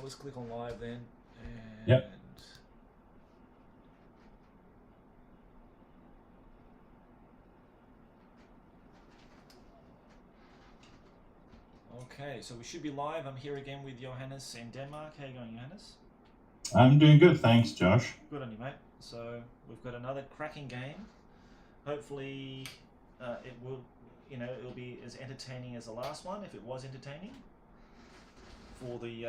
let's click on live then. And Yep. Okay, so we should be live. I'm here again with Johannes in Denmark. How you going, Johannes? I'm doing good, thanks, Josh. Good on you, mate. So we've got another cracking game. Hopefully, it will, it'll be as entertaining as the last one, if it was entertaining. For the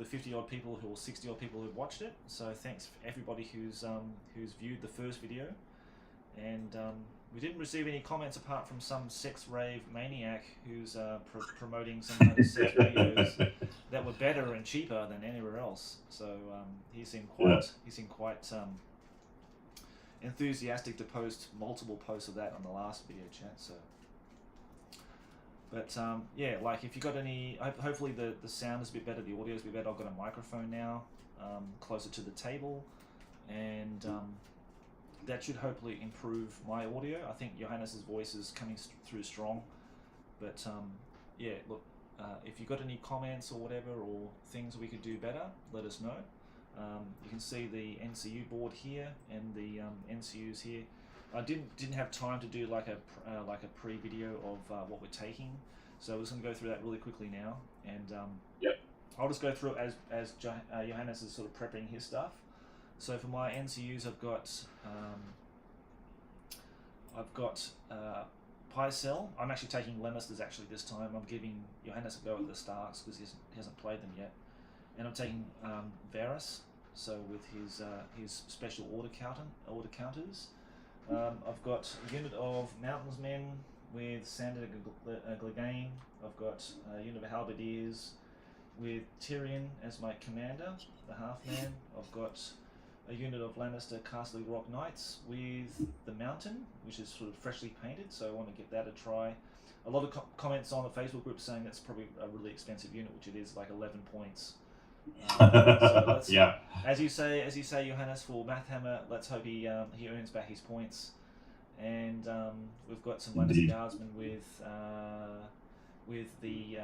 50-odd people or 60-odd people who've watched it. So thanks for everybody who's viewed the first video. And we didn't receive any comments apart from some sex rave maniac who's promoting some kind of sex videos that were better and cheaper than anywhere else. So he seemed quite enthusiastic to post multiple posts of that on the last video chat. So, but yeah, like if you got any, hopefully the sound is a bit better, the audio is a bit better. I've got a microphone now closer to the table, and that should hopefully improve my audio. I think Johannes' voice is coming through strong, but yeah, look, if you got any comments or whatever, or things we could do better, let us know. You can see the NCU board here and the NCUs here. I didn't have time to do like a pre-video of what we're taking, so we're just going to go through that really quickly now, and Yep. I'll just go through it as Johannes is sort of prepping his stuff. So for my NCUs, I've got Pycelle. I'm actually taking Lannisters actually this time. I'm giving Johannes a go at the Starks because he hasn't played them yet, and I'm taking Varus. So with his special order counters. I've got a unit of Mountainsmen with Sander Clegane. I've got a unit of Halberdiers with Tyrion as my commander, the half-man. I've got a unit of Lannister Castle Rock Knights with the Mountain, which is sort of freshly painted, so I want to give that a try. A lot of comments on the Facebook group saying that's probably a really expensive unit, which it is, like 11 points. So let's, Yeah. As you say, Johannes, for Mathhammer, let's hope he earns back his points. And we've got some Lannister Guardsmen with the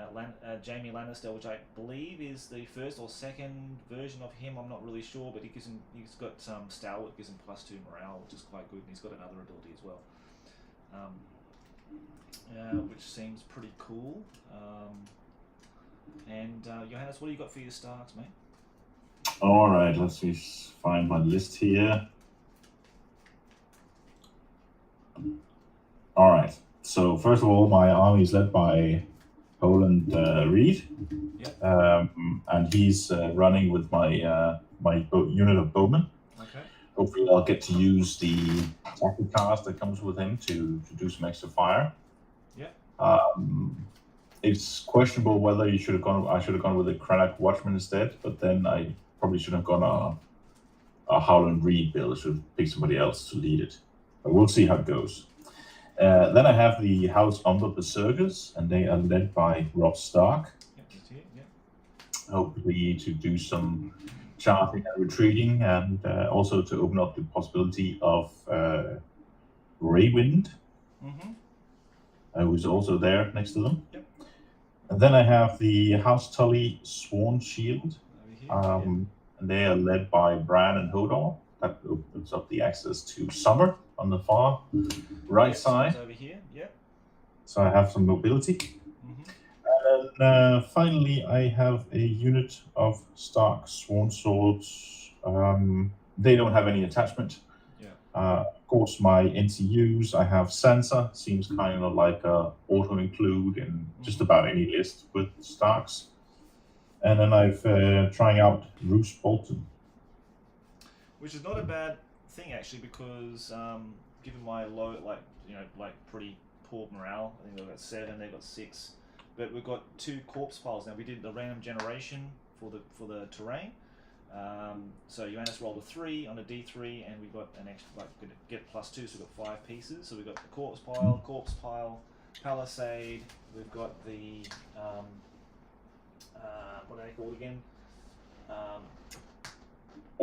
Jaime Lannister, which I believe is the first or second version of him. I'm not really sure, but he's got Stalwart, gives him +2 morale, which is quite good, and he's got another ability as well, which seems pretty cool. And Johannes, what do you got for your Starks, mate? All right, let's just find my list here. All right. So first of all, my army is led by Poland Reed, Yep. and he's running with my unit of bowmen. Okay. Hopefully, I'll get to use the tactic cast that comes with him to do some extra fire. Yeah. It's questionable whether I should have gone with a Cranach Watchman instead, but then I probably should have gone a Howland Reed build. I should have picked somebody else to lead it. But we'll see how it goes. Then I have the House Umber Berserkers, and they are led by Rob Stark. Yeah. Hopefully to do some charging and retreating, and also to open up the possibility of Greywind, who's also there next to them. Yep. And then I have the House Tully Sworn Shield, and they are led by Bran and Hodor. That opens up the access to Summer on the far right side. Over here, yep. So I have some mobility. And finally, I have a unit of Stark Sworn Swords. They don't have any attachment. Yeah. Of course, my NCUs, I have Sansa. Seems kind of like a auto-include in just about any list with Starks. And then I've trying out Roose Bolton. Which is not a bad thing actually, because given my low, pretty poor morale, I think they've got 7, they've got 6, but we've got 2 corpse piles now. We did the random generation for the terrain. So Johannes rolled a 3 on a D3, and we got an extra, get +2, so we've got 5 pieces. So we've got the corpse pile, palisade. We've got the what are they called again?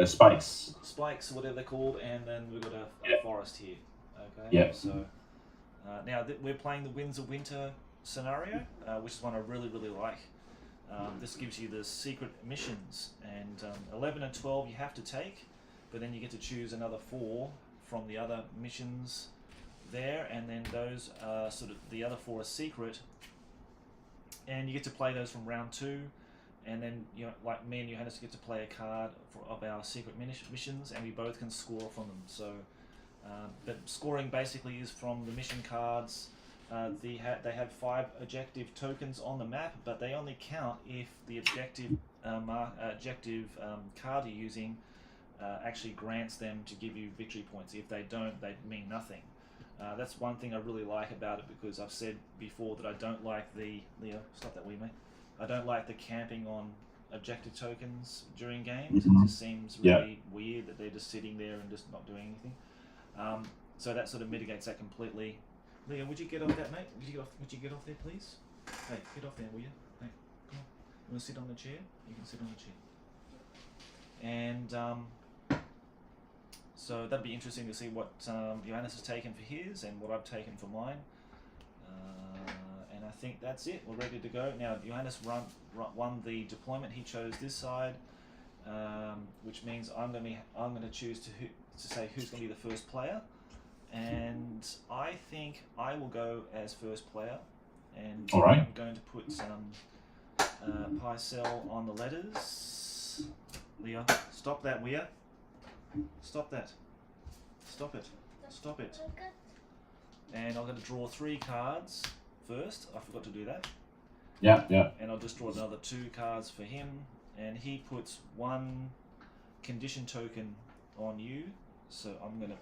Spikes, whatever they're called, and then we've got a forest here. Okay. Yeah. So now we're playing the Winds of Winter scenario, which is one I really like. This gives you the secret missions, and 11 and 12 you have to take, but then you get to choose another 4 from the other missions there, and then those are sort of the other 4 are secret, and you get to play those from round 2, and then like me and Johannes get to play a card of our secret missions, and we both can score from them. So, but scoring basically is from the mission cards. They have 5 objective tokens on the map, but they only count if the objective card you're using actually grants them to give you victory points. If they don't, they mean nothing. That's one thing I really like about it, because I've said before that I don't like the Leo, stop that wee mate. I don't like the camping on objective tokens during games. It just seems really weird that they're just sitting there and just not doing anything. So that sort of mitigates that completely. Leo, would you get off that, mate? Would you get off there, please? Hey, get off there, will you? Hey, come on. You want to sit on the chair? You can sit on the chair. And so that'd be interesting to see what Johannes has taken for his and what I've taken for mine. And I think that's it. We're ready to go. Now, Johannes won the deployment. He chose this side, which means I'm going to choose to say who's going to be the first player. And I think I will go as first player, and I'm going to put some Pycelle on the letters. Leo, stop that, will ya? Stop that. Stop it. Stop it. And I'm going to draw 3 cards first. I forgot to do that. Yeah. And I'll just draw another 2 cards for him, and he puts 1 condition token on you. So I'm going to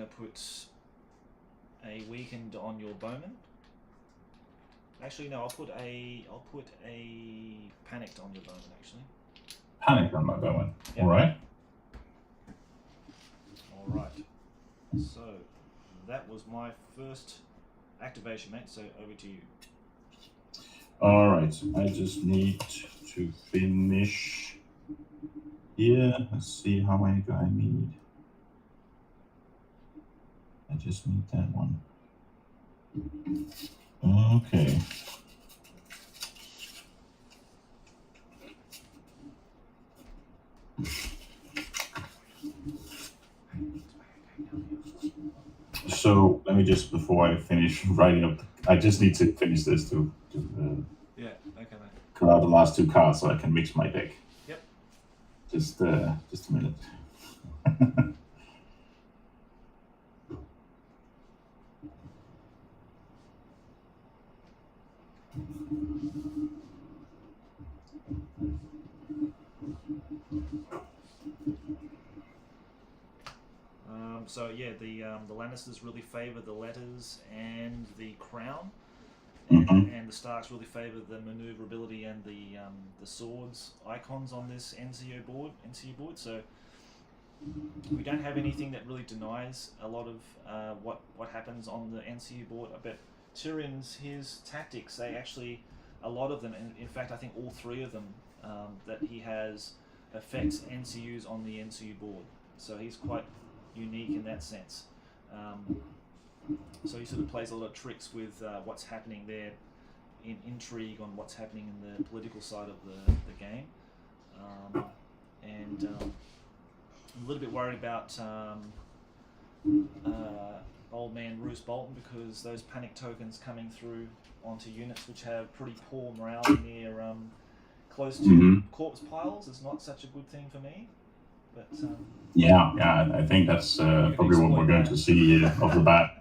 put a weakened on your bowman. Actually, no, I'll put a panicked on your bowman. Actually, panicked on my bowman. Yep. All right. So that was my first activation, mate. So over to you. All right. I just need to finish here. Let's see how many do I need. I just need that one. Okay. So let me just, before I finish writing up, I just need to finish this to yeah, okay, mate. cut out the last 2 cards so I can mix my deck. Yep. Just a minute. So yeah, the Lannisters really favour the letters and the crown, and the Starks really favour the manoeuvrability and the swords icons on this NCU board. So we don't have anything that really denies a lot of what happens on the NCU board. I bet Tyrion's his tactics, they actually, a lot of them, and in fact I think all 3 of them that he has affects NCUs on the NCU board. So he's quite unique in that sense. So he sort of plays a lot of tricks with what's happening there, in intrigue on what's happening in the political side of the game. And I'm a little bit worried about old man Roose Bolton, because those panic tokens coming through onto units which have pretty poor morale near close to corpse piles is not such a good thing for me. But yeah, I think that's probably what we're going to see off the bat.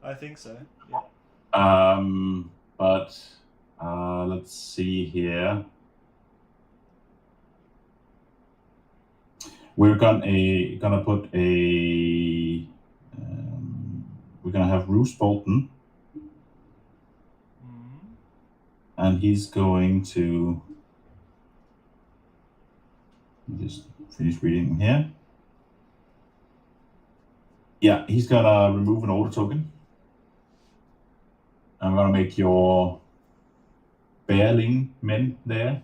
I think so. Yeah. But let's see here. We're gonna put a. We're gonna have Roose Bolton, and he's going to. Just finish reading here. Yeah, he's gonna remove an order token. I'm gonna make your bearling men there,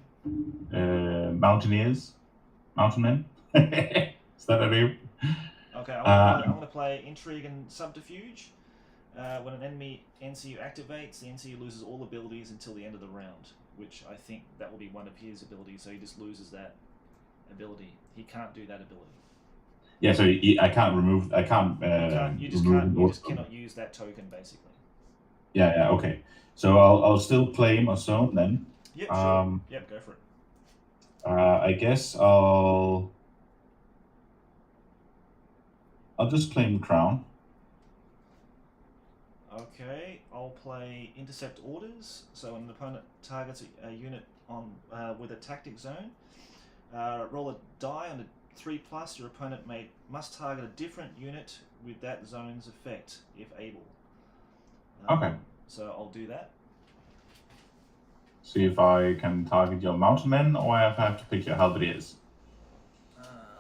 mountain men. Is that a name? Okay, I'm gonna play intrigue and subterfuge. When an enemy NCU activates, the NCU loses all abilities until the end of the round, which I think that will be one of his abilities, so he just loses that ability. He can't do that ability. Yeah, so I can't remove. I can't. You just cannot use that token, basically. Yeah. Okay. So I'll still claim a zone then. Yep. Sure. Yep. Go for it. I guess I'll just claim crown. Okay, I'll play intercept orders. So when an opponent targets a unit on with a tactic zone, roll a die on a 3+. Your opponent must target a different unit with that zone's effect, if able. Okay. So I'll do that. See if I can target your mountain men, or I have to pick your halberdiers.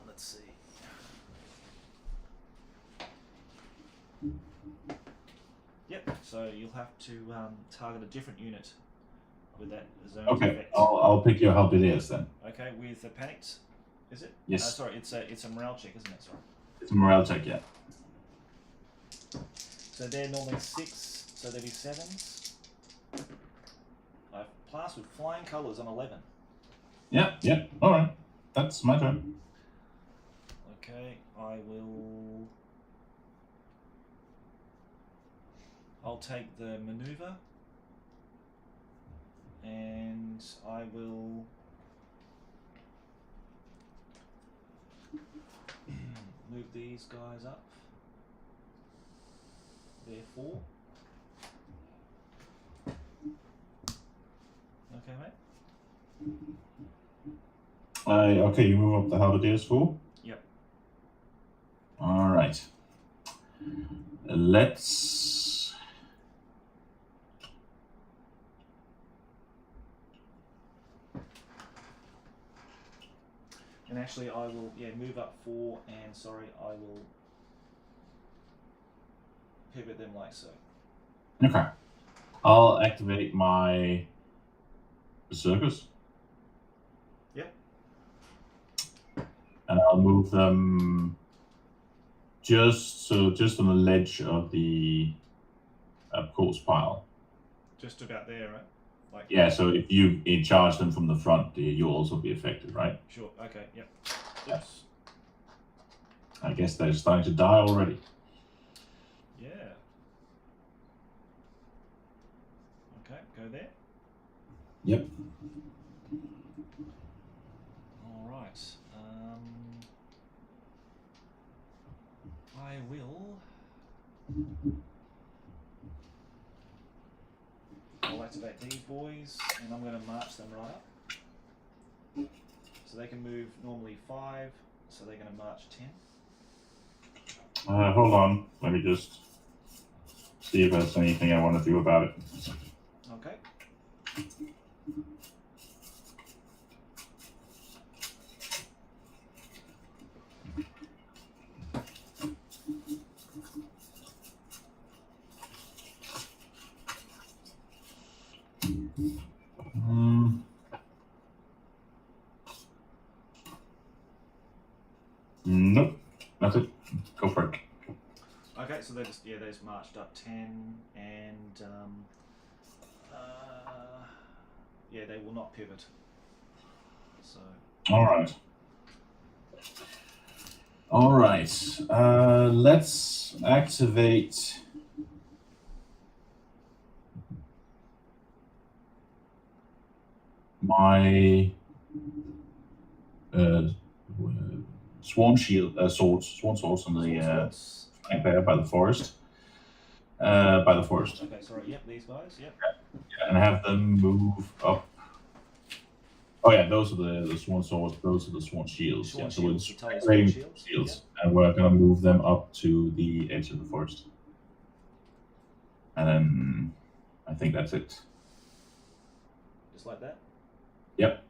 Let's see. Yep. So you'll have to target a different unit with that zone's effect. I'll pick your halberdiers then. Okay, with the panicked. Is it? Yes. Sorry, it's a morale check, isn't it? Sorry. It's a morale check, yeah. So they're normally 6, so they'll be 7s. I've passed with flying colours on 11. Yeah. All right. That's my turn. Okay, I'll take the maneuver, and I will move these guys up. They're 4. Okay, mate. Okay, you move up the halberdiers 4? Yep. All right. Let's... And actually, I will move up 4, and sorry, I will pivot them like so. Okay. I'll activate my berserkers. Yep. And I'll move them just on the ledge of the corpse pile. Just about there, right? Like. Yeah. So if you charge them from the front, you'll also be affected, right? Sure. Okay. Yep. Oops. I guess they're starting to die already. Yeah. Okay. Go there. Yep. All right. I will. I'll activate these boys, and I'm going to march them right up. So they can move normally 5, so they're going to march 10. Hold on. Let me just see if there's anything I want to do about it. Okay. Nope. That's it. Go for it. Okay, so they just marched up 10, and they will not pivot. So. All right. Let's activate my swan swords on the flank there by the forest. Okay, sorry. Yep, these guys. Yep. Yeah, and have them move up. Oh yeah, those are the swan swords. Those are the swan shields. Swan so shields, we're shields, and we're gonna move them up to the edge of the forest. And then I think that's it. Just like that? Yep.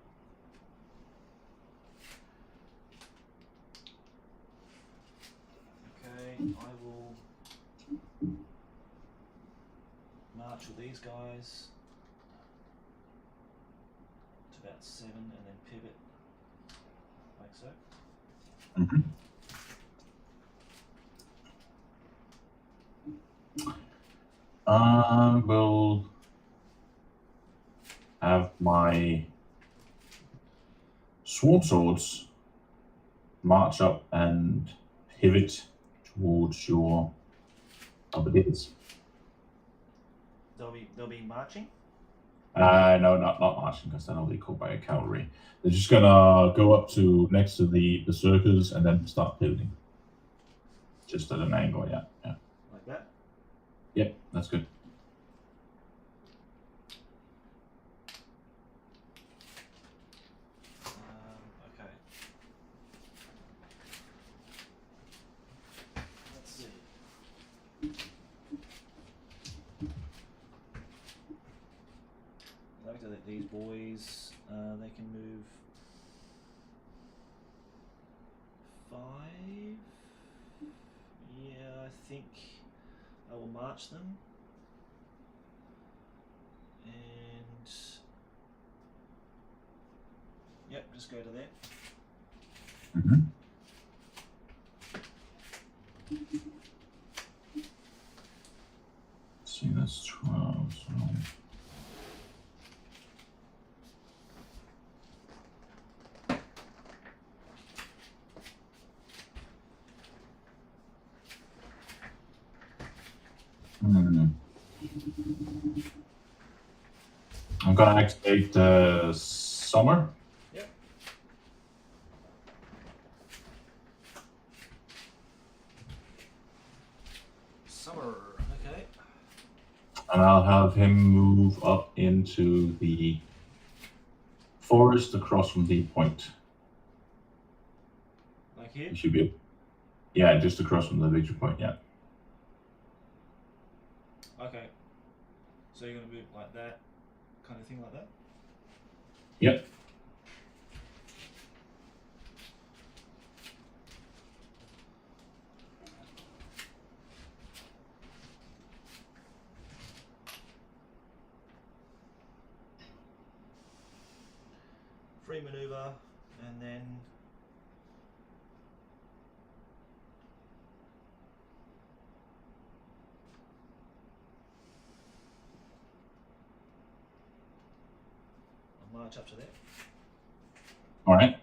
Okay, I will march with these guys to about 7 and then pivot like so. I will have my sworn swords march up and pivot towards your upperdids. They'll be marching. No, not marching, because then I'll be caught by a cavalry. They're just gonna go up to next to the berserkers and then start pivoting. Just at an angle, yeah. Like that? Yep, that's good. Okay. Let's see. I like to let these boys, they can move 5. Yeah, I think I will march them. And yep, just go to there. Mm-hmm. Let's see, that's 12. So. I'm gonna activate summer. Yep. Summer, okay. And I'll have him move up into the forest across from the point. Like here? He should be, yeah, just across from the victory point, yeah. Okay. So you're going to move like that, kind of thing like that? Yep. Free maneuver, and then I'll march up to there. All right.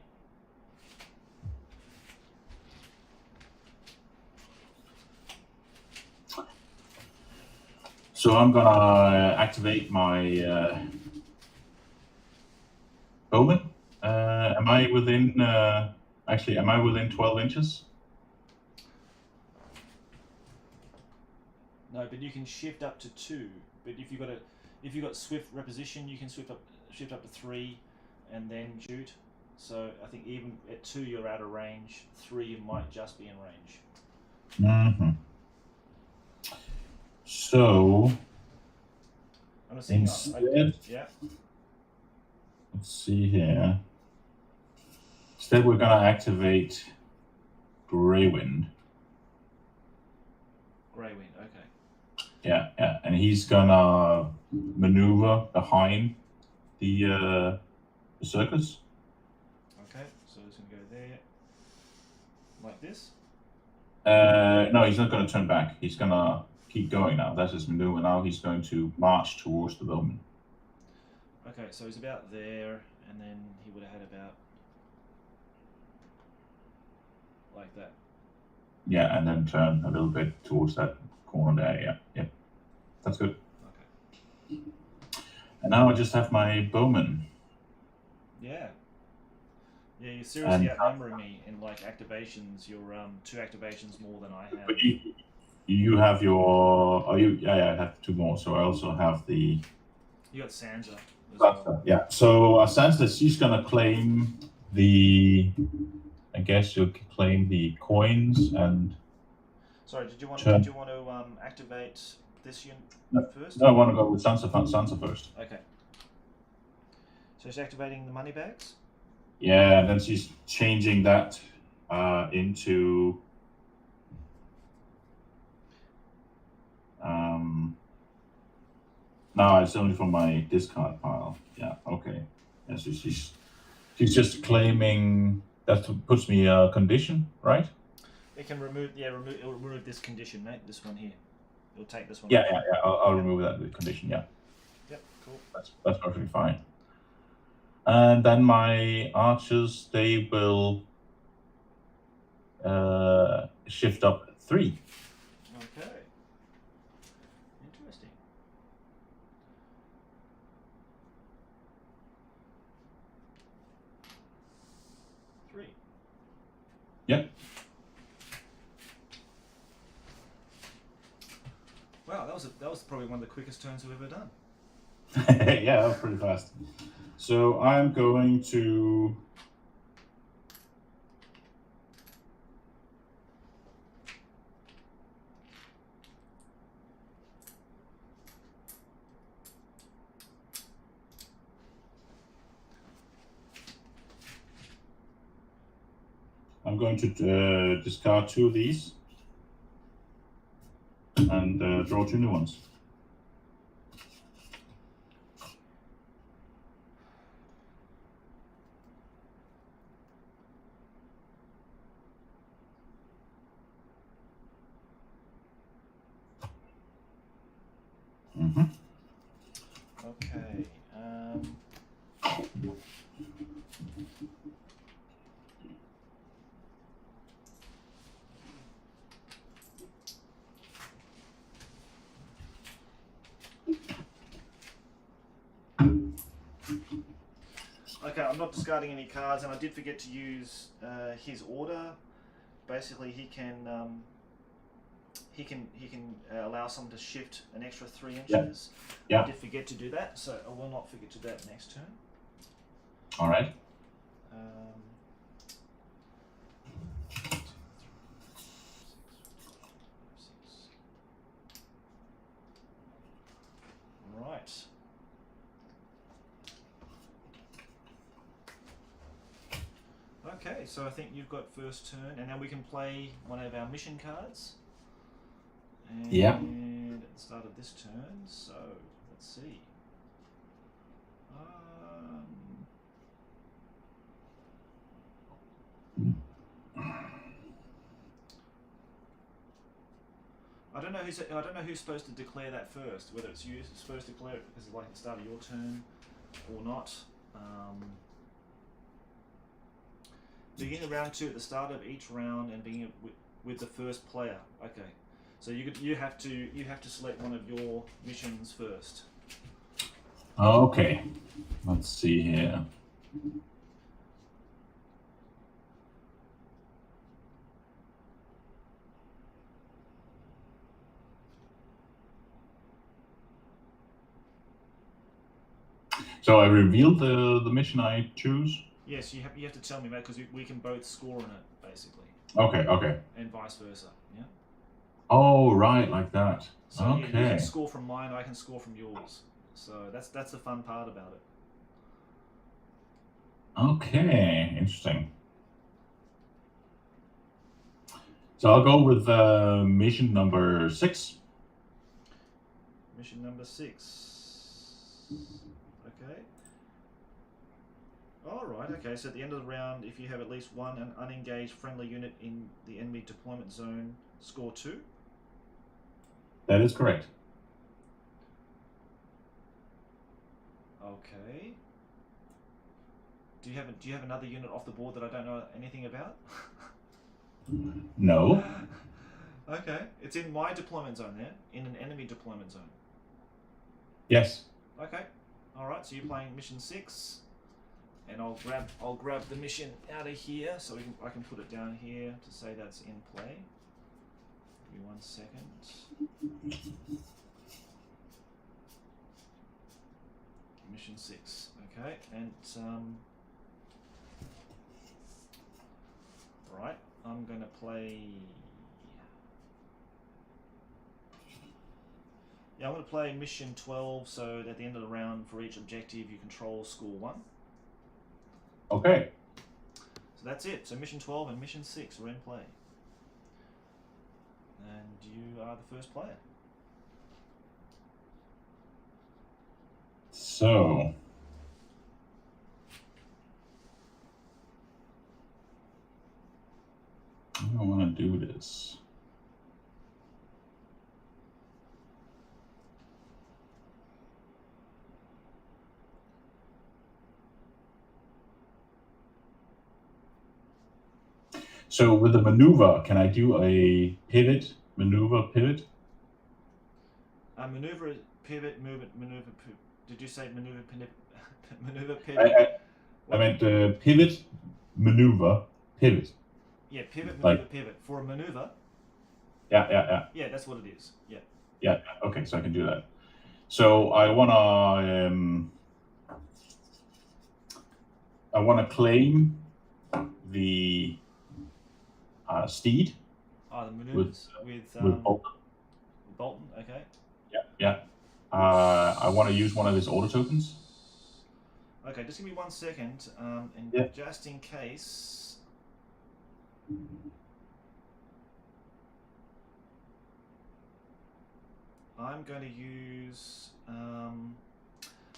So I'm gonna activate my bowman. Am I within? Actually, am I within 12 inches? No, but you can shift up to 2. But if you've got swift reposition, you can shift up to 3, and then shoot. So I think even at 2 you're out of range. 3 you might just be in range. Mm-hmm. So I'm seeing instead, yeah. let's see here. Instead, we're gonna activate Greywind. Greywind, okay. Yeah, and he's gonna maneuver behind the circus. Okay, so it's gonna go there, like this. No, he's not gonna turn back. He's gonna keep going now. That's his maneuver. Now he's going to march towards the bowman. Okay, so he's about there, and then he would have had about like that. Yeah, and then turn a little bit towards that corner there. Yeah. That's good. Okay. And now I just have my bowman. Yeah. Yeah, you're seriously outnumbering me in like activations. You're 2 activations more than I have. But you have your. Oh, yeah. I have 2 more. So I also have the. You got Sansa as well. Yeah. So Sansa, she's gonna claim the. I guess you'll claim the coins and. Sorry, did you want Sure. to activate this unit first? No, I want to go with Sansa first. Okay. So she's activating the money bags? Yeah, and then she's changing that into no, it's only from my discard pile. Yeah, okay. Yeah, so she's just claiming that puts me a condition, right? It can remove it will remove this condition, mate, this one here. You'll take this one. Yeah, off. yeah, yeah. I'll remove that with condition. Yeah, Yep. Cool. that's perfectly fine. And then my archers, they will shift up 3. Okay. Interesting. Three. Yep. Wow, that was probably one of the quickest turns we've ever done. Yeah, that was pretty fast. So I'm going to discard 2 of these and draw 2 new ones. Mm-hmm. Okay. Okay, I'm not discarding any cards, and I did forget to use his order. Basically, he can allow someone to shift an extra 3 inches. Yeah. I did forget to do that, so I will not forget to do that next turn. All right. Right. Okay, so I think you've got first turn, and now we can play one of our mission cards. And Yeah. at the start of this turn, so let's see. I don't know who's supposed to declare that first. Whether it's you who's supposed to declare it because it's like the start of your turn, or not. Beginning round 2 at the start of each round and being with the first player. Okay, so you have to select one of your missions first. Okay. Let's see here. So I revealed the mission I choose? Yes, you have to tell me that because we can both score on it, basically. Okay. And vice versa, yeah? Oh, right, like that. So okay. you can score from mine, I can score from yours. So that's the fun part about it. Okay, interesting. So I'll go with mission number 6. Mission number 6. Okay. Alright, okay, so at the end of the round, if you have at least an unengaged friendly unit in the enemy deployment zone, score 2. That is correct. Okay. Do you have another unit off the board that I don't know anything about? No. Okay. It's in my deployment zone there, in an enemy deployment zone. Yes. Okay. Alright, so you're playing mission 6. And I'll grab the mission out of here so I can put it down here to say that's in play. Give me 1 second. Mission 6. Okay, and right, I'm gonna play. Yeah, I'm gonna play mission 12. So at the end of the round, for each objective you control, score 1. Okay. So that's it. So mission 12 and mission 6 are in play. And you are the first player. So I want to do this. So with the maneuver, can I do a pivot, maneuver, pivot? Maneuver, pivot, movement, maneuver. Did you say maneuver, maneuver, pivot? I meant pivot, maneuver, pivot. Yeah, pivot, maneuver, Like, pivot. For a maneuver. Yeah. Yeah, that's what it is. Yeah. Yeah. Okay, so I can do that. So I wanna claim the steed. The maneuvers with Bolton. Bolton. Okay. Yeah. I want to use one of his auto tokens. Okay, just give me 1 second, and Yeah. just in case. I'm going to use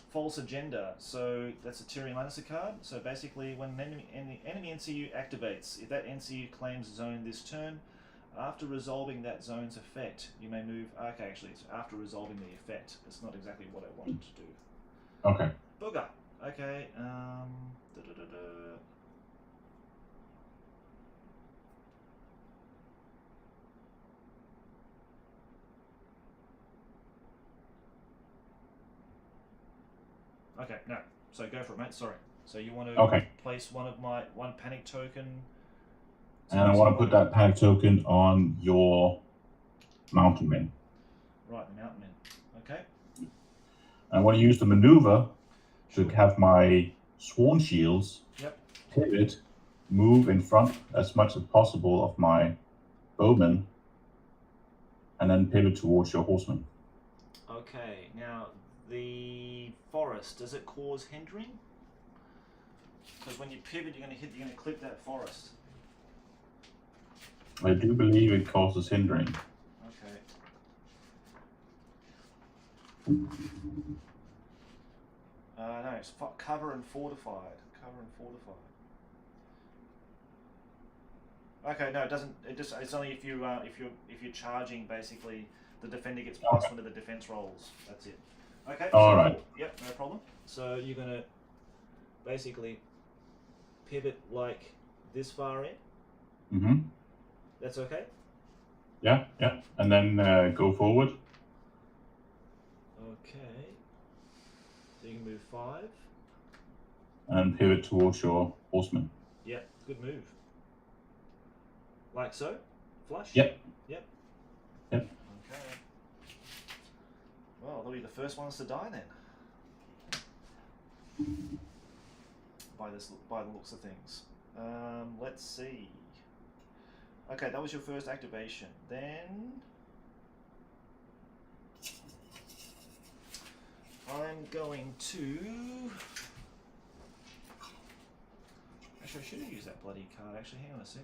False Agenda. So that's a Tyrion Lannister card. So basically, when an enemy NCU activates, if that NCU claims zone this turn, after resolving that zone's effect, you may move. Okay, actually, it's after resolving the effect. It's not exactly what I wanted to do. Okay. Booger. Okay. Okay, no. So go for it, mate. Sorry. So you want to place one panic token. And I want to put that panic token on your mountain men. Right, the mountain men. Okay. I want to use the maneuver to have my sworn shields pivot, move in front as much as possible of my bowmen, and then pivot towards your horsemen. Okay, now the forest, does it cause hindering? Because when you pivot, you're going to clip that forest. I do believe it causes hindering. Okay. No, it's cover and fortified. Cover and fortified. Okay, no, it doesn't. It's only if you're charging, basically, the defender gets +1 to the defense rolls. That's it. Okay. All right. Yep, no problem. So you're gonna basically pivot like this far in. Mm-hmm. That's okay. Yeah, and then go forward. Okay. So you can move 5. And pivot towards your horsemen. Yep, good move. Like so? Flush? Yep. Okay. Well, they'll be the first ones to die then. By the looks of things. Let's see. Okay, that was your first activation. Then I'm going to. Actually, I should have used that bloody card. Actually, hang on a sec.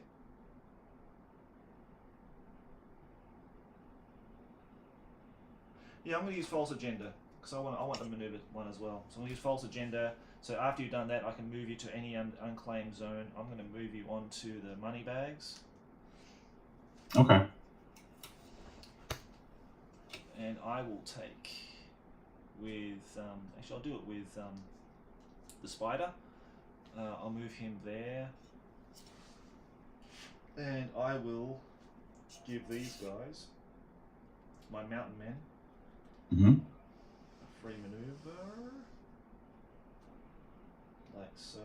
Yeah, I'm going to use False Agenda because I want the maneuver one as well. So I'm going to use False Agenda. So after you've done that, I can move you to any unclaimed zone. I'm going to move you onto the money bags. Okay. And I will take with actually I'll do it with the spider. I'll move him there, and I will give these guys, my mountain men, a free maneuver, like so.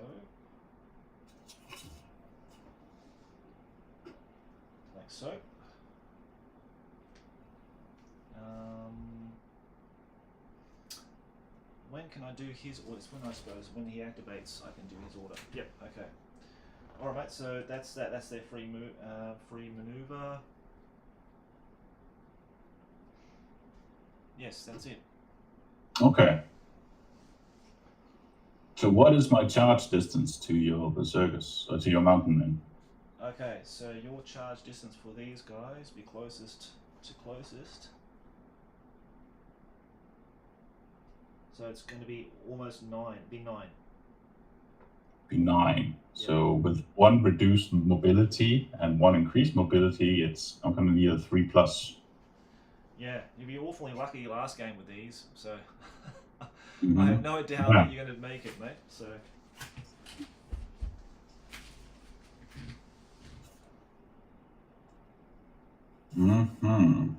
Like so. When can I do his orders? When I suppose when he activates, I can do his order. Yep. Okay. All right, mate. So that's that. That's their free maneuver. Yes, that's it. Okay. So what is my charge distance to your berserkers, or to your mountain men? Okay, so your charge distance for these guys be closest to closest. So it's going to be almost 9. Be 9. Be 9. Yep. So with 1 reduced mobility and 1 increased mobility, I'm going to need a 3+. Yeah, you'll be awfully lucky last game with these. So I have no doubt that you're going to make it, mate. So. Mm-hmm.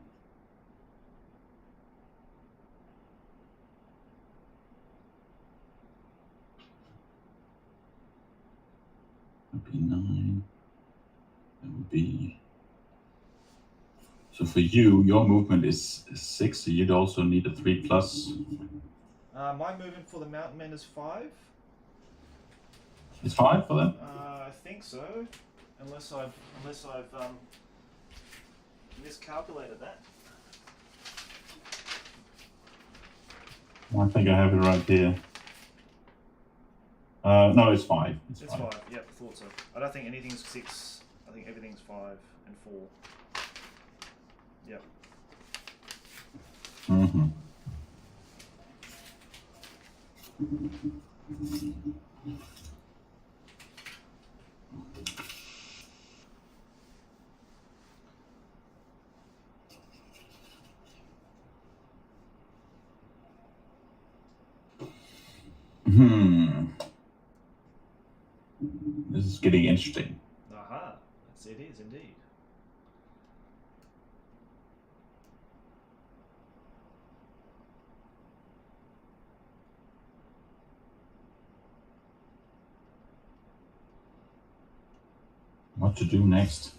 That would be 9. That would be... So for you, your movement is 6, so you'd also need a 3+. My movement for the mountain men is 5. It's 5 for them? I think so, unless I've miscalculated that. I think I have it right here. No, it's 5. It's 5. Yep, I thought so. I don't think anything's 6. I think everything's 5 and 4. Yep. Mm-hmm. This is getting interesting. Aha, it is indeed. What to do next?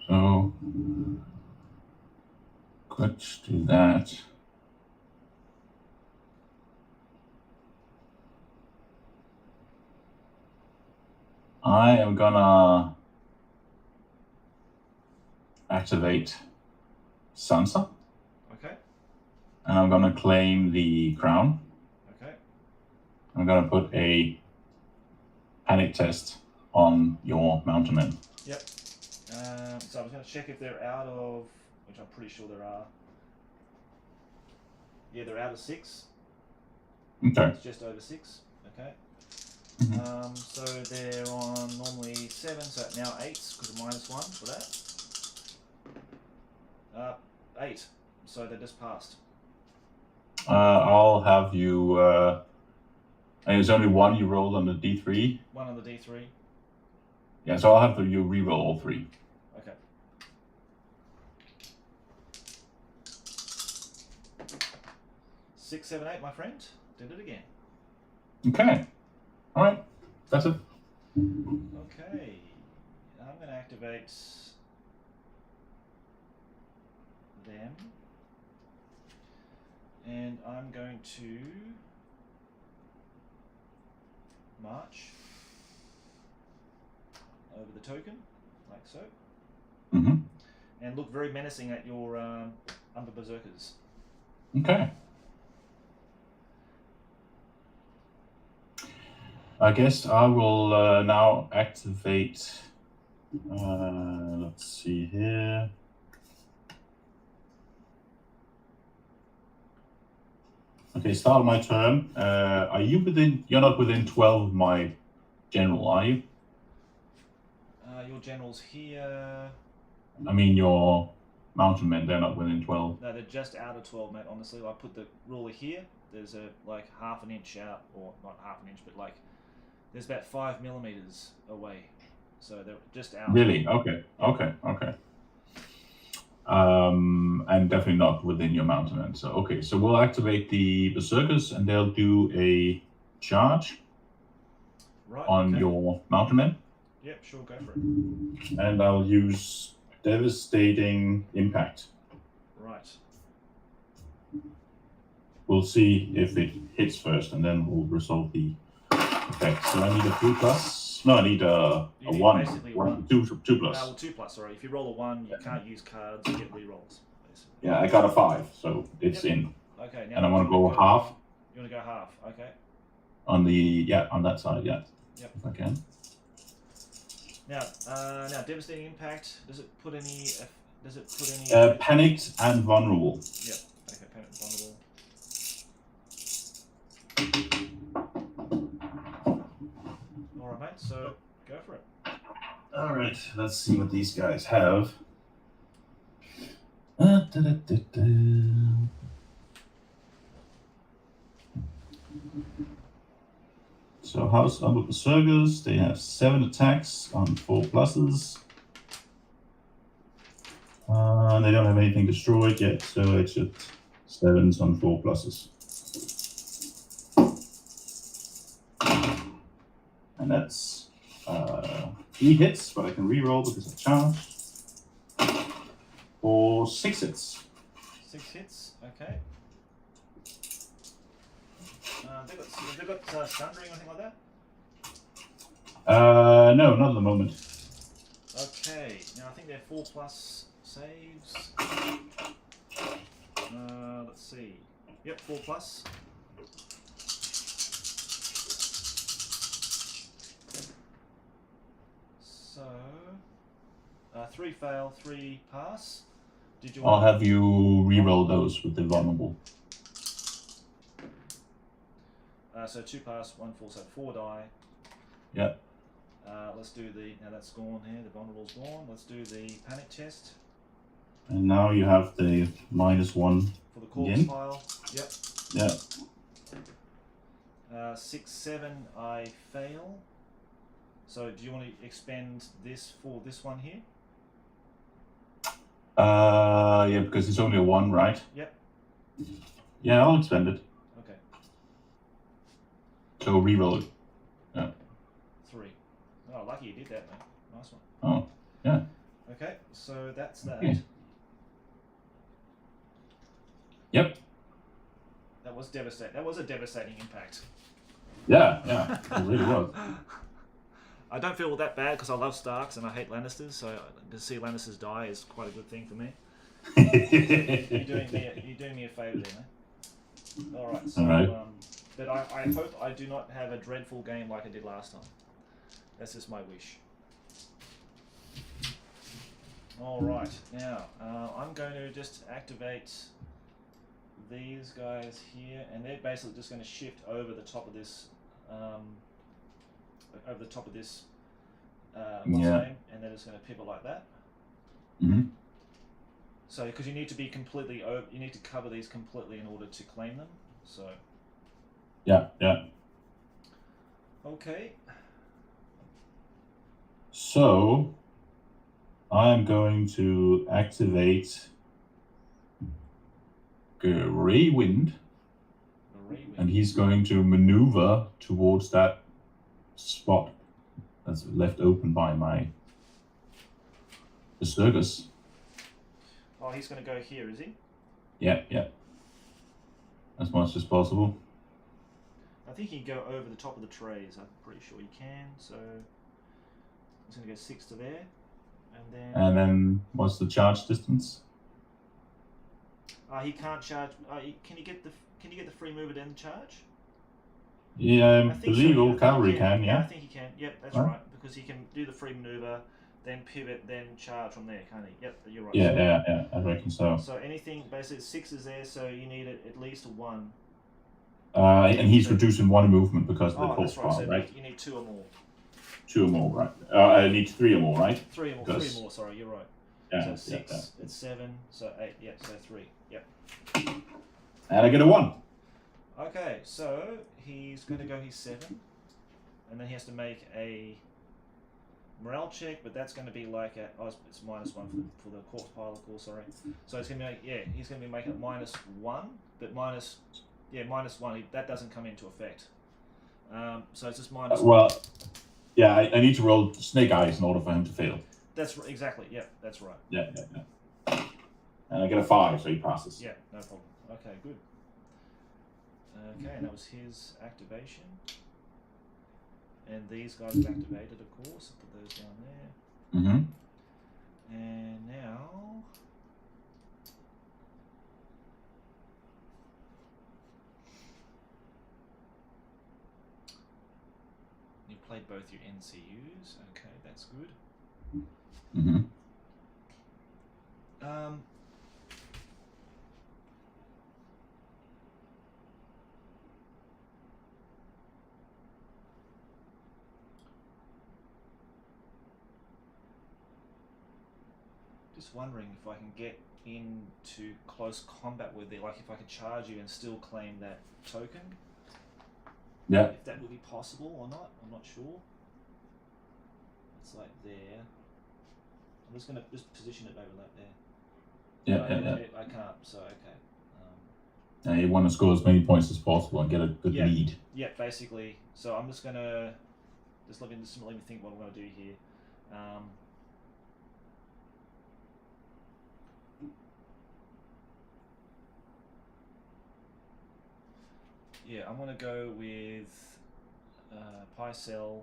So, could do that. I am gonna activate Sansa. Okay. And I'm gonna claim the crown. Okay. I'm gonna put a panic test on your mountain men. Yep. So I was going to check if they're out of, which I'm pretty sure there are. Yeah, they're out of 6. Okay. It's just over 6. Okay. Mm-hmm. So they're on normally 7, so now 8 because of -1 for that. 8. So they just passed. I'll have you. And there's only 1 you rolled on the D3. 1 on the D3. Yeah, so I'll have you re-roll all 3. Okay. Six, 7, 8, my friend. Did it again. Okay. All right. That's it. Okay. I'm going to activate them. And I'm going to march over the token, like so. Mm-hmm. And look very menacing at your under berserkers. Okay. I guess I will now activate. Let's see here. Okay, start of my turn. Are you within? You're not within 12 of my general, are you? Your general's here. I mean, your mountain men, they're not within 12. No, they're just out of 12, mate. Honestly, I put the ruler here. There's a like half an inch out, or not half an inch, but like there's about 5 millimeters away. So they're just out. Really? Okay. Okay. Okay. And definitely not within your mountain men. So okay, so we'll activate the berserkers, and they'll do a charge on your mountain men. Yep, sure, go for it. And I'll use devastating impact. Right. We'll see if it hits first, and then we'll resolve the effect. So I need a 3+. No, I need a 1. Basically 2+. Well, 2+. Sorry, if you roll a 1, you can't use cards. You get rerolls. Basically. Yeah, I got a 5, so it's in. Okay. Now and I want to go half. You want to go half? Okay. On that side, yeah. Yep. If I can. Now, devastating impact. Does it put any? Panicked and vulnerable. Yep. Okay, panicked and vulnerable. All right, mate. So go for it. All right. Let's see what these guys have. So House Umber Berserkers. They have 7 attacks on 4 pluses. They don't have anything destroyed yet, so it's just 7s on 4 pluses. And that's 3 hits, but I can reroll because I charged. For 6 hits. 6 hits, okay. Have they got sundering or anything like that? No, not at the moment. Okay, now I think they're 4+ saves. Let's see. Yep, 4+. So, 3 fail, 3 pass. Did you? I'll have you re-roll those with the vulnerable. So 2 pass, 1 fall, so 4 die. Yeah. Let's do the. Now that's gone here. The vulnerable's gone. Let's do the panic test. And now you have the -1 For the corpse again. pile. Yep. Yeah. 6, 7, I fail. So do you want to expend this for this one here? Yeah, because it's only a 1, right? Yep. Yeah, I'll expend it. Okay. So re-roll it. 3. Oh, lucky you did that, mate. Nice one. Oh, yeah. Okay, so that's that. Okay. Yep. That was devastating. That was a devastating impact. Yeah, it really was. I don't feel that bad because I love Starks and I hate Lannisters, so to see Lannisters die is quite a good thing for me. You're doing me a favour there, mate. All right. So, all right. But I hope I do not have a dreadful game like I did last time. That's just my wish. All right. Now I'm going to just activate these guys here, and they're basically just going to shift over the top of this. What's the name? And they're just going to pivot like that. Mm-hmm. So, because you need to be completely over, you need to cover these completely in order to claim them. So. Yeah. Okay. So, I'm going to activate Grey Wind, and he's going to maneuver towards that spot that's left open by my Berserkers. Oh, he's going to go here, is he? Yeah. As much as possible. I think he can go over the top of the trays. I'm pretty sure he can. So he's going to go 6 to there, and then what's the charge distance? He can't charge. Can you get the free mover then charge? Yeah, I believe all cavalry can. Yeah, I think he can. Yep, that's right. Because he can do the free maneuver, then pivot, then charge from there, can't he? Yep, you're right. Yeah, I reckon so. So anything, basically 6 is there, so you need at least 1. And he's reducing 1 movement because of the corpse that's right. pile, So right? you need 2 or more. 2 or more, right? I need 3 or more, right? 3 or more. 3 more. Sorry, you're right. Yeah, so 6, it's 7, so 8. Yep, so 3. Yep. And I get a 1. Okay, so he's going to go his 7, and then he has to make a morale check, but that's going to be like it's -1 for the corpse pile, of course. Sorry. So it's going to be he's going to be making it -1, but -1. That doesn't come into effect. So it's just -1. Well, yeah, I need to roll snake eyes in order for him to fail. That's exactly. Yeah, that's right. Yeah. And I get a 5, so he passes. Yeah, no problem. Okay, good. Okay, and that was his activation. And these guys have activated, of course. I'll put those down there. Mm-hmm. And now... you played both your NCUs. Okay, that's good. Mm-hmm. Just wondering if I can get into close combat with it, like if I could charge you and still claim that token. Yeah. If that would be possible or not, I'm not sure. It's like there. I'm just going to just position it over like there. Yeah. I can't, so okay. You want to score as many points as possible and get a good lead. Yeah, basically. So I'm just going to let me think what I'm going to do here. Yeah, I'm going to go with Pycelle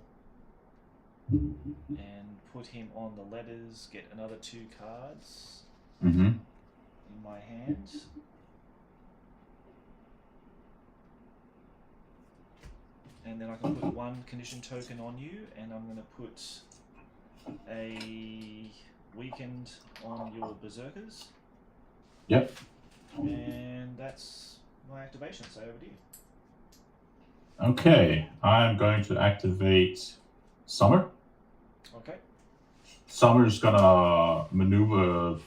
and put him on the letters, get another 2 cards in my hand. And then I can put 1 condition token on you, and I'm going to put a weakened on your berserkers. Yep. And that's my activation, so over to you. Okay, I'm going to activate Summer. Okay. Summer's gonna maneuver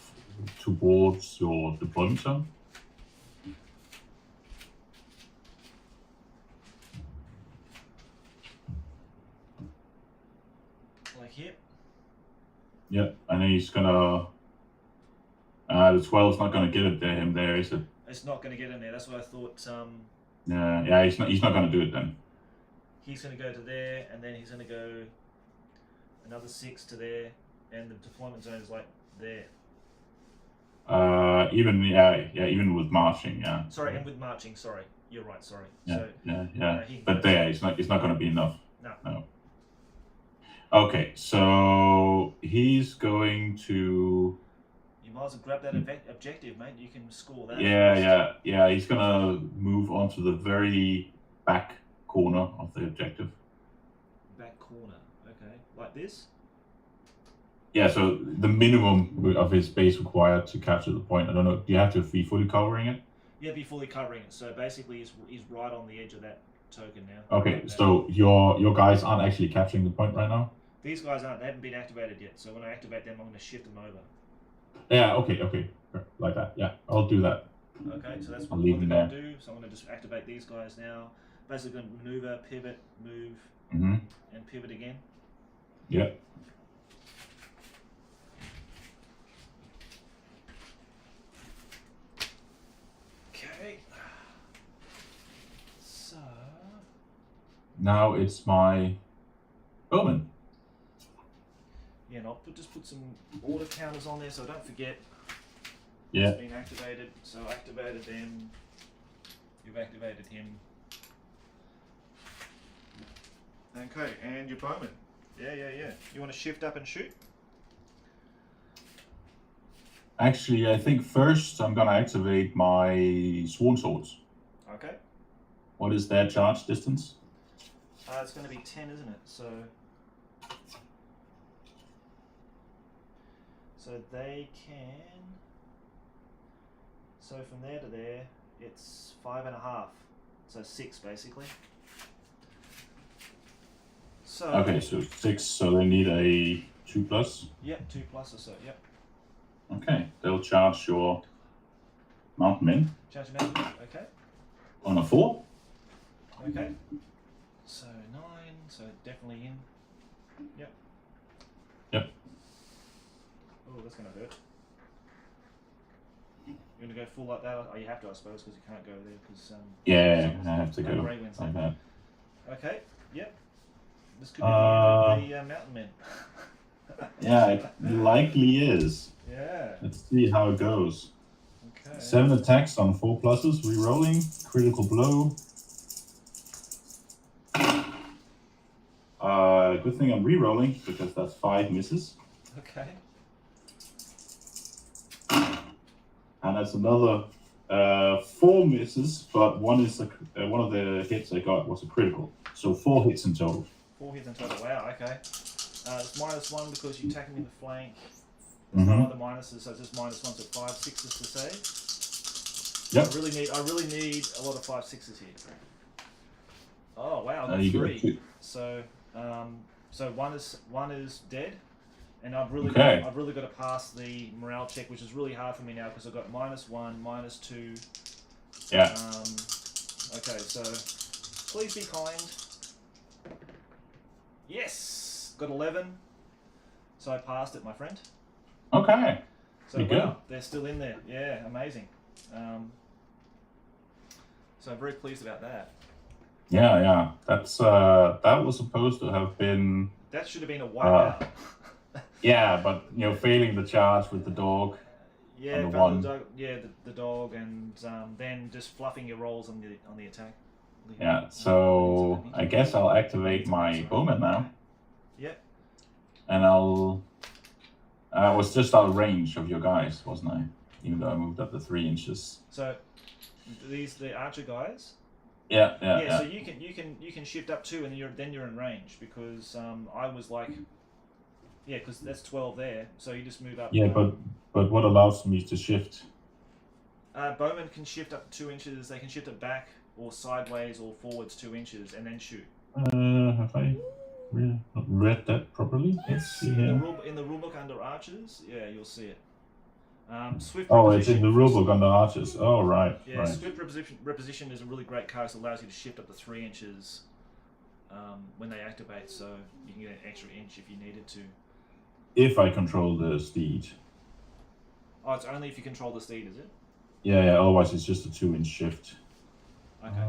towards your deployment zone. Like here? Yep, and then he's gonna. The 12's not gonna get it there. Him there, is it? It's not going to get in there. That's what I thought. Yeah. He's not gonna do it then. He's going to go to there, and then he's going to go another 6 to there, and the deployment zone is like there. Even with marching, yeah. Sorry, and with marching. Sorry, you're right. Sorry. Yeah. So, but there, it's not going to be enough. No. Okay, so he's going to. You might as well grab that objective, mate. You can score that. Yeah. He's gonna move on to the very back corner of the objective. Back corner. Okay, like this. Yeah, so the minimum of his base required to capture the point. I don't know. Do you have to be fully covering it? Yeah, be fully covering it. So basically, he's right on the edge of that token now. Okay, so your guys aren't actually capturing the point right now? These guys aren't. They haven't been activated yet. So when I activate them, I'm going to shift them over. Yeah. Okay. Like that. Yeah, I'll do that. Okay, so that's I'll what leave I'm them going to do. So I'm going to just activate these guys now. Basically, going to maneuver, pivot, move, and pivot again. Yeah. Okay. So now it's my bowman. Yeah, and I'll just put some order counters on there so I don't forget. Yeah. It's been activated. So I activated them. You've activated him. Okay, and your bowman. Yeah. You want to shift up and shoot? Actually, I think first I'm gonna activate my sworn swords. Okay. What is their charge distance? It's going to be 10, isn't it? So they can. So from there to there, it's 5.5. So 6 basically. So. Okay, so 6. So they need a 2+. Yep, 2+ or so. Yep. Okay, they'll charge your mountain men. Charge your mountain. Okay. On a 4. Okay. So 9. So definitely in. Yep. Oh, that's gonna hurt. You're gonna go full like that? Oh, you have to, I suppose, because you can't go there because. I have to go like that. Okay. Yep. This could be the end of the mountain men. Yeah, it likely is. Yeah. Let's see how it goes. Okay. 7 attacks on 4 pluses, re-rolling, critical blow. Good thing I'm re-rolling because that's 5 misses. Okay. And that's another 4 misses, but one is one of the hits I got was a critical. So 4 hits in total. 4 hits in total. Wow. Okay. It's -1 because you're attacking in the flank. There's no other minuses, so it's just -1, so 5 6s to save. Yep. I really need a lot of 5 6s here. Oh wow, I got you 3. got 2. So one is dead, and I've really got to pass the morale check, which is really hard for me now because I've got -1, -2. Yeah. Okay, so Please be kind. Yes! Got 11. So I passed it, my friend. Okay. So Pretty wow, good. they're still in there. Yeah, amazing. So I'm very pleased about that. Yeah. That's that was supposed to have been. That should have been a wipeout. Yeah, but failing the charge with the dog. Yeah, on the fell one. the dog, yeah, the dog, and then just fluffing your rolls on the attack. Yeah. So I guess I'll activate my bowman now. Yep. And I was just out of range of your guys, wasn't I? Even though I moved up to 3 inches. So the archer guys. Yeah. So you can shift up 2, and then you're in range, because I was like, yeah, because that's 12 there. So you just move up. Yeah, but what allows me to shift? Bowmen can shift up 2 inches. They can shift it back or sideways or forwards 2 inches and then shoot. Have I read that properly? Let's see here. In the rulebook under archers, yeah, you'll see it. Swift. Oh, it's in the rulebook under archers. Oh, right. Yeah, right. Swift reposition is a really great card. It allows you to shift up to 3 inches when they activate, so you can get an extra inch if you needed to. If I control the steed. Oh, it's only if you control the steed, is it? Yeah. Otherwise, it's just a 2-inch shift. Okay.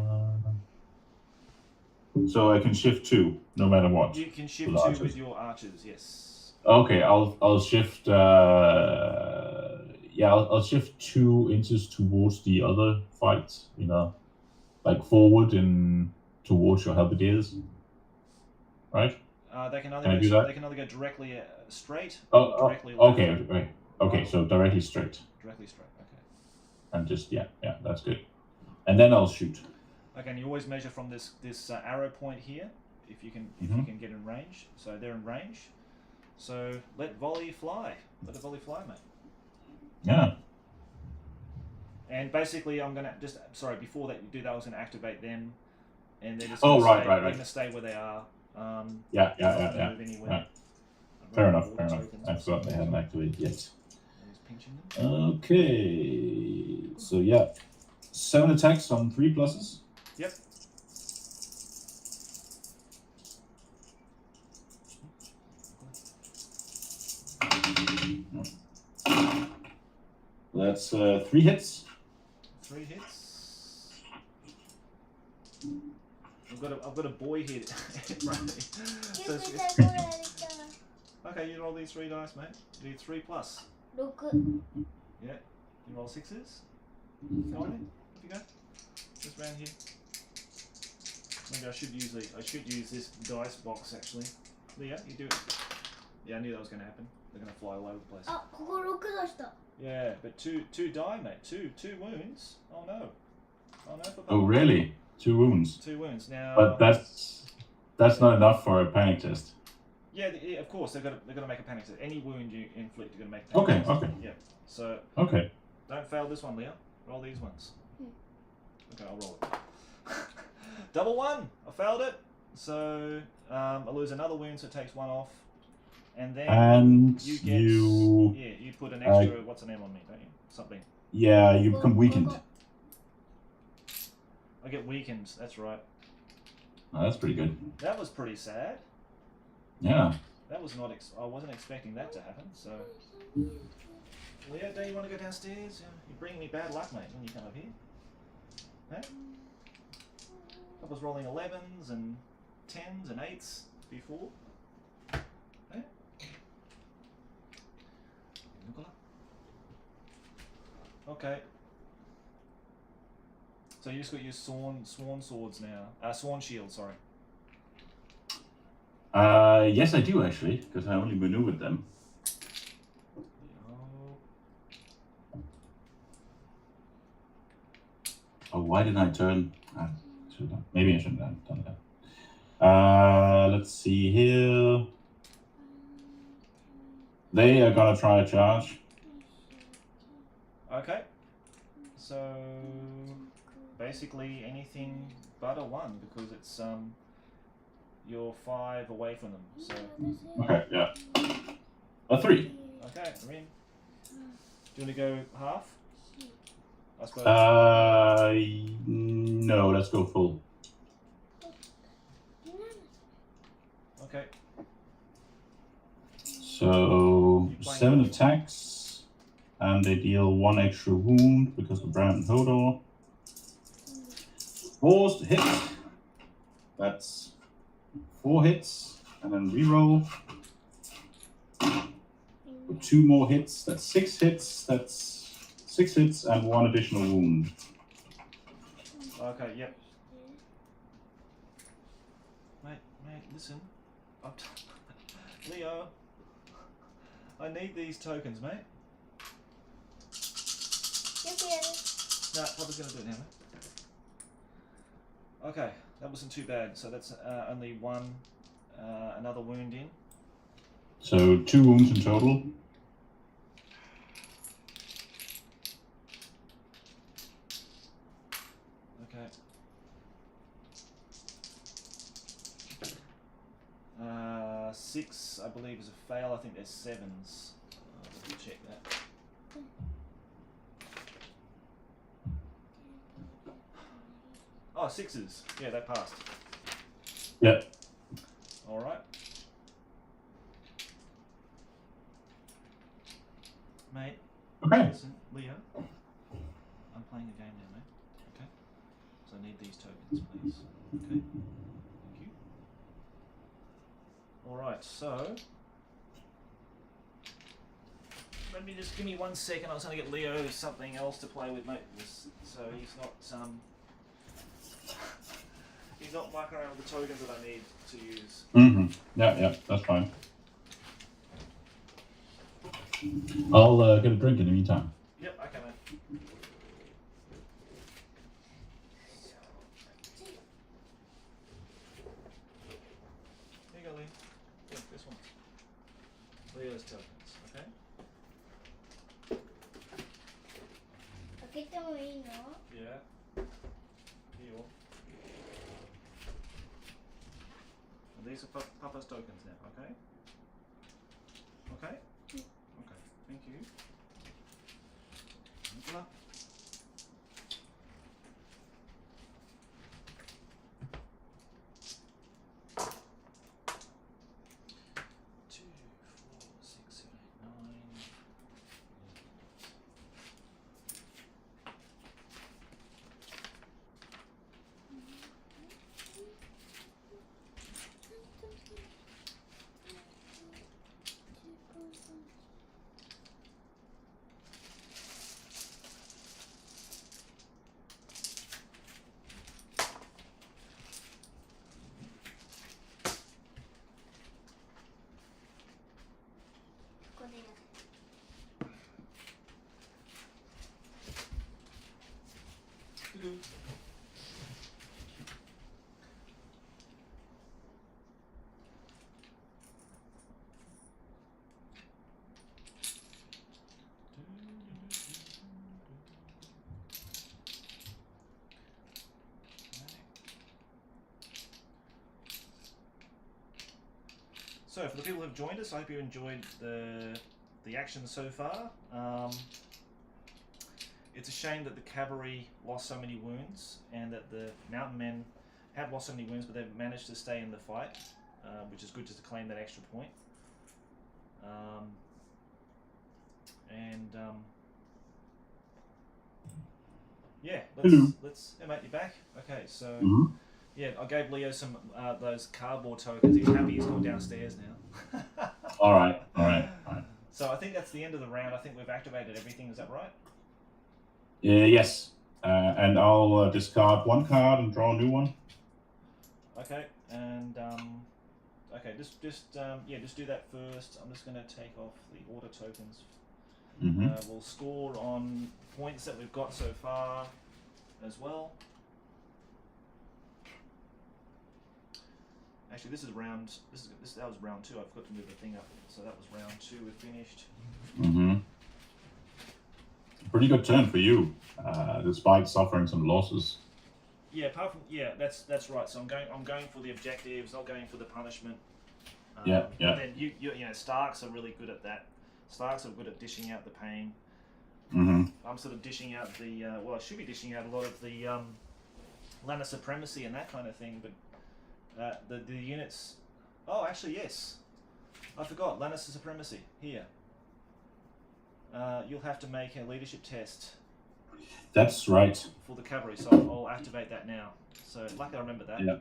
So I can shift 2 no matter what. You can shift 2 with your archers, yes. Okay, I'll shift. I'll shift 2 inches towards the other fight. Like forward and towards your halberdiers. Right. They can I do that? They can either go directly straight. Oh, directly left. Okay. So directly straight. Directly straight. Okay. And just that's good. And then I'll shoot. Okay, and you always measure from this arrow point here, if you can get in range. So they're in range. So let volley fly. Let the volley fly, mate. Yeah. And basically, I'm gonna before that you do that, I was gonna activate them, and they're just Oh, gonna right. They're gonna stay where they are. Yeah. Move anywhere. Yeah. Fair enough. I forgot they hadn't activated yet. He's pinching them. Okay. So 7 attacks on 3 pluses. Yep. That's 3 hits. 3 hits. I've got a boy here. Okay, you roll these 3 dice, mate. You do 3 plus. 6 Yeah. You roll 6s. Come on in. Off you go. Just round here. Maybe I should use this dice box actually. Yeah, you do it. Yeah, I knew that was going to happen. They're going to fly all over the place. ここ6出した Yeah, but two die, mate. Two wounds. Oh no. Oh no. Oh really? 2 wounds. 2 wounds now. But that's not enough for a panic test. Yeah, of course they're gonna make a panic test. Any wound you inflict, you're gonna make a panic test. Okay. Yeah. So. Okay. Don't fail this one, Leah. Roll these ones. Okay, I'll roll it. Double 1. I failed it. So I lose another wound, so it takes 1 off. And then you get you put an extra what's the name on me, don't you? Something. Yeah, you become weakened. I get weakened. That's right. Oh, that's pretty good. That was pretty sad. Yeah. That was not. I wasn't expecting that to happen. So, Leo, do you want to go downstairs? You bring me bad luck, mate, when you come up here. Hey? I was rolling 11s and 10s and 8s before. Hey? Okay. So you just got your sworn swords now. Sworn shield, sorry. Yes, I do actually, because I only maneuvered them. Oh, why didn't I turn? Maybe I shouldn't have done that. Let's see here. They are gonna try a charge. Okay. So basically anything but a 1 because it's you're 5 away from them. So Okay, yeah. A 3. okay, I'm in. Do you want to go half? I suppose. No, let's go full. So You playing 7 Lily? attacks, and they deal 1 extra wound because of Brand Hodor. Forced hit. That's 4 hits, and then reroll. With 2 more hits, that's 6 hits. That's 6 hits and 1 additional wound. Okay, yep. Mate, listen. Leo, I need these tokens, mate. No, Papa's gonna do it now, mate. Okay, that wasn't too bad. So that's only one, another wound in. So 2 wounds in total. Okay. 6, I believe, is a fail. I think there's 7s. Let me check that. Oh, 6s. Yeah, they passed. Yeah. All right. Mate. Okay. Listen, Leo. I'm playing a game now, mate. Okay. So I need these tokens, please. Okay. Thank you. All right. So. Let me just give me 1 second. I was going to get Leo something else to play with, mate. So he's not he's not mucking around with the tokens that I need to use. Mm-hmm. Yeah, that's fine. I'll get a drink in the meantime. Yep. Okay, mate. Here you go, Leo. Yeah, this one. Leo's tokens. Okay. 開けてもいいの？ Yeah. Here. And these are Papa's tokens now, okay? Okay? Okay, thank you. Angela. Two, four, six, seven, eight, 9. So for the people who have joined us, I hope you enjoyed the action so far. It's a shame that the cavalry lost so many wounds and that the mountain men have lost so many wounds, but they've managed to stay in the fight, which is good just to claim that extra point. Yeah, let's. Hey mate, you back? Okay, so. Mm-hmm. Yeah, I gave Leo some those cardboard tokens. He's happy he's gone downstairs now. All right. So I think that's the end of the round. I think we've activated everything. Is that right? Yes. And I'll discard 1 card and draw a new one. Okay, and okay, just do that first. I'm just going to take off the order tokens. Mm-hmm. We'll score on points that we've got so far as well. Actually, this is round. That was round 2. I forgot to move the thing up. So that was round 2. We're finished. Mm-hmm. Pretty good turn for you, despite suffering some losses. Yeah, apart from that's right. So I'm going for the objectives, not going for the punishment. Yeah. And then you know, Starks are really good at that. Starks are good at dishing out the pain. Mm-hmm. I'm sort of dishing out the I should be dishing out a lot of the Lannister supremacy and that kind of thing, but the units. Oh, actually, yes. I forgot, Lannister supremacy, here. You'll have to make a leadership test That's right. for the cavalry, so I'll activate that now. So, lucky I remember that. Yeah.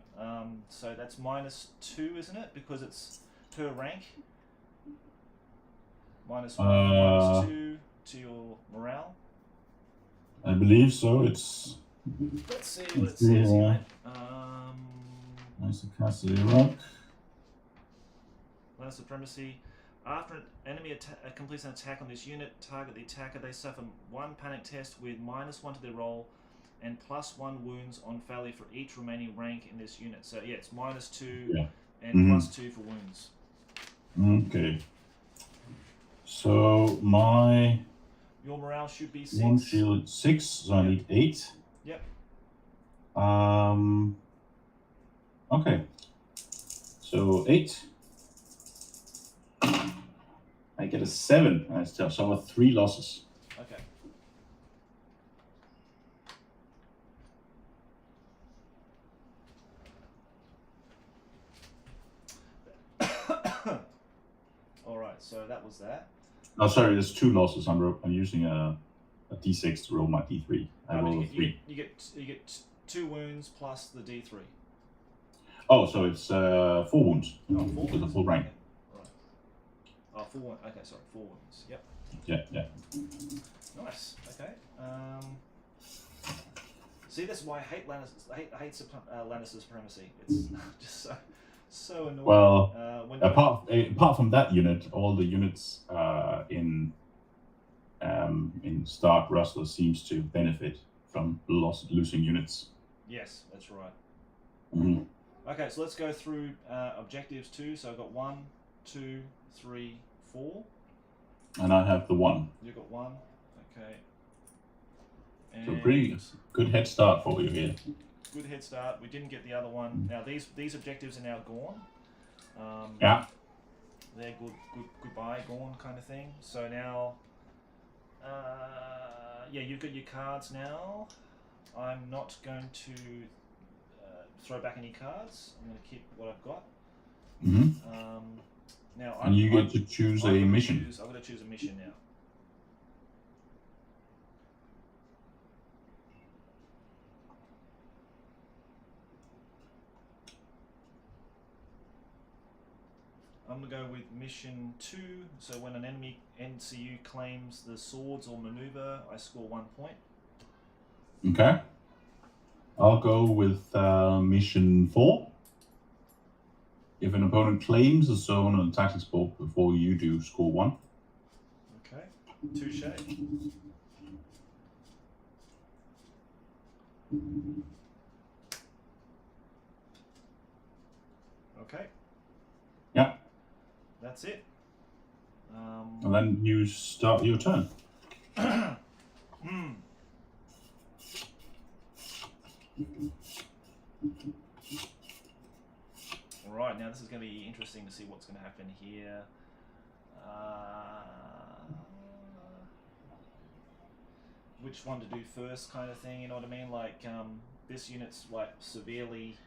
So that's -2, isn't it? Because it's per rank. -1, -2 to your morale. I believe so. It's. Let's see what it says here. Nice to cast the rock. Lannister supremacy. After an enemy completes an attack on this unit, target the attacker, they suffer 1 panic test with -1 to their roll and +1 wounds on failure for each remaining rank in this unit. So yeah, it's -2 and +2 for wounds. Okay. So your morale should be 6. One shield 6, so I need 8. Yep. Okay. So 8. I get a 7. I still suffer 3 losses. Okay. All right. So that was that. Oh, sorry. There's 2 losses. I'm using a D6 to roll my D3. I roll a 3. You get 2 wounds plus the D3. Oh, so it's 4 wounds. Oh, 4 with a full rank. Okay. Right. Oh, 4 wounds. Okay, sorry, 4 wounds. Yep. Yeah. Nice. Okay. See, that's why I hate Lannisters. I hate Lannister supremacy. It's just so annoying. Well, when apart from that unit, all the units in Stark Rustler seems to benefit from losing units. Yes, that's right. Mm-hmm. Okay, so let's go through objectives too. So I've got 1, 2, 3, 4. And I have the 1. You've got 1. Okay. And So pretty good head start for you here. good head start. We didn't get the other one. Now these objectives are now gone. Yeah. They're goodbye, gone kind of thing. So now, yeah, you've got your cards now. I'm not going to throw back any cards. I'm going to keep what I've got. Mm-hmm. Now, and you get to choose a mission. I'm going to choose a mission now. I'm going to go with mission 2. So when an enemy NCU claims the swords or maneuver, I score 1 point. Okay. I'll go with mission 4. If an opponent claims a zone on a tactics board before you do, score 1. Okay. Touche. Okay. Yeah. That's it. And then you start your turn. Alright, now this is going to be interesting to see what's going to happen here. Which one to do first kind of thing, you know what I mean? Like, this unit's like severely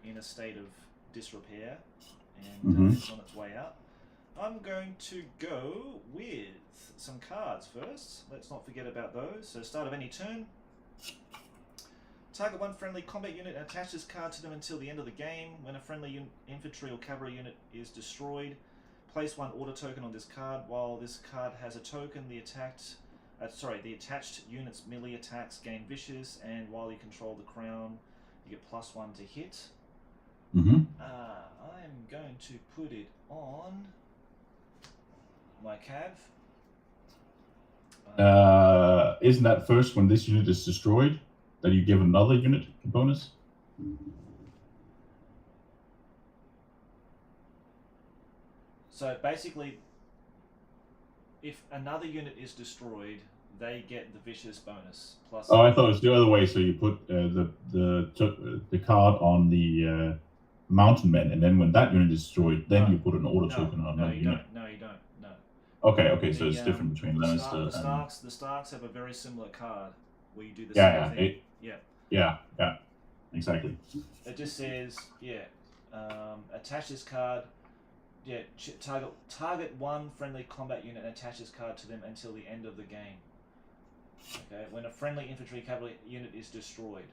in a state of disrepair and it's on its way out. I'm going to go with some cards first. Let's not forget about those. So start of any turn. Target 1 friendly combat unit and attach this card to them until the end of the game. When a friendly infantry or cavalry unit is destroyed, place 1 order token on this card. While this card has a token, the attached unit's melee attacks gain vicious, and while you control the crown, you get +1 to hit. I'm going to put it on my cav. Isn't that first when this unit is destroyed that you give another unit a bonus? So basically, if another unit is destroyed, they get the vicious bonus plus. Oh, I thought it was the other way. So you put the card on the mountain men, and then when that unit is destroyed, then you put an order token on another unit. No, you don't. No. Okay. So it's different between the Lannister and the Starks have a very similar card where you do the same thing. Yeah, exactly. It just says attach this card target one friendly combat unit and attach this card to them until the end of the game. Okay, when a friendly infantry cavalry unit is destroyed.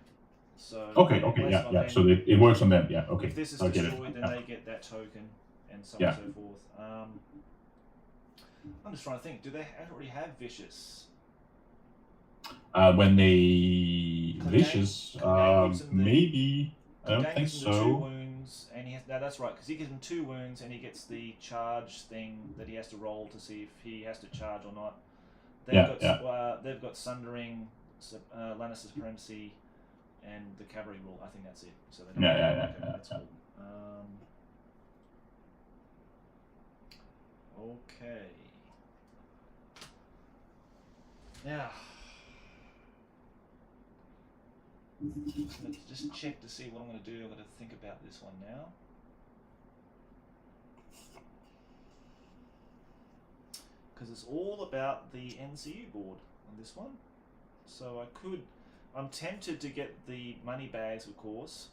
So Okay, yeah. So it works on them. Yeah, okay. If this is I destroyed, then they get that token, and so on and so forth. I'm just trying to think. Do they already have vicious? When they vicious, maybe. I don't think so. 2 wounds, and he has, no, that's right, because he gives him 2 wounds, and he gets the charge thing that he has to roll to see if he has to charge or not. They've got Sundering, Lannister Supremacy, and the Cavalry rule. I think that's it. So they don't that's cool. Okay. Now, let's just check to see what I'm going to do. I've got to think about this one now. Because it's all about the NCU board on this one. So I'm tempted to get the money bags, of course.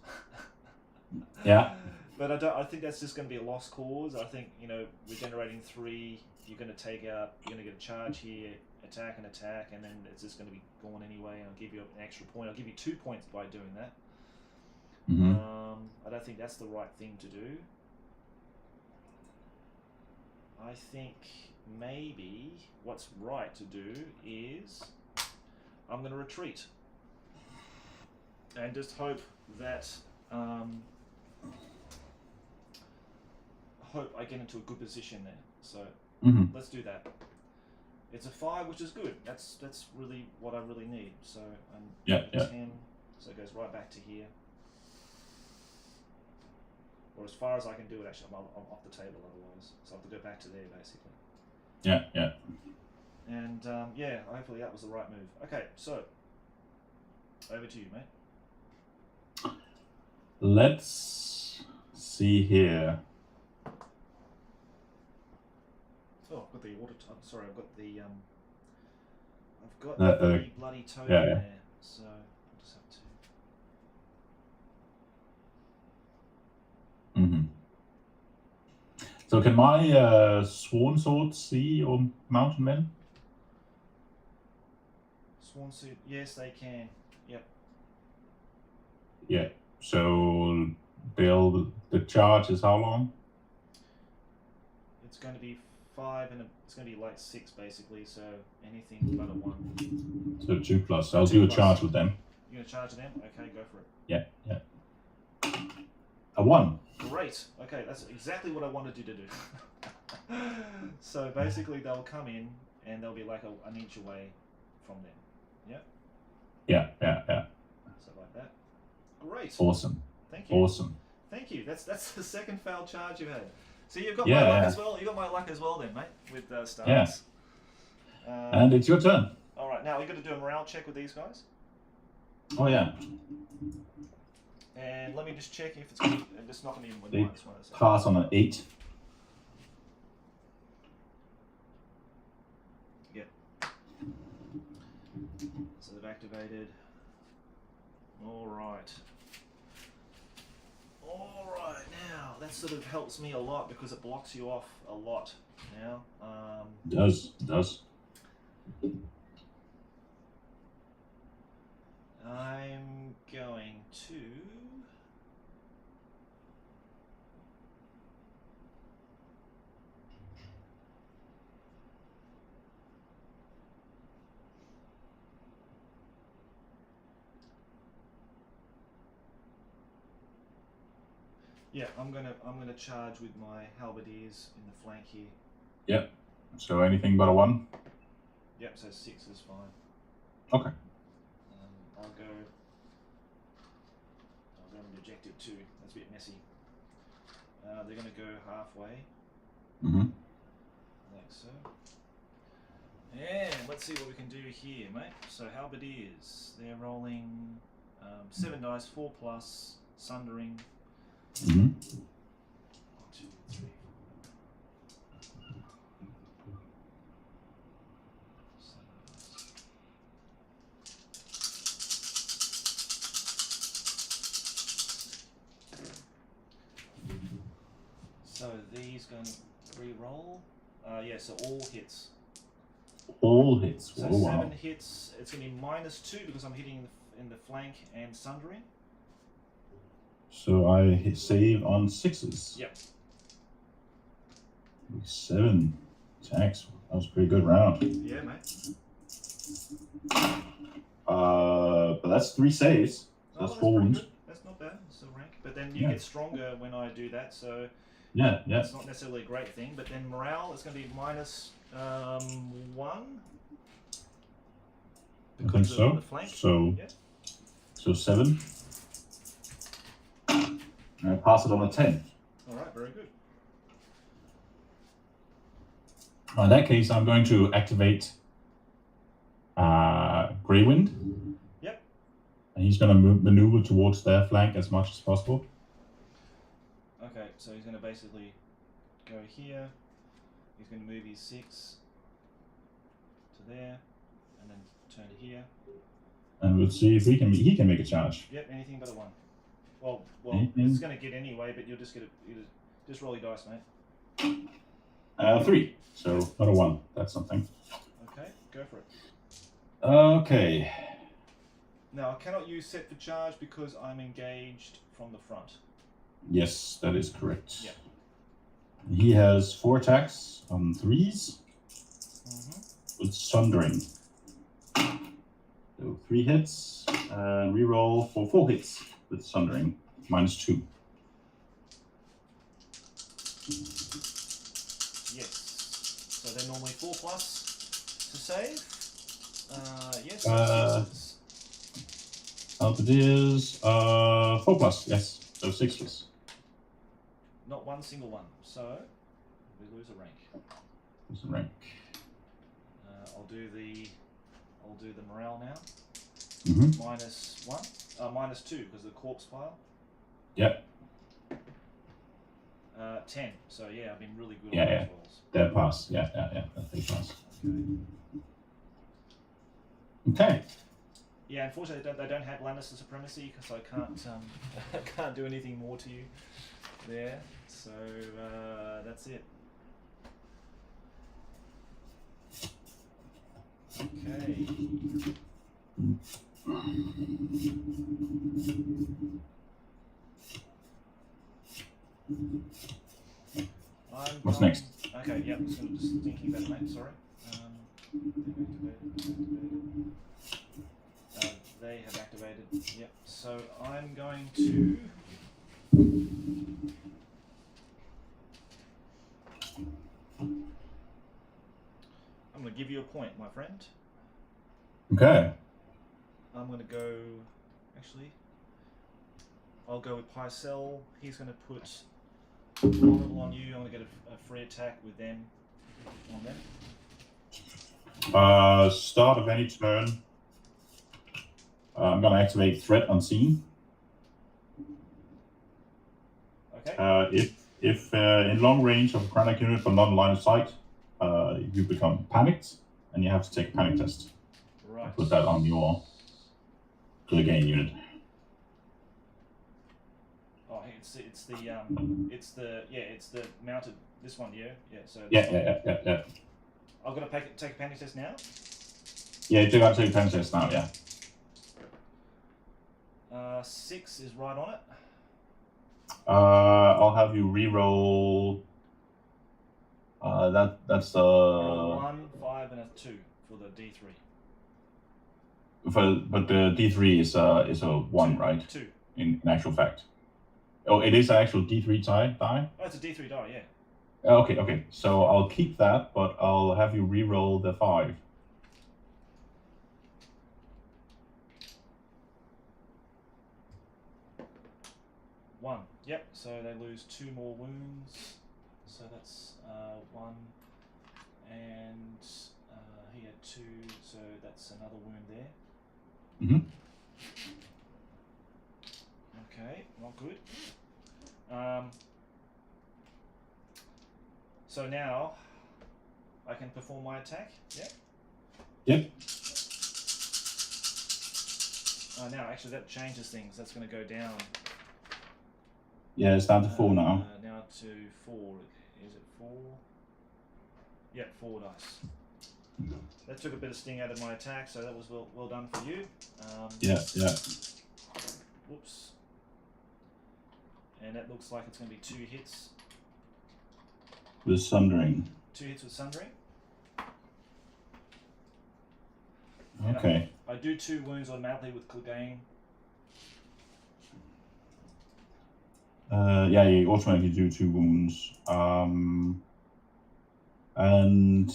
Yeah. But I think that's just going to be a lost cause. I think, regenerating 3, you're going to get a charge here, attack, and then it's just going to be gone anyway, and I'll give you an extra point. I'll give you 2 points by doing that. I don't think that's the right thing to do. I think maybe what's right to do is I'm going to retreat and just hope that I get into a good position there. So let's do that. It's a 5, which is good. That's really what I really need. So I'm 10, so it goes right back to here. Or as far as I can do it, actually, I'm off the table otherwise. So I have to go back to there, basically. Yeah. And, hopefully that was the right move. Okay, so, over to you, mate. Let's see here. Oh, I've got the water. Sorry, I've got the the bloody token there. So I'll just have to. So can my Sworn Sword see your mountain men? Sworn Suit, yes, they can. Yep. Yeah. So the charge is how long? It's going to be 5, and it's going to be like 6 basically. So anything but a 1. So 2+. So I'll do a charge with them. You're going to charge them? Okay, go for it. Yeah. A 1. Great. Okay, that's exactly what I wanted you to do. So basically, they'll come in and they'll be like an inch away from them. Yeah. Yeah. So like that. Great. Awesome. Thank you. Awesome. Thank you. That's the second failed charge you've had. So you've got my luck as well. You got my luck as well, then, mate, with stars. Yeah. And it's your turn. All right. Now we've got to do a morale check with these guys. Oh yeah. And let me just check if it's going to be, it's not going to be even with pass on an 8. Yep. So they've activated. All right. Now that sort of helps me a lot because it blocks you off a lot now. Does. I'm going to. Yeah, I'm gonna charge with my halberdiers in the flank here. Yep. So anything but a 1? Yep. So 6 is fine. Okay. I'll go with objective 2. That's a bit messy. They're gonna go halfway. Like so. And let's see what we can do here, mate. So halberdiers, they're rolling 7 dice, 4+, sundering. 1, 2, 3, 4. So So these going to re-roll. Yeah, so all hits. All hits. So Oh, 7 wow. hits. It's going to be -2 because I'm hitting in the flank and sundering. So I save on 6s. Yep. 7 attacks. That was a pretty good round. Yeah, mate. But that's 3 saves. Oh, That's that's 4 pretty wounds. good. That's not bad. It's a rank. But then you Yeah. get stronger when I do that, so Yeah. it's not necessarily a great thing. But then morale is going to be -1. I think Because of so. the flank. So, Yeah. so 7. And I pass it on a 10. Alright, very good. In that case, I'm going to activate Grey Wind. Yep. And he's going to maneuver towards their flank as much as possible. Okay, so he's going to basically go here. He's going to move his 6 to there, and then turn to here. And we'll see if he can make a charge. Yep, anything but a 1. Well, Anything? it's going to get anyway, but you'll just get just roll your dice, mate. 3. So not a 1. That's something. Okay, go for it. Okay. Now I cannot use set for charge because I'm engaged from the front. Yes, that is correct. Yeah. He has 4 attacks on 3s with sundering. So 3 hits and reroll for 4 hits with sundering, -2. Yes. So they're normally 4+ to save. Yes. It is 4+, yes. So 6+. Not one single one. So we lose a rank. There's a rank. I'll do the morale now. Mm-hmm. -1, -2 because of the corpse pile. Yep. 10. So yeah, I've been really good Yeah, on yeah. those rolls. That pass. Yeah. They pass. Okay. Okay. Yeah, unfortunately they don't have Lannister supremacy because I can't I can't do anything more to you there. So that's it. Okay. What's next? Okay, yeah, I'm just thinking about it, mate. Sorry. They have activated. Yep. So I'm going to. I'm going to give you a point, my friend. Okay. I'm going to go. Actually, I'll go with Pycelle. He's going to put vulnerable on you. I'm going to get a free attack with them on them. Start of any turn. I'm going to activate Threat Unseen. Okay. If in long range of a Kranach unit but not in line of sight, you become panicked and you have to take a panic test. Right. Put that on your Clegane unit. Oh, it's the mounted this one, yeah. So Yeah. I've got to take a panic test now. Yeah, you do have to take a panic test now. Yeah. 6 is right on it. I'll have you re-roll. That's Roll 1, 5, and a 2 for the D3. But the D3 is a 1, 2, right? 2. In actual fact. Oh, it is an actual D3 die? Oh, it's a D3 die, yeah. Okay. So I'll keep that, but I'll have you re-roll the 5. 1. Yep. So they lose 2 more wounds. So that's 1, and he had 2. So that's another wound there. Mm-hmm. Okay, not good. So now I can perform my attack. Yeah. Yep. Now actually that changes things. That's going to go down. Yeah, it's down to 4 now. Now up to 4. Is it 4? Yeah, 4 dice. That took a bit of sting out of my attack, so that was well done for you. Yeah. Whoops. And that looks like it's going to be 2 hits. With Sundering. 2 hits with Sundering. Okay. I do 2 wounds automatically with Clegane. Yeah, you automatically do 2 wounds. And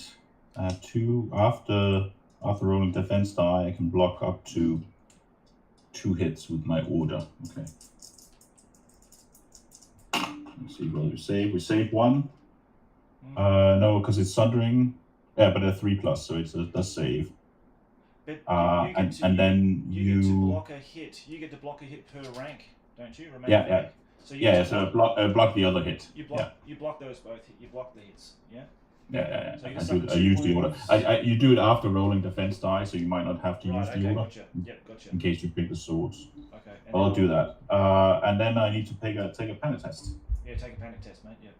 2 after rolling defense die, I can block up to 2 hits with my order. Okay. Let's see what we save. We save 1. No, because it's Sundering. Yeah, but a 3+, so it does save. But then you get to block a hit. You get to block a hit per rank, don't you? Yeah. So So block the other hit. You block those both. You block the hits. Yeah. Yeah. So I use the order. You do it after rolling defense die, so you might not have to use the order. Gotcha. Yep, gotcha. In case you pick the swords. Okay. I'll do that. And then I need to take a panic test. Yeah, take a panic test, mate. Yep.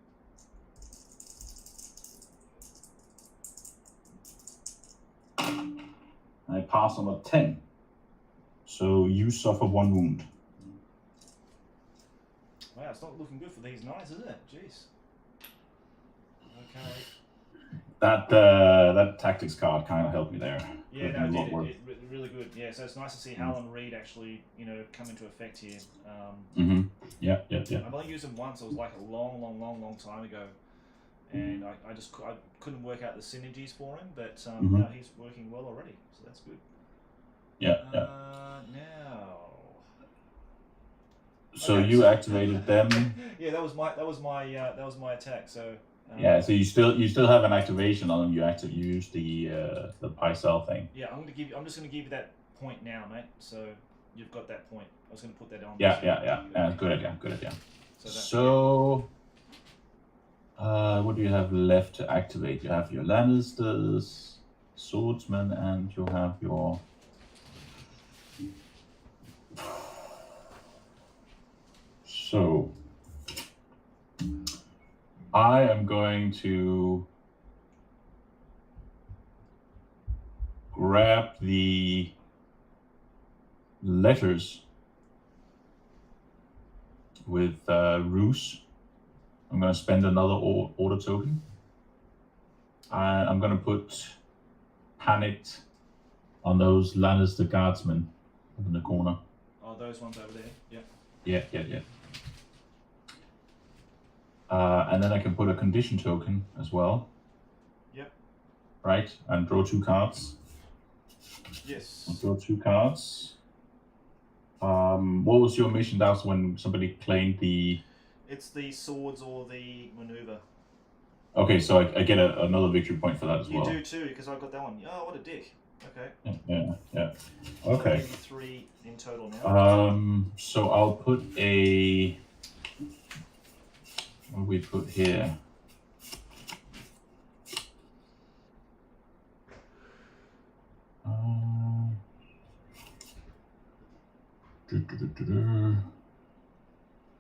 I pass on a 10. So you suffer 1 wound. Wow, it's not looking good for these knights, is it? Jeez. Okay. That tactics card kind of helped me there. Yeah, no, it really good. Yeah, so it's nice to see Howland Reed actually, come into effect here. Yeah. I've only used him once. It was like a long time ago, and I couldn't work out the synergies for him. But now he's working well already, so that's good. Yeah. Now. So you activated them. Yeah, that was my attack. So. Yeah, so you still have an activation on them. You use the Pycelle thing. Yeah, I'm just gonna give you that point now, mate. So you've got that point. I was gonna put that on. Yeah. Good idea. So what do you have left to activate? You have your Lannisters, Swordsman, and you have your. So. I am going to grab the letters with Ruse. I'm going to spend another order token. I'm going to put Panicked on those Lannister guardsmen up in the corner. Oh, those ones over there? Yep. Yeah. And then I can put a condition token as well. Yep. Right, and draw 2 cards. Yes. I'll draw 2 cards. What was your mission? That was when somebody claimed the... It's the swords or the maneuver. Okay, so I get another victory point for that as well. You do too, because I got that one. Oh, what a dick. Okay. Yeah. Okay. So 3 in total now. So I'll put a... What do we put here?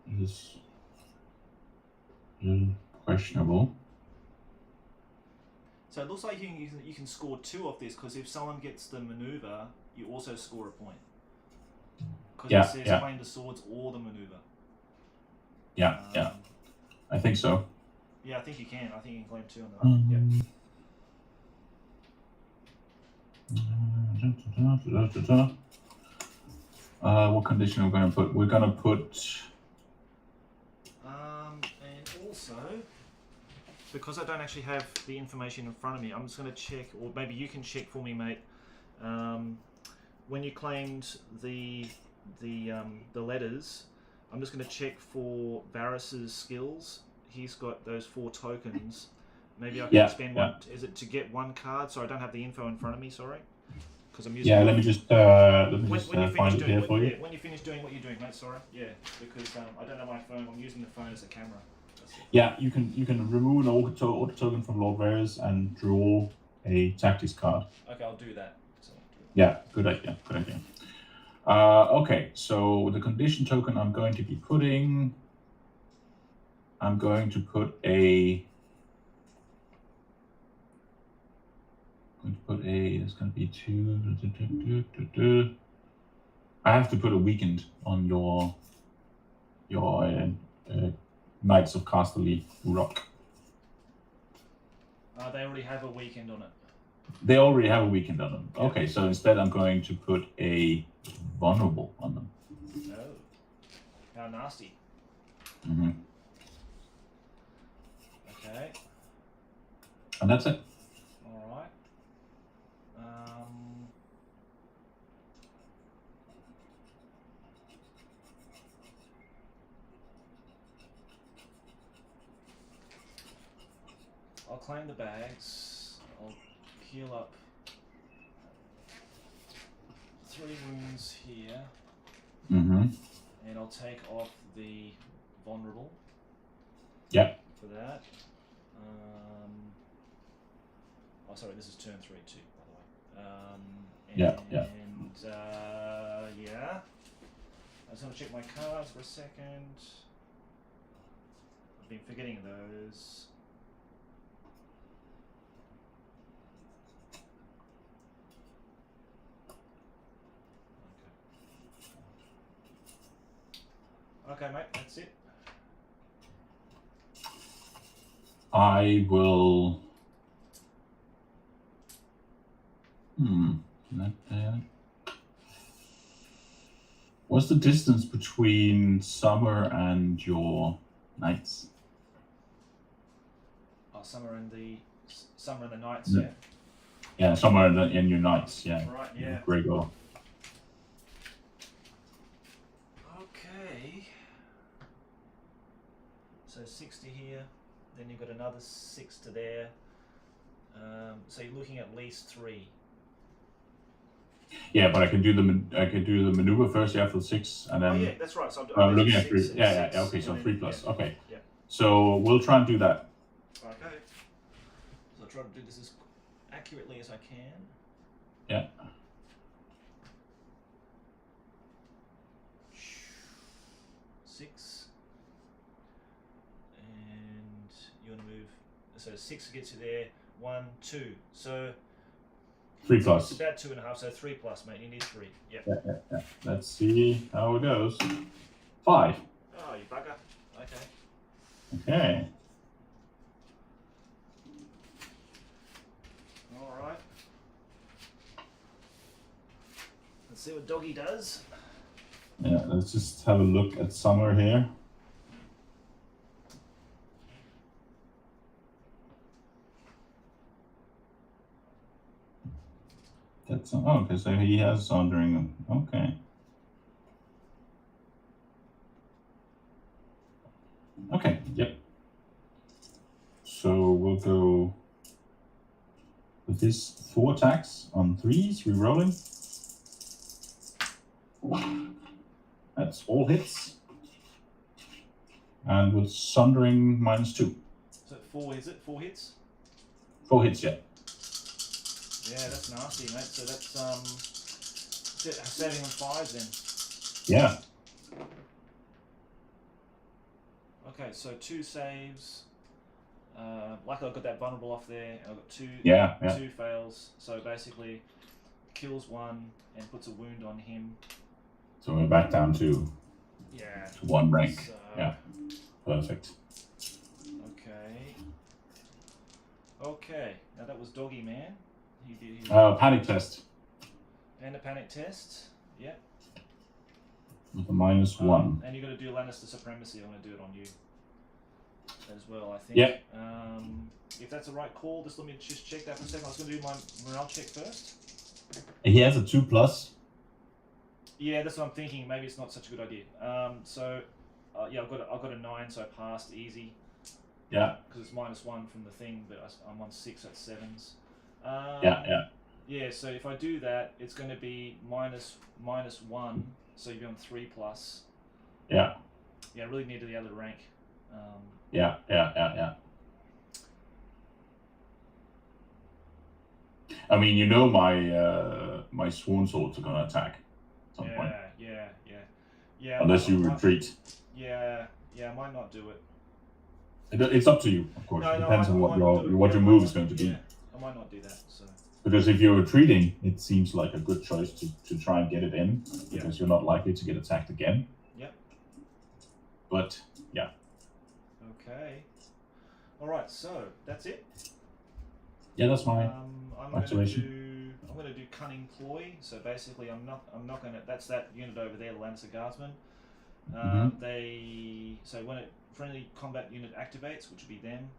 This is a little questionable. So it looks like you can score 2 off this, because if someone gets the maneuver, you also score a point. Because it says claim the swords or the maneuver. Yeah. I think so. Yeah, I think you can. I think you can claim 2 on that. What condition are we going to put? We're going to put... And also, because I don't actually have the information in front of me, I'm just going to check, or maybe you can check for me, mate. When you claimed the letters, I'm just going to check for Varys's skills. He's got those 4 tokens. Maybe I can spend one. Is it to get 1 card? So I don't have the info in front of me. Sorry, because I'm using. Yeah, let me just find it here for you. When you finish doing what you're doing, mate. Sorry. Yeah, because I don't know my phone. I'm using the phone as a camera. Yeah, you can remove an order token from Lord Varys and draw a tactics card. Okay, I'll do that. So, yeah, good idea. Okay, so the condition token I'm going to be putting I'm going to put a. It's going to be 2. I have to put a weekend on your Knights of Casterly Rock. They already have a weekend on it. They already have a weekend on them. Yeah. Okay, so instead I'm going to put a vulnerable on them. Oh, how nasty. Mm-hmm. Okay. And that's it. All right. I'll claim the bags. I'll heal up 3 wounds here, Mm-hmm. and I'll take off the vulnerable. Yep. For that. Oh, sorry, this is turn 3 too, by the way. Yeah. Yeah. I just want to check my cards for a second. I've been forgetting those. Okay, mate, that's it. I will. What's the distance between Summer and your Knights? Oh, Summer and the Knights, Yeah. yeah. Yeah, Summer in your Knights, yeah. Right, yeah. Gregor. Okay. So 60 here, then you've got another 6 to there. So you're looking at least 3. Yeah, but I can do the maneuver first. Yeah, for 6, and then. Oh yeah, that's right. So I'm looking at 3. six, Yeah. six, Okay, so and 3 then- plus. yeah. Okay. Yeah. So we'll try and do that. Okay. So I'll try to do this as accurately as I can. Yeah. Six. And you want to move. So 6 gets you there. 1, 2. So 3 plus. it's about 2.5. So 3 plus, mate. You need 3. Yep. Yeah. Let's see how it goes. 5. Oh, you bugger. Okay. Okay. All right. Let's see what Doggy does. Yeah, let's just have a look at Summer here. That's okay. So he has Sundering. Okay. Okay. Yep. So we'll go with this 4 attacks on 3s. Rerolling. That's all hits. And with Sundering -2. So 4 is it? 4 hits? 4 hits, yeah. Yeah, that's nasty, mate. So that's saving on 5 then. Yeah. Okay, so 2 saves. Like I got that vulnerable off there. I got 2. Yeah. 2 fails. So basically, kills 1 and puts a wound on him. So we're back down to Yeah. 1 rank. So, Yeah. Perfect. Okay. Okay. Now that was Doggy Man. He did his Panic test and a panic test. Yep. with a -1. And you got to do Lannister supremacy. I'm going to do it on you as well, I think. Yeah. If that's the right call, just let me just check that for a second. I was going to do my morale check first. He has a 2+. Yeah, that's what I'm thinking. Maybe it's not such a good idea. Yeah, I've got a 9, so I passed easy. Yeah. Because it's -1 from the thing, but I'm on 6 at 7s. Yeah. Yeah, so if I do that, it's going to be -1, so you'll be on 3+. Yeah. Yeah, really near to the other rank. Yeah. I mean, you know my sworn swords are gonna attack at some point. Yeah. Unless you retreat. Yeah, I might not do it. It's up to you, of course. No, It no, depends I on might what not do it. what Yeah, your I move might is going to not- be. yeah, I might not do that. So Because if you're retreating, it seems like a good choice to try and get it in, Yeah. because you're not likely to get attacked again. Yep. But yeah, okay. All right. So that's it. yeah, that's my I'm activation. going to do cunning ploy. So basically, I'm not going to. That's that unit over there, the Lannister Guardsmen. So when a friendly combat unit activates, which will be them,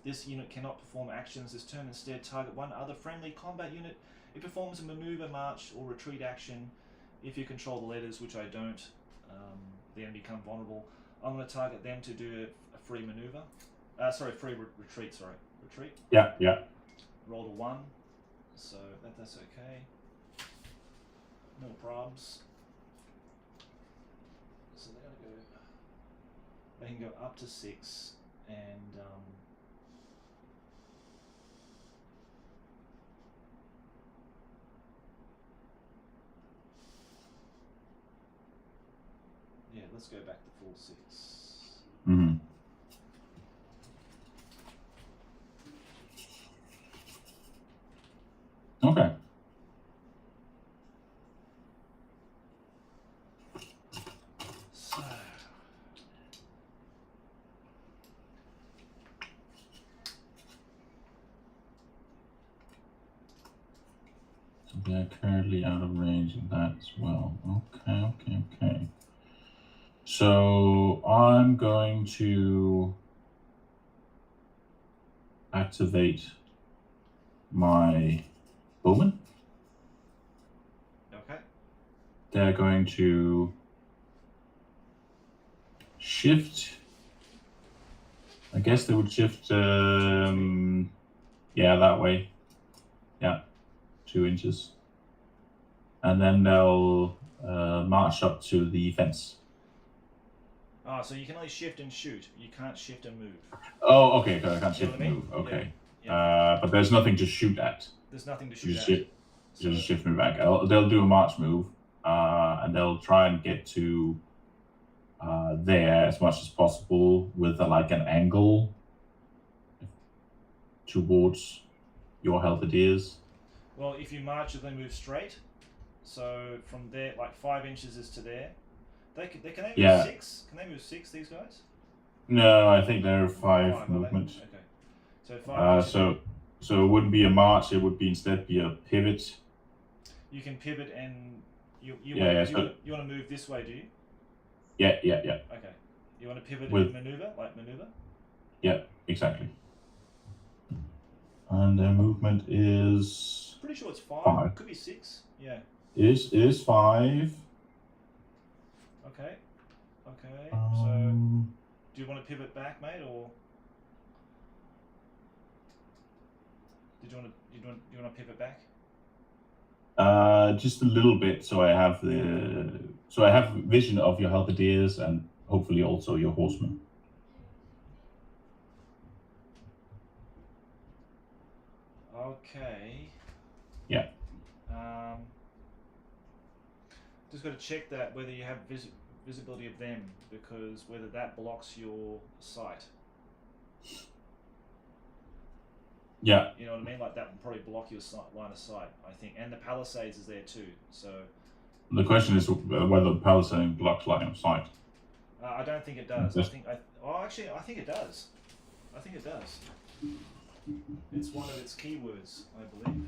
this unit cannot perform actions this turn. Instead, target one other friendly combat unit. It performs a maneuver, march, or retreat action. If you control the letters, which I don't, then become vulnerable. I'm going to target them to do a free maneuver. Free retreat. Sorry, retreat. Yeah, yeah. Roll a 1, so that's okay. No probs. So they're going to go. They can go up to 6, and yeah, let's go back to full 6. Mm-hmm. Okay. So They are currently out of range of that as well. Okay. So I'm going to activate my bowman. okay. They're going to shift. I guess they would shift, yeah, that way. Yeah, 2 inches. And then they'll march up to the fence. Oh, so you can only shift and shoot. You can't shift and move. Oh, okay, I can't You know shift what I mean? and move. Okay. Yeah. But there's nothing to shoot at. There's nothing to You shoot just at. shift, just shift me back. They'll do a march move, and they'll try and get to there as much as possible with like an angle towards your halberdiers. Well, if you march, they move straight. So from there, like 5 inches is to there. Can they move Yeah. 6? Can they move 6? These guys? No, I think there are 5 Five, are they? movements. Okay. So 5 inches. So it wouldn't be a march. It would be instead be a pivot. You can pivot and you want to move this way, do you? Yeah. Okay. You want to pivot and maneuver, like maneuver? Yeah, exactly. And their movement is. Pretty sure it's 5. 5. Could be 6. Yeah. It is 5. Okay. So, do you want to pivot back, mate, or do you want to pivot back? Just a little bit, so I have vision of your halberdiers and hopefully also your horsemen. Okay. Yeah. Just got to check that whether you have visibility of them, because whether that blocks your sight. Yeah. You know what I mean? Like that will probably block your line of sight, I think. And the palisades is there too. So. The question is whether the palisade blocks line of sight. I don't think it does. I think it does. I think it does. It's one of its keywords, I believe.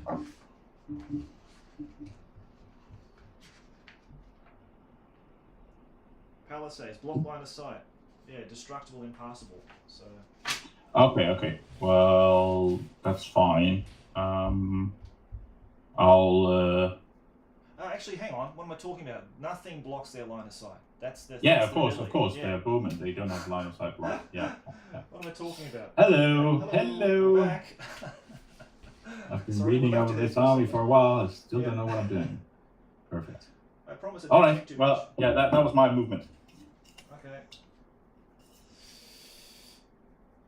Palisades, block line of sight. Yeah, destructible, impassable. So. Okay. Well, that's fine. Actually, hang on. What am I talking about? Nothing blocks their line of sight. That's of the course. ability. They're bowmen. They don't have line of sight block. Yeah. What am I talking about? Hello. I'm back. I've been Sorry, reading we'll have over to this do army this. for a while. I still Yeah. don't know what I'm doing. Perfect. I promise. All right. Well, yeah, that was my movement. Okay.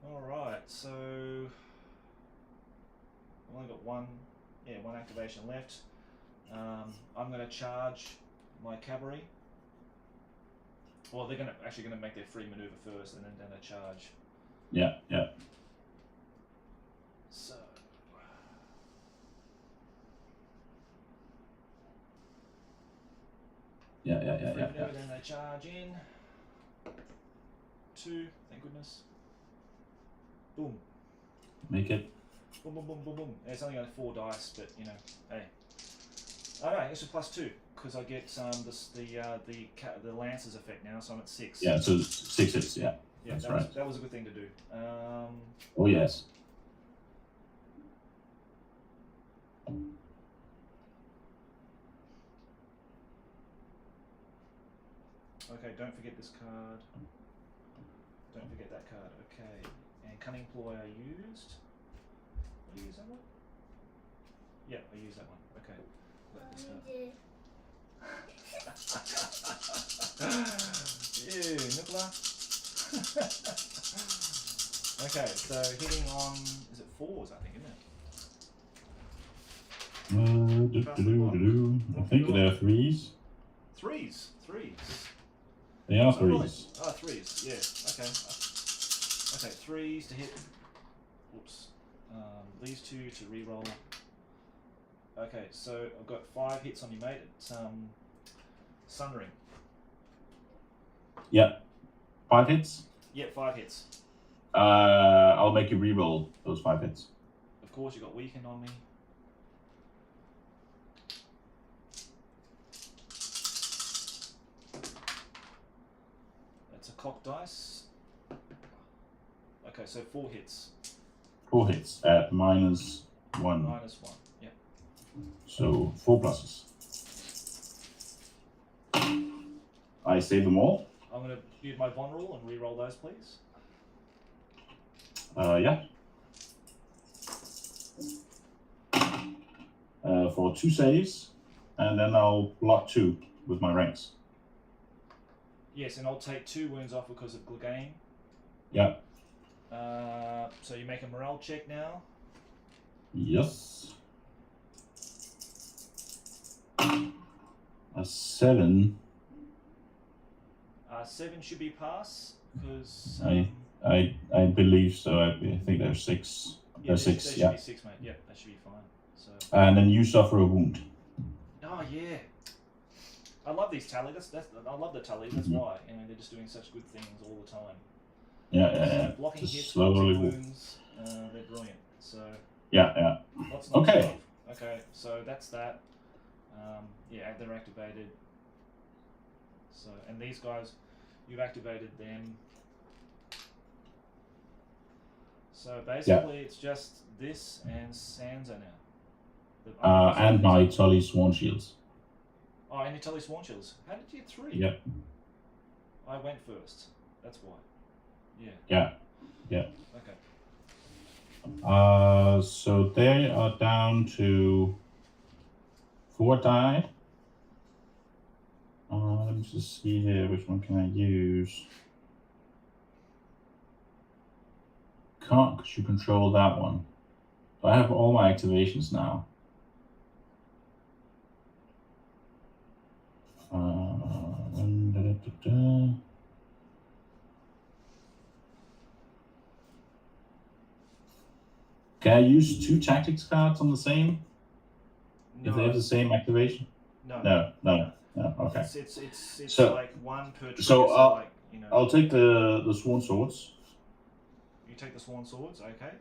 All right. So I've only got one activation left. I'm going to charge my cavalry. Well, they're actually going to make their free maneuver first, and then going to charge. Yeah, yeah. So. Yeah. Then they charge in. 2, thank goodness. Boom. Make it. Boom, boom, boom, boom, boom. Yeah, it's only got 4 dice, but you know, hey. Oh no, it's a +2 because I get the Lance's effect now, so I'm at 6. Yeah, so 6 hits. Yeah, Yeah, that's that right. was, that was a good thing to do. Oh yes. Okay, don't forget this card. Don't forget that card. Okay, and Cunning Ploy I used. Did I use that one? Yeah, I used that one. Okay. Let this go. Ew, Nicola. Okay, so hitting on, is it 4s, I think, isn't it? I think they're 3s. 3s. They are Oh, really? 3s. Oh, 3s, yeah, okay. Okay, 3s to hit. Whoops. These 2 to reroll. Okay, so I've got 5 hits on you, mate. It's Sundering. Yeah. 5 hits? Yeah, 5 hits. I'll make you reroll those 5 hits. Of course, you got weakened on me. That's a cock dice. Okay, so 4 hits. 4 hits at -1. -1, yeah. So 4 pluses. I save them all. I'm going to use my Von rule and re-roll those, please. Yeah. For 2 saves, and then I'll block 2 with my ranks. Yes, and I'll take 2 wounds off because of Clegane. Yeah. So you make a morale check now. Yes. A 7. 7 should be pass because. I believe so. I think there's 6. Yeah, there's 6. There Yeah. should be 6, mate. Yep, that should be fine. So. And then you suffer a wound. Oh yeah. I love these tally. I love the tally. That's why. You know, they're just doing such good things all the time. Yeah. So blocking Just hits, slowly wounds, they're brilliant. So. Yeah. Lots Okay. of. Okay, so that's that. Yeah, they're activated. So, and these guys, you've activated them. So basically, it's just this and Sansa now. And my Tully Swan Shields. Oh, and your Tully Swan Shields. How did you get 3? Yep. I went first. That's why. Yeah. Okay. So they are down to 4 die. Let me just see here. Which one can I use? Can't, because you control that one. So I have all my activations now. Can I use 2 tactics cards on the same? No. If they have the same activation? No. Okay. It's So- like 1 per trigger. so, like, you know. I'll take the Sworn Swords. You take the Sworn Swords, okay.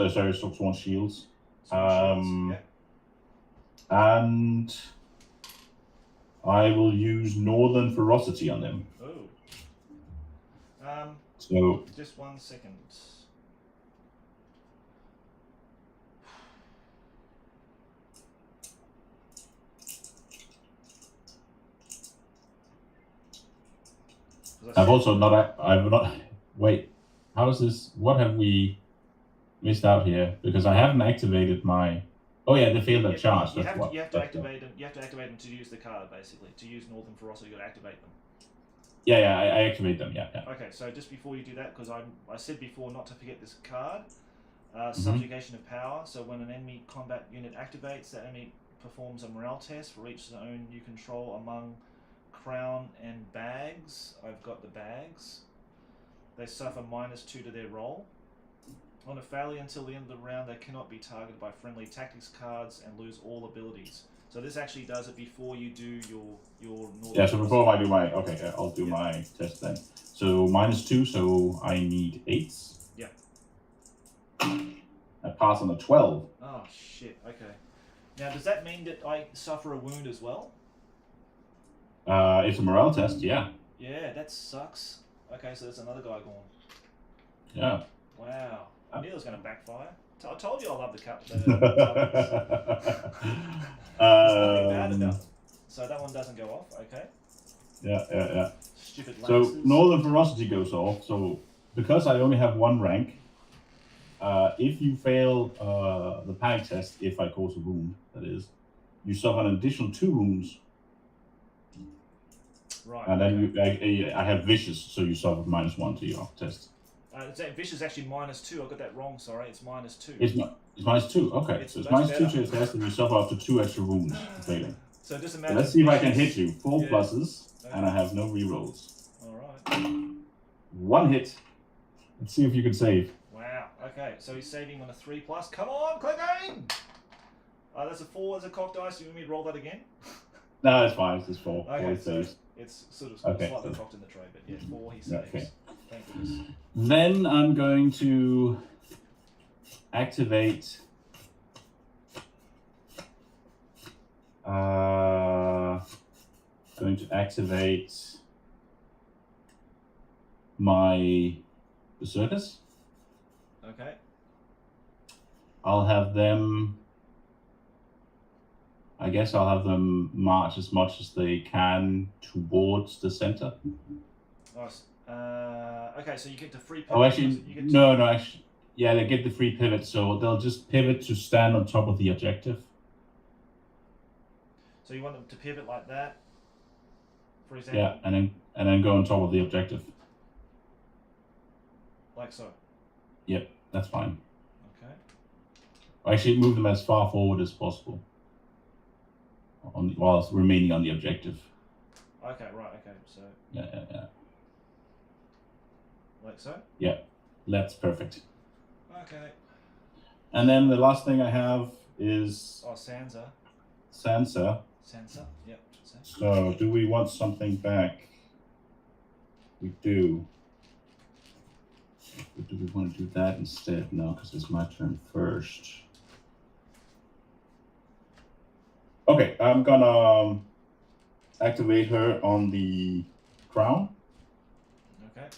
Sorry, Sworn Shields. Sworn Shields, And I will use Northern Ferocity on them. Oh. So Just 1 second. I've not. Wait, how is this? What have we missed out here? Because I haven't activated my. Oh yeah, they failed that charge. You have to activate them. You have to activate them to use the card, basically. To use Northern Ferocity, you got to activate them. Yeah, I activate them. Yeah. Okay, so just before you do that, because I said before not to forget this card, Subjugation of Power. So when an enemy combat unit activates, that enemy performs a morale test for each zone you control among Crown and Bags. I've got the Bags. they suffer -2 to their roll. On a failure until the end of the round, they cannot be targeted by friendly tactics cards and lose all abilities. So this actually does it before you do your normal. Yeah, so before I do my... Okay, I'll do my test then. So -2, so I need 8s. Yep. I pass on a 12. Oh, shit. Okay. Now, does that mean that I suffer a wound as well? It's a morale test, yeah. Yeah, that sucks. Okay, so there's another guy gone. Yeah. Wow. I knew it was going to backfire. I told you I love the cup. There's nothing bad about it. So that one doesn't go off, okay. Yeah. Stupid So Lannisters. Northern Ferocity goes off. So because I only have 1 rank, if you fail the panic test, if I cause a wound, that is, you suffer an additional 2 wounds. Right. And then I have vicious, so you suffer -1 to your test. Vicious is actually -2. I got that wrong. Sorry, it's -2. It's -2. Okay, It's so it's much -2 better. to your test, and you suffer up to 2 extra wounds for failing. So it doesn't So matter. let's see if I can Vicious- hit you. 4 Yeah. pluses, Okay. and I have no rerolls. All right. 1 hit. Let's see if you can save. Wow. Okay, so he's saving on a 3+. Come on, clicking. That's a 4 as a cock dice. You want me to roll that again? No, it's fine. It's just 4. 4 Okay, so saves. it's sort of Okay. slightly cocked in the tray, but yeah, 4 he saves. Okay. Thank goodness. Then I'm going to activate my Berserkers. Okay. I'll have them. I guess I'll have them march as much as they can towards the center. Nice. Okay, so you get to free pivot. Oh, actually, you get to, no, actually, yeah, they get the free pivot, so they'll just pivot to stand on top of the objective. So you want them to pivot like that, for example? Yeah, and then go on top of the objective. Like so. Yep, that's fine. Okay. Actually, move them as far forward as possible, while remaining on the objective. Okay, right, okay, so Yeah. like so? Yeah, that's perfect. Okay. And then the last thing I have is Oh, Sansa. Sansa. Sansa, yep. So, do we want something back? We do. Or do we want to do that instead? No, because it's my turn first. Okay, I'm gonna activate her on the crown. Okay.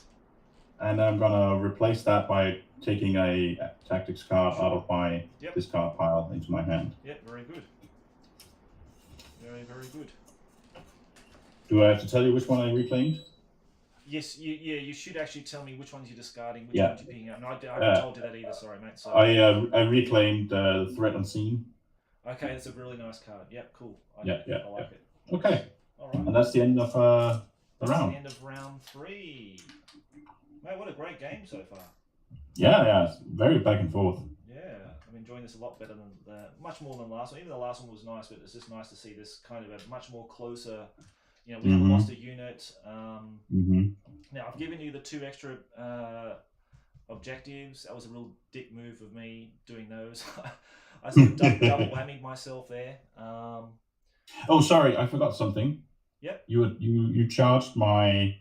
And I'm gonna replace that by taking a tactics card out of my Yep. discard pile into my hand. Yep, very good. Very, very good. Do I have to tell you which one I reclaimed? Yes, you should actually tell me which ones you're discarding, which Yeah. ones you're picking up. No, I haven't told you that either, sorry, mate. So, I reclaimed Threat Unseen. okay, that's a really nice card. Yep, cool. I like it. Okay, All right. and that's the end of the That's round. the end of round 3. Mate, what a great game so far. Yeah, it's very back and forth. Yeah, I'm enjoying this a lot better than much more than the last one. Even the last one was nice, but it's just nice to see this kind of a much more closer. You know, we haven't lost a unit. Now I've given you the 2 extra objectives. That was a real dick move of me doing those. I sort of double whammied myself there. Oh, sorry, I forgot something. Yep. You charged my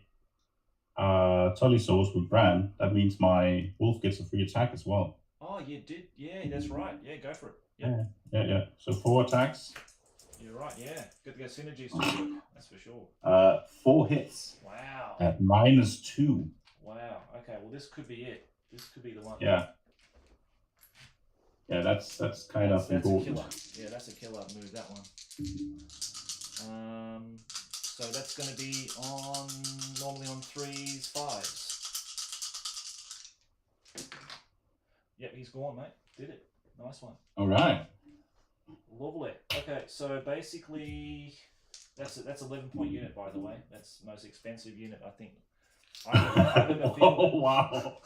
Tully Souls with Bran. That means my wolf gets a free attack as well. Oh, you did. Yeah, that's right. Yeah, go for it. Yep. Yeah. So 4 attacks. You're right. Yeah, good to get synergies to work. That's for sure. 4 hits Wow. at -2. Wow. Okay. Well, this could be it. This could be the one. Yeah. Yeah, that's kind of That's a important. killer. Yeah, that's a killer move. That one. So that's going to be normally on 3s, 5s. Yep, he's gone, mate. Did it. Nice one. All right. Lovely. Okay, so basically, that's 11-point unit, by the way. That's the most expensive unit, I think. I've ever fielded. Oh wow.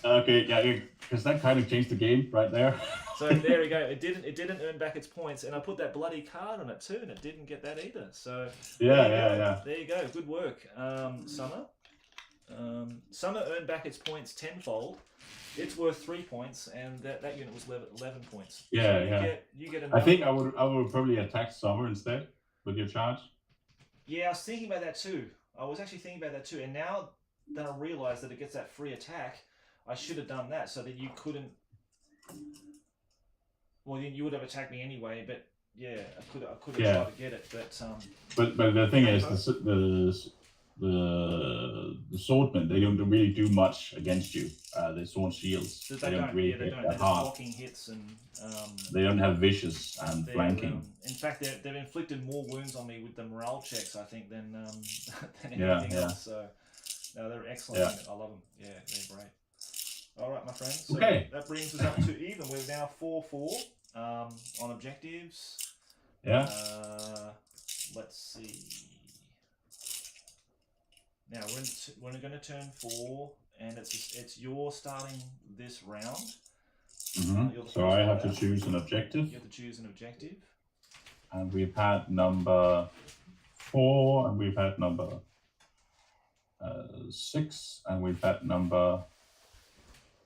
Okay, yeah, because that kind of changed the game right there. So there we go. It didn't earn back its points, and I put that bloody card on it too, and it didn't get that either. So Yeah. There you go. Good work, Summer. Summer earned back its points tenfold. It's worth 3 points, and that unit was 11 points. Yeah, so yeah. You get I think I would probably attack Summer instead with your charge. Yeah, I was thinking about that too. I was actually thinking about that too, and now that I realise that it gets that free attack, I should have done that so that you couldn't. Well, you would have attacked me anyway, but yeah, I could have tried to get it, but the thing is, the swordmen, they don't really do much against you. The sword shields, they don't really hit that hard. They're just blocking hits and they don't have vicious and flanking. In fact, they've inflicted more wounds on me with the morale checks, I think, than anything else. So no, they're excellent. Yeah. I love them. Yeah, they're great. All right, my friends. So okay. That brings us up to even. We're now 4-4 on objectives. Yeah. Let's see. Now we're going to turn 4, and it's your starting this round. So I have to choose an objective. You have to choose an objective. And we've had number 4, and we've had number 6, and we've had number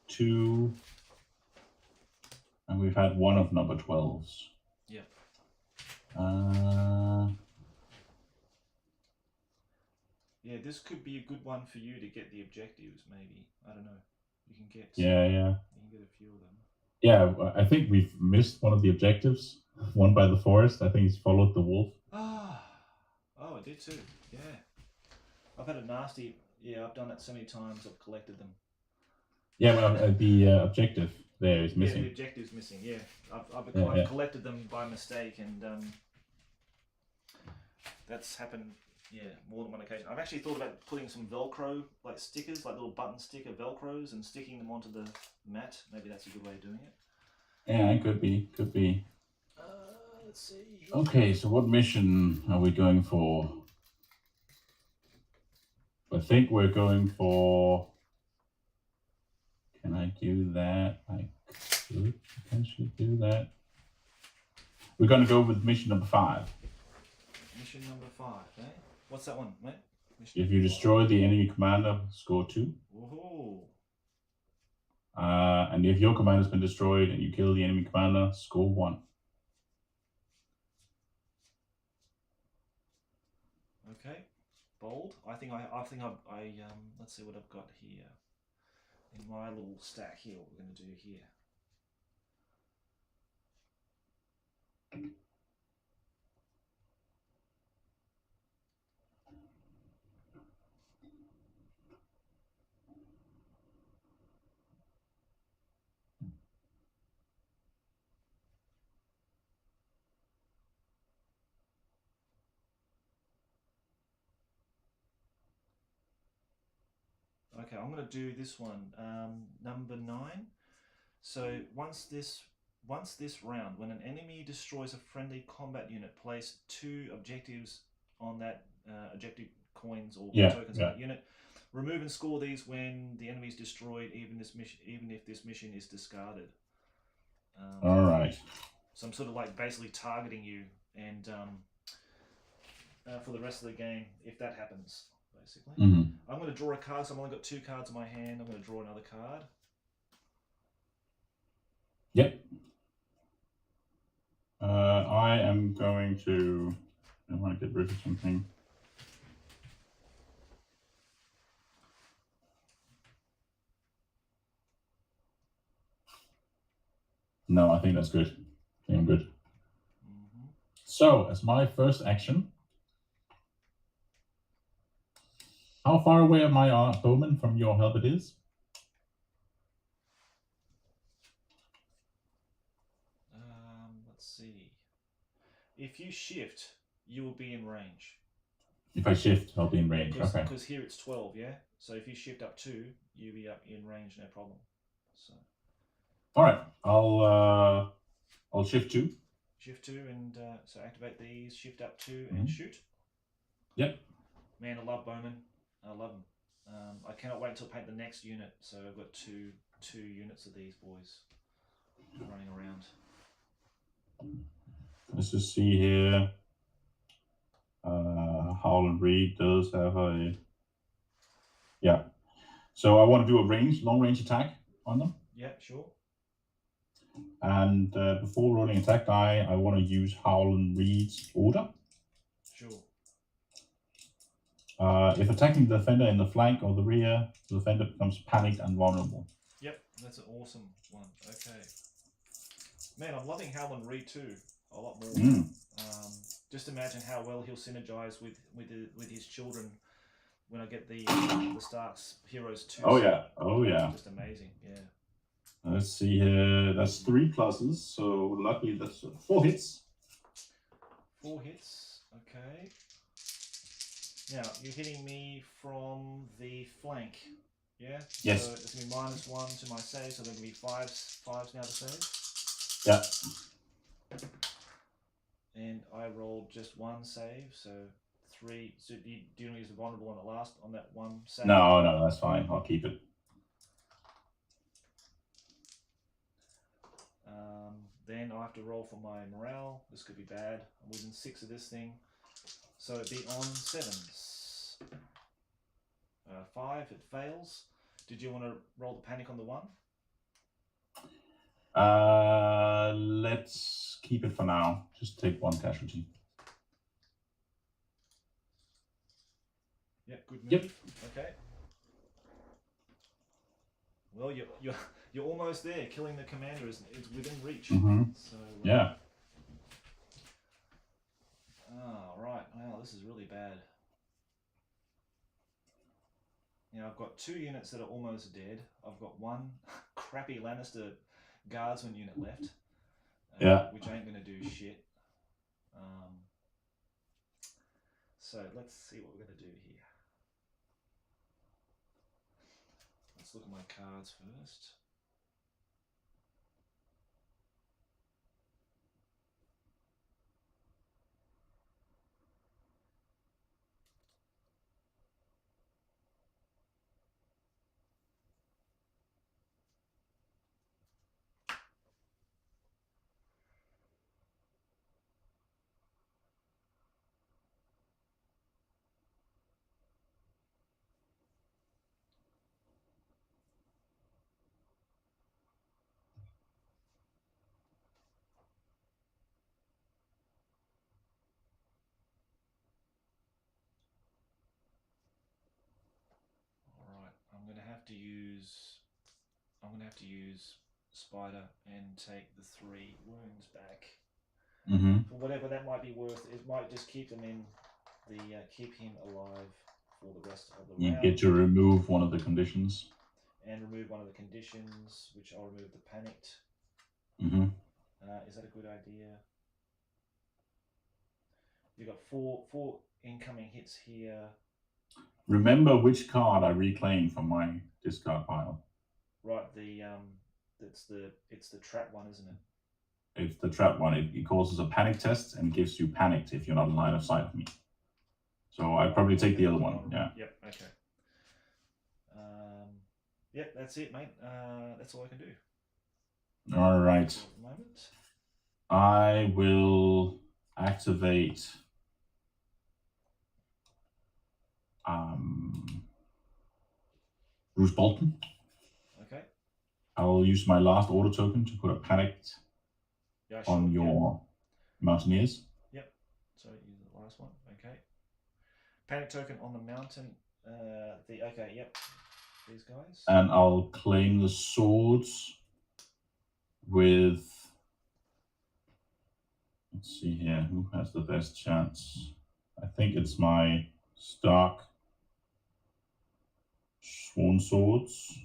2, and we've had one of number 12s. Yep. Yeah, this could be a good one for you to get the objectives, maybe. I don't know. You can get... Yeah. You can get a few of them. Yeah, I think we've missed one of the objectives. One by the forest. I think he's followed the wolf. Oh, I did too. Yeah. I've had a nasty... Yeah, I've done it so many times, I've collected them. Yeah, well, the objective there is missing. Yeah, the objective's missing, yeah. I've collected them by mistake, and that's happened... Yeah, more than one occasion. I've actually thought about putting some Velcro, like stickers, like little button sticker Velcros, and sticking them onto the mat. Maybe that's a good way of doing it. Yeah, it could be. Let's see. Okay, so what mission are we going for? I think we're going for... Can I do that? I could potentially do that. We're going to go with mission number 5. Mission number 5, eh? What's that one, mate? If you destroy the enemy commander, score 2. Woohoo! And if your commander's been destroyed and you kill the enemy commander, score 1. Okay, bold. I think let's see what I've got here. In my little stack here, what we're going to do here. Okay, I'm going to do this one, number 9. So once this round, when an enemy destroys a friendly combat unit, place 2 objectives on that objective coins or tokens on that unit. Remove and score these when the enemy is destroyed, even if this mission is discarded. All right. So I'm sort of like basically targeting you, and for the rest of the game, if that happens. Basically. I'm going to draw a card, so I've only got 2 cards in my hand. I'm going to draw another card. Yep. I am going to... I want to get rid of something. No, I think that's good. I think I'm good. So, as my first action... How far away are my bowmen from your halberdiers? Let's see. If you shift, you will be in range. If I shift, I'll be in range. Okay. Because here it's 12, yeah? So if you shift up 2, you'll be up in range, no problem. So. All right. I'll shift 2. Shift 2, and so activate these, shift up 2, and shoot. Yep. Man, I love bowmen. I love them. I cannot wait until I paint the next unit. So I've got two units of these boys running around. Let's just see here. Howland Reed does have a... Yeah, So I want to do a long range attack on them. Yeah, sure. And before rolling attack die, I want to use Howland Reed's order. Sure. If attacking the defender in the flank or the rear, the defender becomes panicked and vulnerable. Yep, that's an awesome one. Okay. Man, I'm loving Howland Reed too a lot more. Just imagine how well he'll synergize with his children when I get the Starks Heroes 2. Oh yeah, oh yeah. Just amazing, yeah. Let's see here. That's 3 pluses, so luckily that's 4 hits. 4 hits, okay. Now, you're hitting me from the flank, yeah? Yes. So it's going to be -1 to my save, so there's going to be 5s now to save. Yeah. And I rolled just 1 save, so 3. So do you want to use the vulnerable on that 1 save? No, that's fine. I'll keep it. Then I'll have to roll for my morale. This could be bad. I'm within 6 of this thing. So it'd be on 7s. 5, it fails. Did you want to roll the panic on the 1? Let's keep it for now. Just take 1 casualty. Yep, good move. Yep. Okay. Well, you're almost there. Killing the commander is within reach. So yeah. Oh, right. Wow, this is really bad. Now I've got 2 units that are almost dead. I've got 1 crappy Lannister guardsman unit left. Which ain't gonna do shit. So let's see what we're gonna do here. Let's look at my cards first. I'm gonna have to use Spider and take the 3 wounds back. For whatever that might be worth. It might just keep them in the keep him alive for the rest of the round. You get to remove one of the conditions. And remove one of the conditions, which I'll remove the panicked. Is that a good idea? You've got 4 incoming hits here. Remember which card I reclaimed from my discard pile. Right, it's the trap one, isn't it? It's the trap one. It causes a panic test and gives you panicked if you're not in line of sight of me. So I'd probably take the other one. Yeah. Yep. Okay. Yep. That's it, mate. That's all I can do. All right. At the moment. I will activate. Bruce Bolton. Okay. I will use my last order token to put a panicked on your Mountaineers. Yep. So use the last one. Okay. Panic token on the mountain. Yep. These guys. And I'll claim the swords with. Let's see here. Who has the best chance? I think it's my Stark Sworn Swords.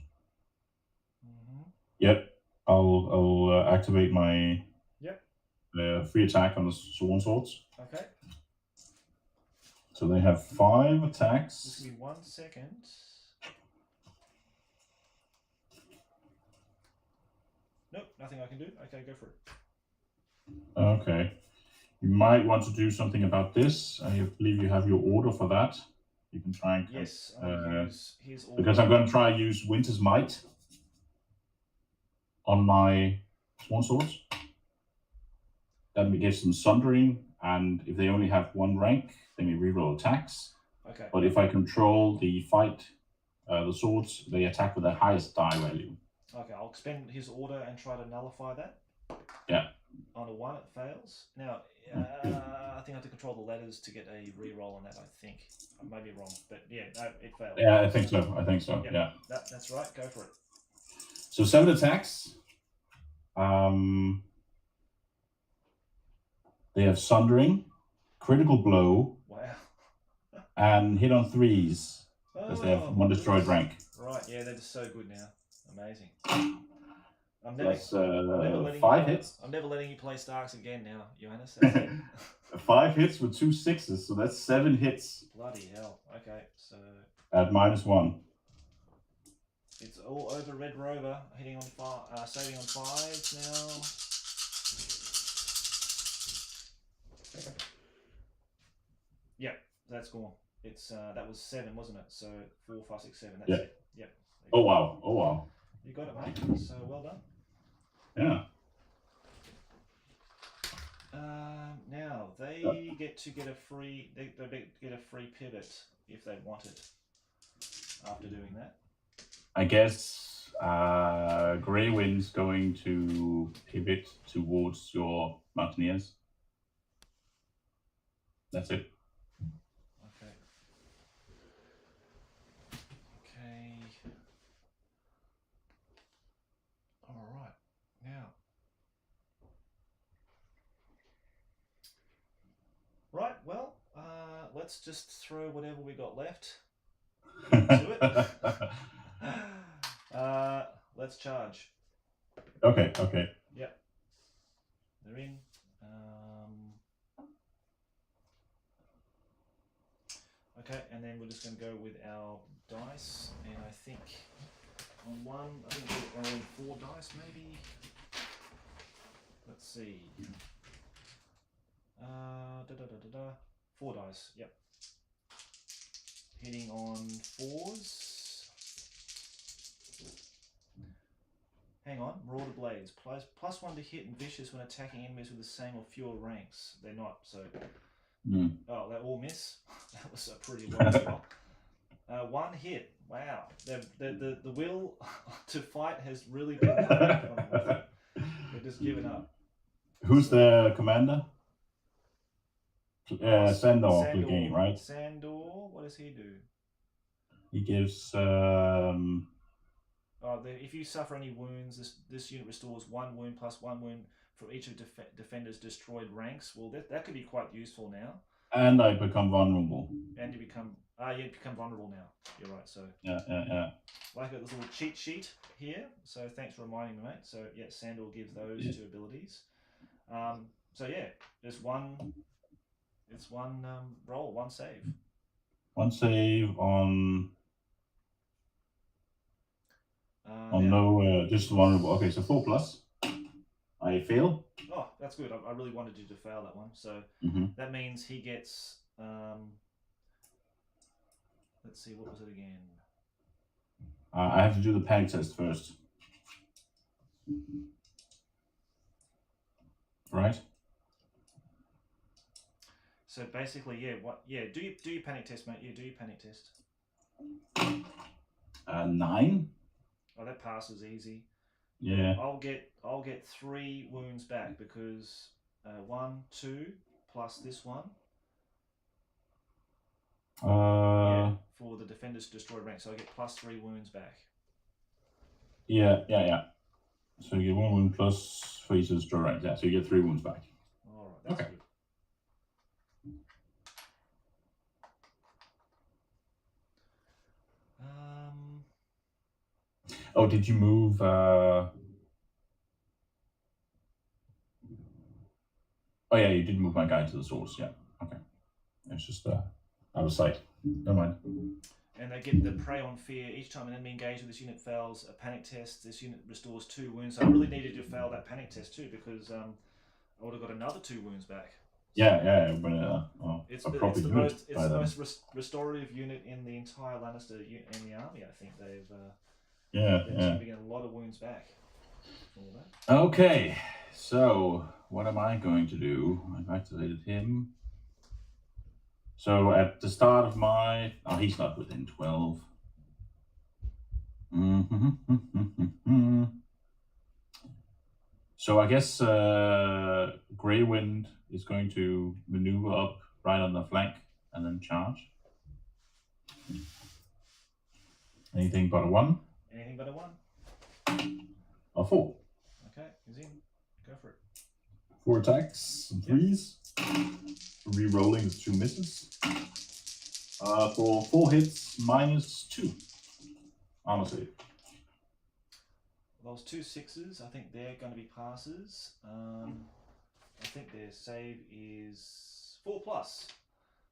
Yep. I'll activate my free attack on the Sworn Swords. Okay. So they have 5 attacks. Just give me 1 second. Nope, nothing I can do. Okay, go for it. Okay. You might want to do something about this. I believe you have your order for that. You can try and yes, use his order. because I'm going to try and use Winter's Might on my Sworn Swords. That gives them Sundering, and if they only have 1 rank, they may reroll attacks. Okay. But if I control the fight The swords, they attack with the highest die value. Okay, I'll expend his order and try to nullify that. Yeah. On a 1, it fails. Now, I think I have to control the letters to get a reroll on that, I think. I may be wrong, but yeah, no, it failed. Yeah, I think so. Yep, yeah. That's right, go for it. So 7 attacks. They have Sundering, Critical Blow, Wow. and hit on 3s, because they have 1 destroyed rank. Right, yeah, they're just so good now. Amazing. That's 5 5 hits. I'm never letting you play Starks again now, Johannes. That's it. 5 hits with 2 6s, so that's 7 hits. Bloody hell. Okay, so At -1. it's all over Red Rover, hitting on 5, saving on 5s now. Yep, that's gone. It's that was 7, wasn't it? So 4, 5, 6, 7. That's it. Yep. Oh wow. You got it, mate. So well done. Yeah. Now they get to get a free. They get a free pivot if they want it. After doing that, I guess Grey Wind's going to pivot towards your Mountaineers. That's it. Okay. Okay. All right. Now. Right. Well, let's just throw whatever we got left into it. Let's charge. Okay. Yep. They're in. Okay, and then we're just going to go with our dice, and I think on 1, I think we're rolling 4 dice maybe. Let's see. 4 dice, yep. Hitting on 4s. Hang on, Marauder Blades. +1 to hit and vicious when attacking enemies with the same or fewer ranks. They're not, so... Oh, they all miss? That was a pretty low roll. 1 hit. Wow. The will to fight has really been They're just giving up. Who's the commander? Sandor, the game, right? Sandor, what does he do? He gives... if you suffer any wounds, this unit restores 1 wound plus 1 wound from each of defender's destroyed ranks. Well, that could be quite useful now. And I become vulnerable. And you become vulnerable now. You're right. So yeah. Like a little cheat sheet here. So thanks for reminding me, mate. So yeah, Sandor gives those 2 abilities. So yeah, there's one. It's 1 roll, 1 save. 1 save on. Just vulnerable. Okay, so 4+. I fail. Oh, that's good. I really wanted you to fail that one. So that means he gets. Let's see, what was it again? I have to do the panic test first. Right. So basically, do your panic test, mate. Yeah, do your panic test. 9. Oh, that passes easy. Yeah. I'll get 3 wounds back because 1, 2 plus this one. For the defender's destroyed rank, so I get +3 wounds back. Yeah. So you get 1 wound plus for each destroyed rank. Yeah, so you get 3 wounds back. All right, that's good. Oh, did you move? Oh yeah, you did move my guy to the source. Yeah. Okay. It's just out of sight. Never mind. And they get the Prey on Fear. Each time an enemy engaged with this unit fails a panic test, this unit restores 2 wounds. So I really needed to fail that panic test too because I would have got another 2 wounds back. Yeah, but it's the most restorative unit in the entire Lannister in the army. I think they've been getting a lot of wounds back. Okay, so what am I going to do? I've activated him. So at the start of my... Oh, he's not within 12. So I guess Grey Wind is going to maneuver up right on the flank and then charge. Anything but a 1? Anything but a 1? A 4. Okay, he's in. Go for it. 4 attacks, some 3s. Re-rolling is 2 misses. For 4 hits, -2. Armor save. Those 2 6s, I think they're going to be passes. I think their save is 4+.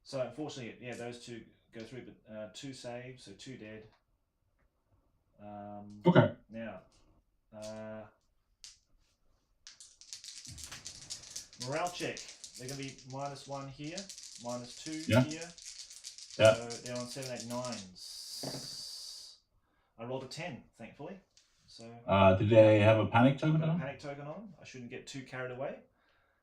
So unfortunately, yeah, those 2 go through, but 2 saves, so 2 dead. Okay. Now, morale check. They're going to be -1 here, -2 Yeah. here. Yeah. So they're on 7, 8, 9s. I rolled a 10, thankfully. So Did they have a panic token got a on? panic token on. I shouldn't get too carried away.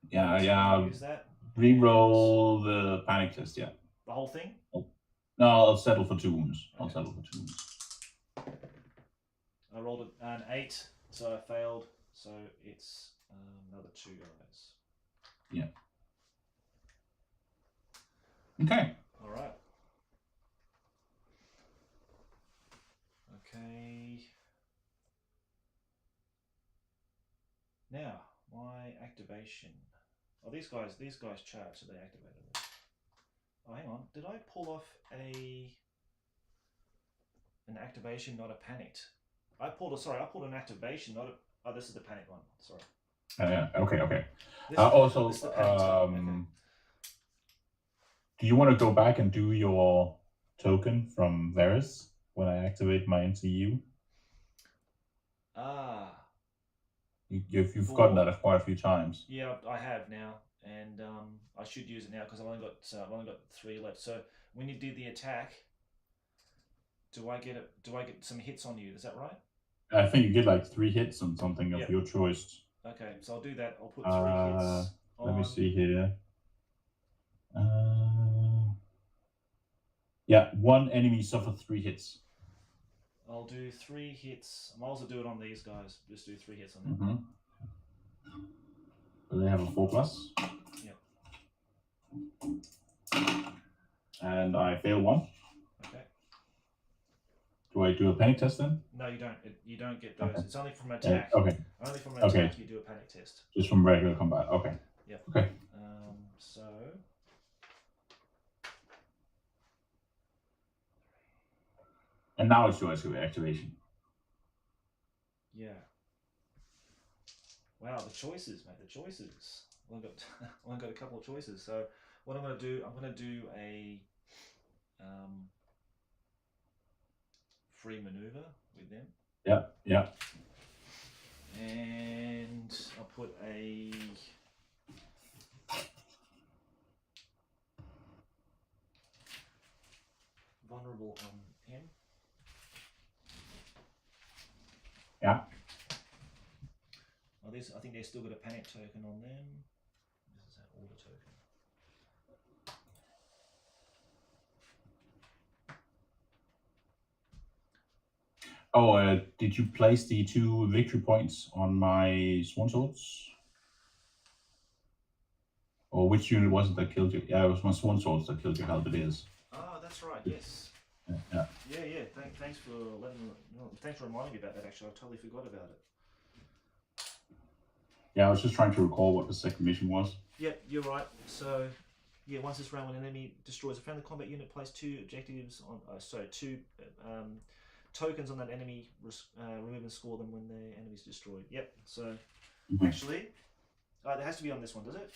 Yeah, So yeah. use that. Re-roll the panic test, yeah. The whole thing? No, I'll settle for 2 wounds. I'll Okay. settle for 2 wounds. I rolled an 8, so I failed. So it's another 2 guys. Yeah. Okay. All right. Okay. Now my activation. Oh, these guys charge, so they activated it. Oh, hang on. Did I pull off an activation, not a panicked? I pulled an activation, not a. Oh, this is the panic one. Sorry. Okay. This Also, this is the panic token. Okay. do you want to go back and do your token from Varys when I activate my MCU? You've gotten that quite a few times. Yeah, I have now, and I should use it now because I've only got 3 left. So when you do the attack, do I get some hits on you? Is that right? I think you get like 3 hits on something of your choice. Okay, so I'll do that. I'll put 3 hits on. Let me see here. Yeah, 1 enemy suffers 3 hits. I'll do 3 hits. I might also do it on these guys. Just do 3 hits on them. So they have a 4+. Yep. And I fail 1. Okay. Do I do a panic test then? No, you don't. You don't get those. Okay. It's only from attack. Okay. Only from an attack you do a panic test. Just from regular combat. Okay. Yep. Okay. So. And now it's your activation. Yeah. Wow, the choices, mate. The choices. I've got a couple of choices. So what I'm going to do, I'm going to do a free maneuver with them. Yeah. And I'll put a vulnerable on him. Yeah. Oh, I think they've still got a panic token on them. This is that order token. Oh, did you place the 2 victory points on my Sworn Swords? Or which unit was it that killed you? Yeah, it was my Sworn Swords that killed your Halberdiers. Oh, that's right. Yes. Yeah. Thanks for thanks for reminding me about that. Actually, I totally forgot about it. Yeah, I was just trying to recall what the second mission was. Yep, you're right. So, yeah, once this round, when an enemy destroys a friendly combat unit, place 2 objectives on. 2 tokens on that enemy. Remove and score them when the enemy's destroyed. Yep. So, actually, it has to be on this one, does it?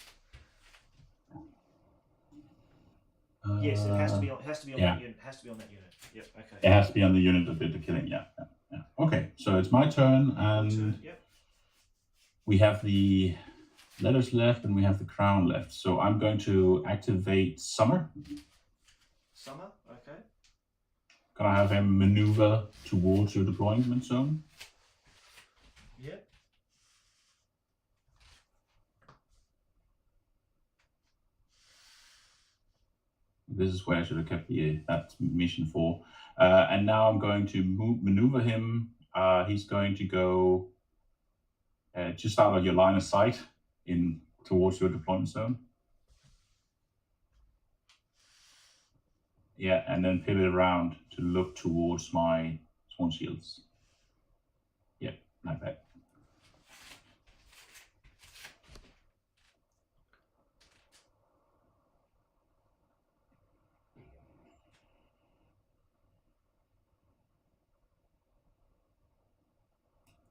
Yes, it has to be on. That unit. Has to be on that unit. Yep. Okay. It has to be on the unit that did the killing. Yeah. Okay, so it's my turn, and Yep. we have the letters left, and we have the crown left. So I'm going to activate Summer. Summer. Okay. Can I have him maneuver towards your deployment zone? Yep. This is where I should have kept that mission for. And now I'm going to maneuver him. He's going to go just out of your line of sight in towards your deployment zone. Yeah, and then pivot around to look towards my sworn shields. Yep, like that.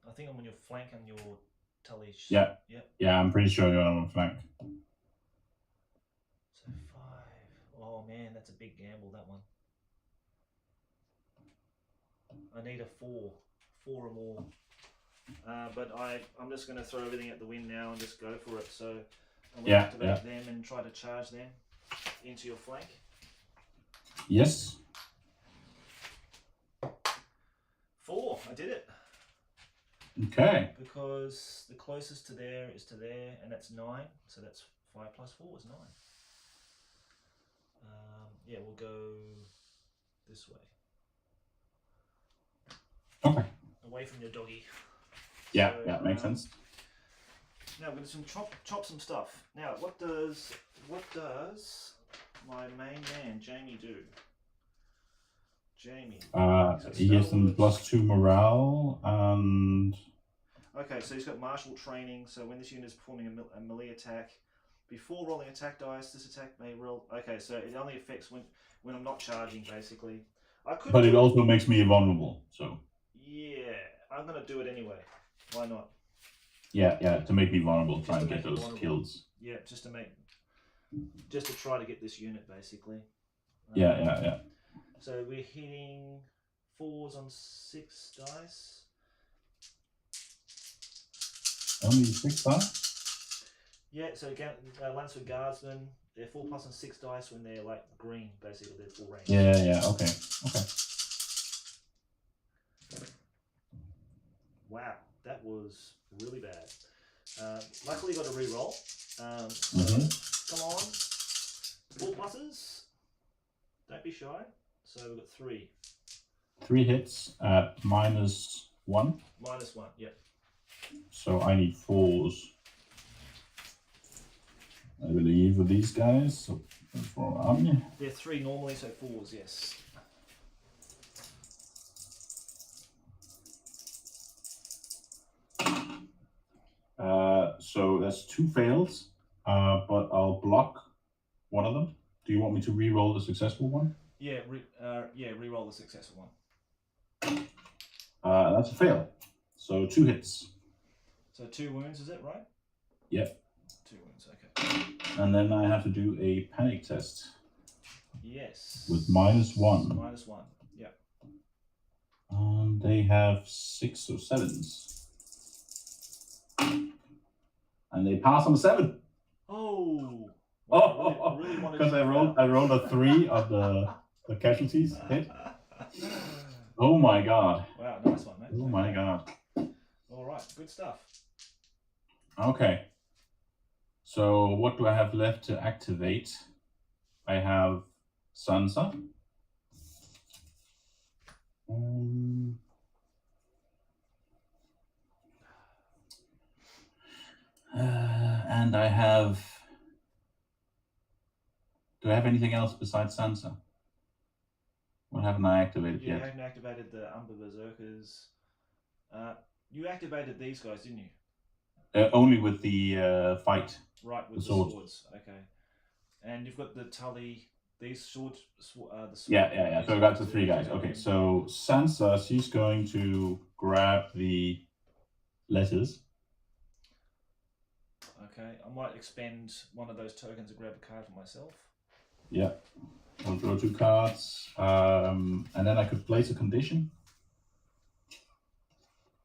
I think I'm on your flank and your Tully. Yeah. Yep. Yeah, I'm pretty sure you're on my flank. So 5. Oh man, that's a big gamble, that one. I need a 4 or more. But I'm just going to throw everything at the wind now and just go for it. So I'm going to activate them and try to charge them into your flank. Yes. 4, I did it. Okay. Because the closest to there is to there, and that's 9. So that's 5 plus 4 is 9. Yeah, we'll go this way. Okay. Away from your doggy. Yeah, So, yeah, makes sense. Now we're going to chop some stuff. Now, what does my main man Jamie do? Jamie. He gets some +2 morale and. Okay, so he's got martial training. So when this unit is performing a melee attack, before rolling attack dice, this attack may roll. Okay, so it only affects when I'm not charging, basically. But it also makes me vulnerable. So. Yeah, I'm gonna do it anyway. Why not? Yeah, to make me vulnerable, try and get those kills. Yeah, just to try to get this unit, basically. Yeah. So we're hitting 4s on 6 dice. Only 6 dice? Yeah, so again, Lancer Guardsmen, they're 4+ on 6 dice when they're like green, basically, they're full range. Yeah, okay. Wow, that was really bad. Luckily got a reroll. Come on. 4 pluses. Don't be shy. So we've got 3. 3 hits at -1. -1, yep. So I need 4s. I believe with these guys. So for army. They're 3 normally, so 4s, yes. So that's 2 fails, but I'll block one of them. Do you want me to re-roll the successful one? Yeah, re-roll the successful one. That's a fail. So 2 hits. So 2 wounds, is it right? Yep. 2 wounds, okay. And then I have to do a panic test. Yes. With -1. -1, yep. They have 6 or 7s. And they pass on a 7. Oh! Oh! Really Because I rolled a 3 of the casualties hit. Oh my god. Wow, nice one, mate. Oh my god. Alright, good stuff. Okay. So what do I have left to activate? I have Sansa. And I have. Do I have anything else besides Sansa? What haven't I activated yet? You haven't activated the Umber Berserkers. You activated these guys, didn't you? Only with the fight. Right, with the swords. Okay. And you've got the Tully. These swords. Yeah. So I got the 3 guys. Okay, so Sansa, she's going to grab the letters. Okay, I might expend one of those tokens and grab a card for myself. Yeah, I'll draw 2 cards, and then I could place a condition.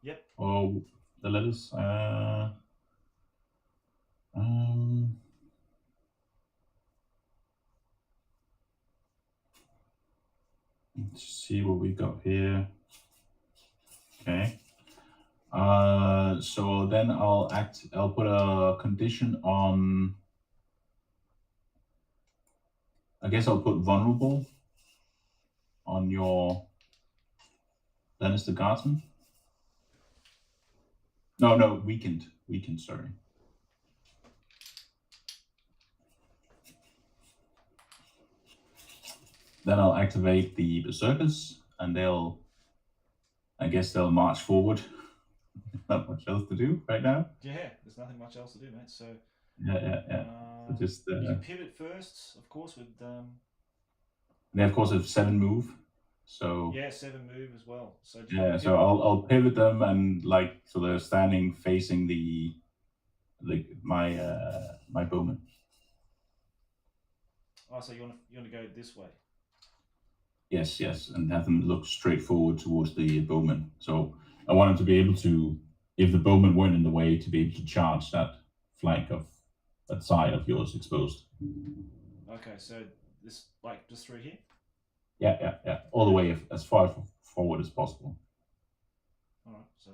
Yep. Or the letters. Let's see what we got here. Okay. So then I'll put a condition on. I guess I'll put vulnerable on your Lannister Guardsman. No, weakened. Sorry. Then I'll activate the Berserkers, and I guess they'll march forward. Not much else to do right now. Yeah, there's nothing much else to do, mate. So Yeah. So just you can pivot first, of course, with they of course have 7 move. So yeah, 7 move as well. So yeah, so I'll pivot them, and like so they're standing facing my bowman. Oh, so you want to go this way? Yes, and have them look straight forward towards the bowman. So I want them to be able to, if the bowman weren't in the way, to be able to charge that flank of that side of yours exposed. Okay, so this like just through here. Yeah. All the way as far forward as possible. All right, so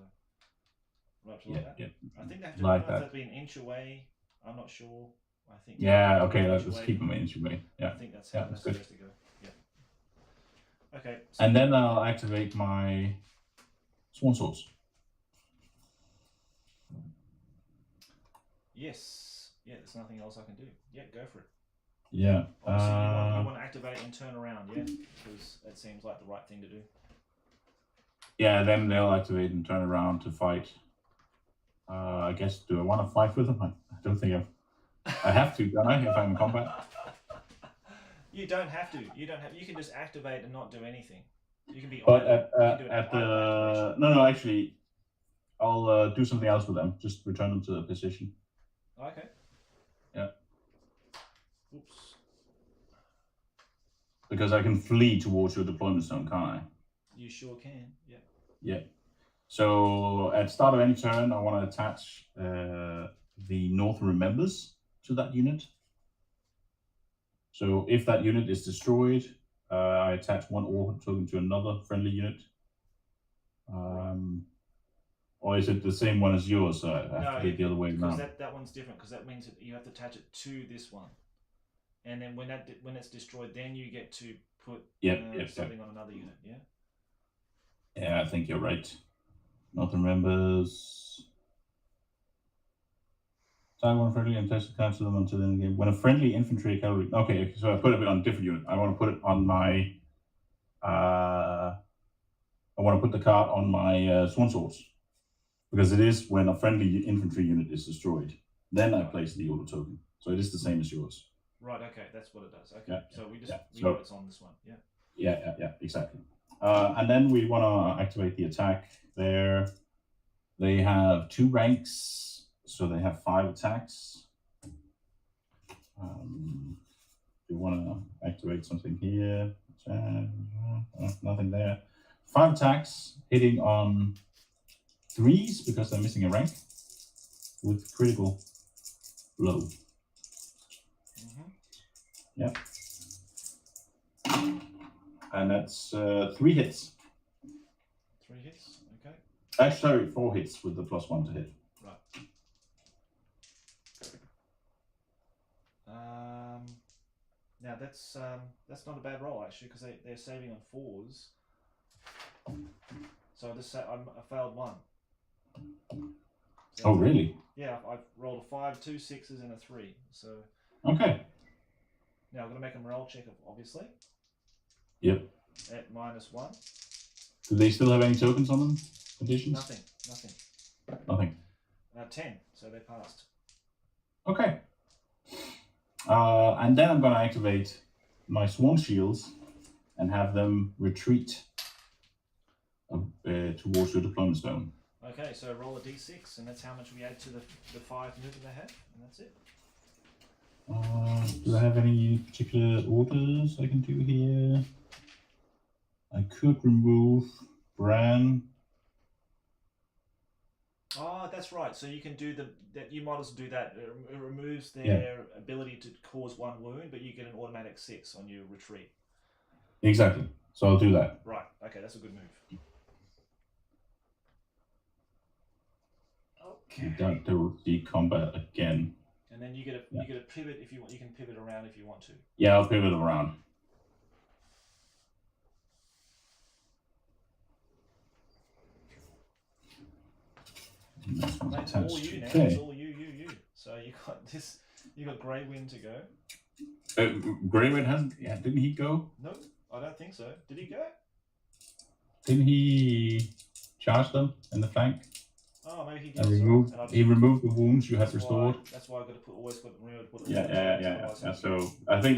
right to that. Yeah. I think they have to Like that. Have to be an inch away. I'm not sure. I think. Yeah. Okay. Let's keep them an inch away. Yeah. I think that's how that's supposed to go. Yeah. Okay. So and then I'll activate my Sworn Swords. Yes. Yeah. There's nothing else I can do. Yeah. Go for it. Yeah. Obviously, you want to activate and turn around, yeah, because that seems like the right thing to do. Yeah. Then they'll activate and turn around to fight. I guess. Do I want to fight with them? I don't think I have to, don't I? If I'm in combat. You don't have to. You don't have. You can just activate and not do anything. You can be. But at the no, actually, I'll do something else with them. Just return them to the position. Okay. Yeah. Oops. Because I can flee towards your deployment zone, can't I? You sure can. Yeah. Yeah. So at start of any turn, I want to attach the Northern Remembers to that unit. So if that unit is destroyed, I attach 1 orc token to another friendly unit. Or is it the same one as yours? So I have to do it the other way around. Because that one's different, because that means that you have to attach it to this one. And then when it's destroyed, then you get to put something on another unit, yeah? Yeah, I think you're right. Northern Members. Target one friendly and test to cancel them until the end of the game. When a friendly infantry cavalry. Okay, so I put it on a different unit. I want to put it on my. I want to put the card on my Sworn Swords. Because it is when a friendly infantry unit is destroyed. Then I place the order token. So it is the same as yours. Right, okay, that's what it does. Okay, yeah, so we just so know it's on this one, yeah? Yeah, exactly. And then we want to activate the attack there. They have 2 ranks, so they have 5 attacks. We want to activate something here. Nothing there. 5 attacks, hitting on 3s because they're missing a rank with critical blow. Yeah. And that's 3 hits. 3 hits, okay. Actually, sorry, 4 hits with the +1 to hit. Right. Now that's not a bad roll actually, because they're saving on 4s. So I failed 1. So oh really? Yeah, I've rolled a 5, 2 6s, and a 3. So. Okay. Now I'm going to make a morale check, obviously. Yep. At -1. Do they still have any tokens on them? Additions? Nothing. 10, so they passed. Okay. And then I'm going to activate my Sworn Shields and have them retreat towards your deployment zone. Okay, so roll a d6, and that's how much we add to the 5 movement they have, and that's it. Do I have any particular orders I can do here? I could remove Bran. Oh, that's right. So you can do that. You might as well do that. It removes their ability to cause 1 wound, but you get an automatic 6 on your retreat. Exactly. So I'll do that. Right. Okay, that's a good move. Okay. Don't do the combat again. And then you get a pivot if you want. You can pivot around if you want to. Yeah, I'll pivot around. This one's Mate, it's attached. all you now. Okay. It's all you. So you got this. You got Grey Wind to go. Greywind hasn't. Yeah, didn't he go? No, I don't think so. Did he go? Didn't he charge them in the flank? Oh, maybe he did. And sorry. removed. And I just- He removed the wounds you had that's restored. That's why I got to always remember to put. The Yeah. So I think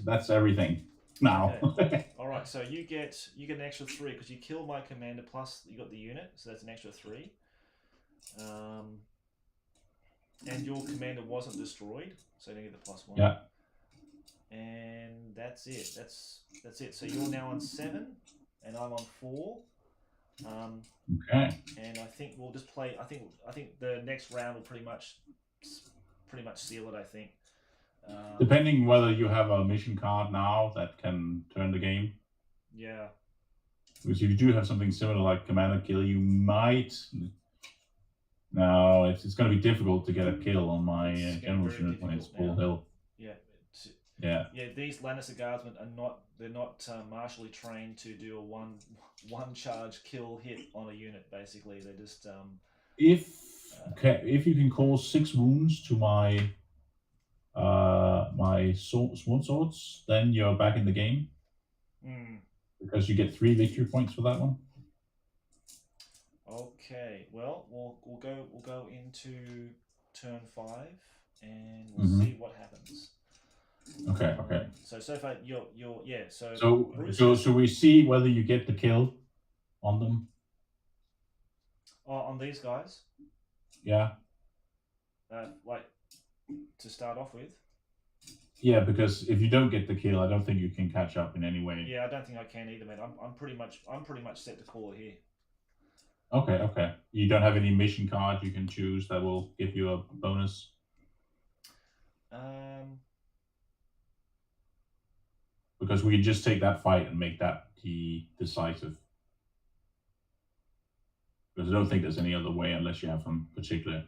that's everything now. Okay. All right. So you get an extra 3 because you kill my commander plus you got the unit, so that's an extra 3. And your commander wasn't destroyed, so you don't get the +1. Yeah. And that's it. That's it. So you're now on 7, and I'm on 4. Okay. And I think we'll just play. I think the next round will pretty much seal it. I think. Depending whether you have a mission card now that can turn the game. Yeah. Because if you do have something similar like Commander Kill, you might. No, it's going to be difficult to get a kill on my general unit when it's full hill. Yeah. Yeah. Yeah. These Lannister guardsmen are not. They're not martially trained to do a one charge kill hit on a unit. Basically, they're just. If you can cause 6 wounds to my my sworn swords, then you're back in the game. Because you get 3 victory points for that one. Okay, well, we'll go into turn 5 and we'll see what happens. Okay. So far you're yeah. So we see whether you get the kill on them. On these guys. Yeah. Like to start off with. Yeah, because if you don't get the kill, I don't think you can catch up in any way. Yeah, I don't think I can either, man. I'm pretty much set to call it here. Okay. You don't have any mission card you can choose that will give you a bonus? Because we can just take that fight and make that the decisive. Because I don't think there's any other way unless you have some particular.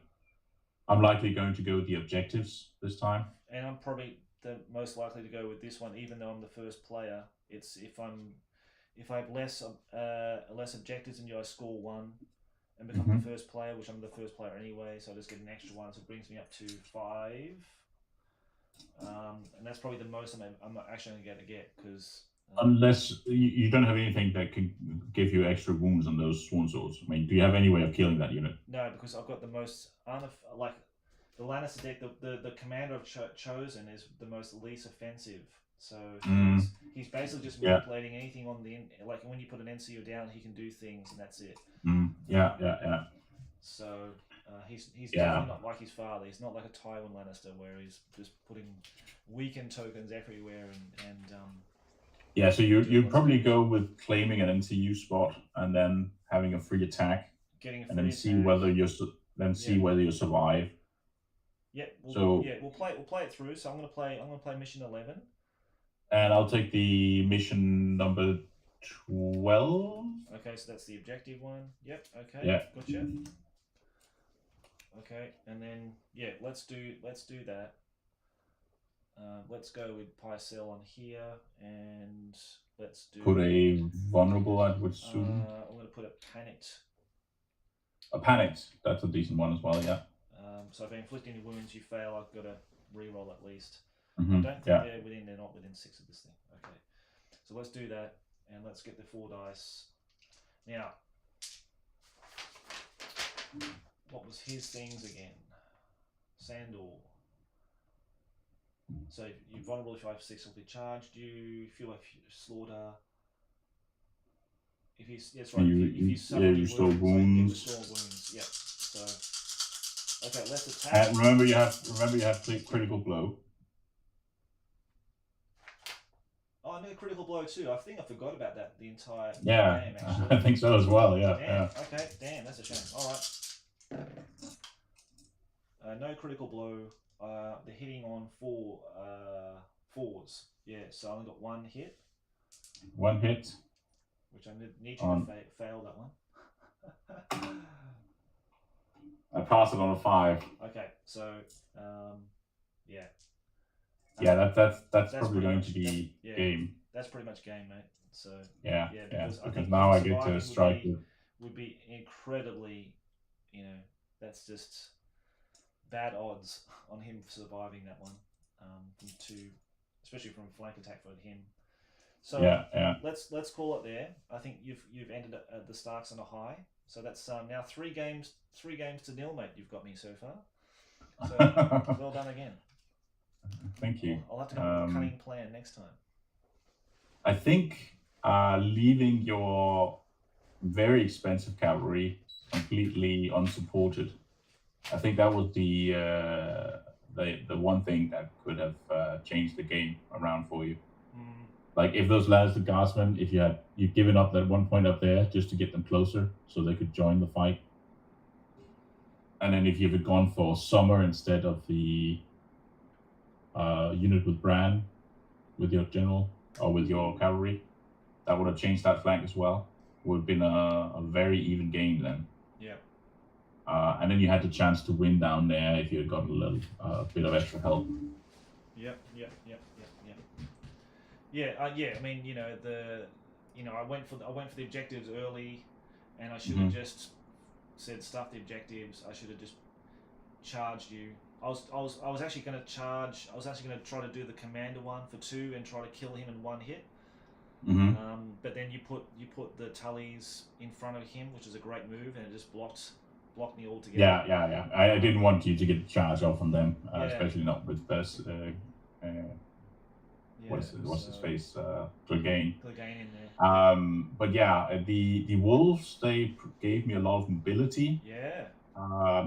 I'm likely going to go with the objectives this time. And I'm probably the most likely to go with this one, even though I'm the first player. It's if I have less objectives than you, I score 1 and become the first player, which I'm the first player anyway, so I just get an extra 1, so it brings me up to 5. And that's probably the most I'm not actually going to get because unless you don't have anything that can give you extra wounds on those sworn swords. I mean, do you have any way of killing that unit? No, because I've got the most like the Lannister deck. The commander I've chosen is the most least offensive. So he's basically just manipulating anything on the like when you put an NCO down, he can do things and that's it. Yeah. So he's definitely not like his father. He's not like a Tywin Lannister where he's just putting weakened tokens everywhere and yeah, so you'd probably go with claiming an NCU spot and then having a free attack, and then see whether you survive. Yeah, we'll play it through. So I'm gonna play mission 11. And I'll take the mission number 12. Okay, so that's the objective one. Yep. Okay. Yeah. Gotcha. Okay, and then let's do that. Let's go with Pycelle on here, and let's do. Put a vulnerable, I would assume. I'm going to put a panicked. A panicked. That's a decent one as well. Yeah. So if I inflict any wounds, you fail. I've got to re-roll at least. I Mm-hmm. don't think they're not within 6 of this thing. Okay, so let's do that, and let's get the 4 dice. Now, what was his things again? Sandor. So you're vulnerable if you have successfully charged you. Feel like slaughter. If he's that's right. If you suffer restore wounds. Restore wounds. Yeah. So okay, let's attack. And remember you have critical blow. Oh, I need a critical blow too. I think I forgot about that the entire game. Actually, I think so as well. Yeah. Damn. Okay. Damn, that's a shame. All right. No critical blow. They're hitting on 4s. Yeah, so I only got 1 hit. 1 hit. Which I need you to fail that one. I pass it on a 5. Okay, so yeah. Yeah, that's probably going to be game. That's pretty much game, mate. So because now I get to strike with. Would be incredibly, it's just bad odds on him surviving that one. From two, especially from flank attack for him. So let's call it there. I think you've ended the Starks on a high. So that's now 3 games to nil, mate. You've got me so far. So well done again. Thank you. I'll have to come up with a cunning plan next time. I think leaving your very expensive cavalry completely unsupported, I think that was the one thing that could have changed the game around for you. Like if those Lannister guardsmen, if you'd given up that 1 point up there just to get them closer so they could join the fight, and then if you had gone for Summer instead of the unit with Bran, with your general or with your cavalry, that would have changed that flank as well. It would have been a very even game then. Yeah. And then you had the chance to win down there if you had gotten a little bit of extra help. Yep. Yeah. I mean, I went for the objectives early, and I should have just said stuff the objectives. I should have just charged you. I was actually going to charge. I was actually going to try to do the commander one for 2 and try to kill him in 1 hit. But then you put the Tullys in front of him, which is a great move, and it just blocked me altogether. Yeah. I didn't want you to get the charge off on them, especially not with Bess. What's his face? Clegane in there. But yeah, the wolves, they gave me a lot of mobility. Yeah.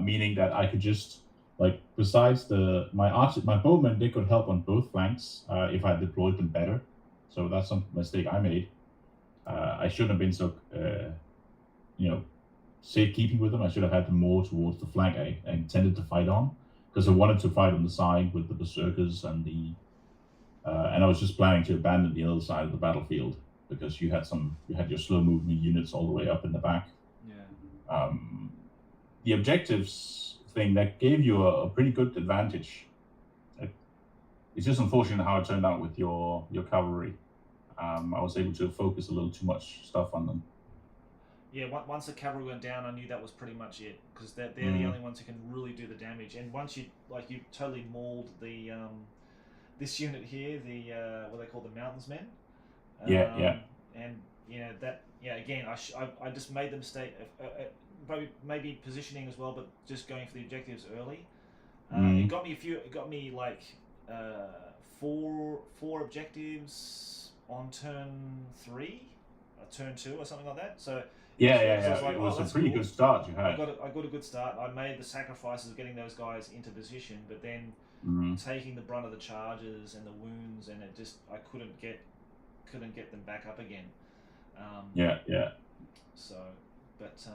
Meaning that I could just, like, besides my bowmen, they could help on both flanks if I deployed them better. So that's some mistake I made. I shouldn't have been so safekeeping with them. I should have had them more towards the flank I intended to fight on, because I wanted to fight on the side with the berserkers and and I was just planning to abandon the other side of the battlefield because you had your slow moving units all the way up in the back. Yeah. The objectives thing, that gave you a pretty good advantage. It's just unfortunate how it turned out with your cavalry. I was able to focus a little too much stuff on them. Yeah, once the cavalry went down, I knew that was pretty much it, because they're the only ones who can really do the damage. And once you totally mauled the this unit here, the what they call the Mountains Men. Yeah. And again, I just made the mistake of maybe positioning as well, but just going for the objectives early. It got me like 4 objectives on turn 3, turn 2 or something like that. So it was a pretty good start you had. I got a good start. I made the sacrifices of getting those guys into position, but then taking the brunt of the charges and the wounds, and I couldn't get them back up again. So, but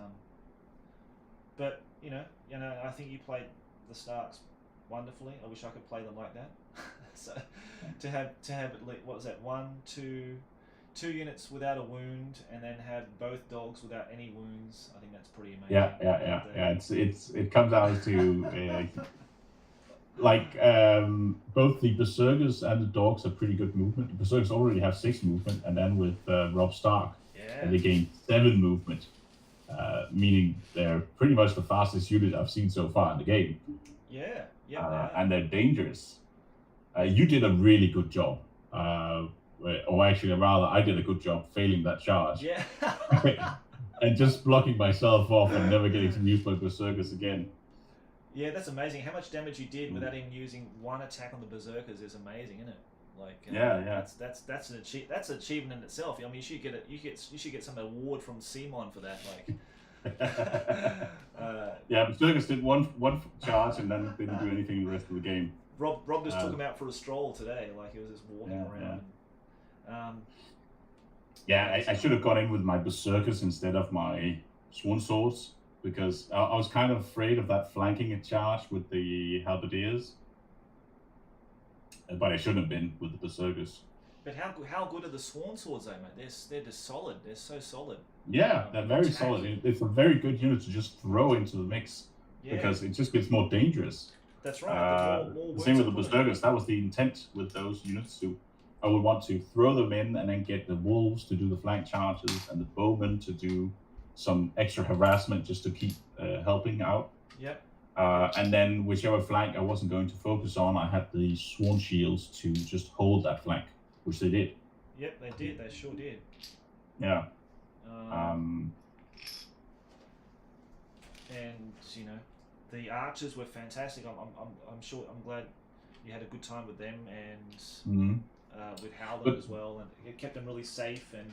I think you played the Starks wonderfully. I wish I could play them like that. So to have at least, what was that, 2 units without a wound, and then have both dogs without any wounds, I think that's pretty amazing. Yeah. It comes down to both the berserkers and the dogs have pretty good movement. The berserkers already have 6 movement, and then with Rob Stark, they gain 7 movement, meaning they're pretty much the fastest unit I've seen so far in the game. And they're dangerous. You did a really good job. Or actually, rather, I did a good job failing that charge. Yeah. And just blocking myself off and never getting to use my berserkers again. Yeah, that's amazing. How much damage you did without even using 1 attack on the berserkers is amazing, isn't it? Like, that's an achievement in itself. I mean, you should get some award from Simon for that. Like, berserkers did one charge and then didn't do anything the rest of the game. Rob just took him out for a stroll today. Like, he was just walking around. I should have gone in with my berserkers instead of my swan swords, because I was kind of afraid of that flanking charge with the halberdiers, but I shouldn't have been with the berserkers. But how good are the swan swords, though, mate? They're just solid. They're so solid. Yeah, they're very solid. It's a very good unit to just throw into the mix, because it just gets more dangerous. That's right. More same with the berserkers. That was the intent with those units. I would want to throw them in and then get the wolves to do the flank charges and the bowmen to do some extra harassment just to keep helping out. Yep. And then whichever flank I wasn't going to focus on, I had the Sworn Shields to just hold that flank, which they did. Yep, they did. They sure did. Yeah. And you know, the archers were fantastic. I'm sure. I'm glad you had a good time with them and with Howland as well, and it kept them really safe, and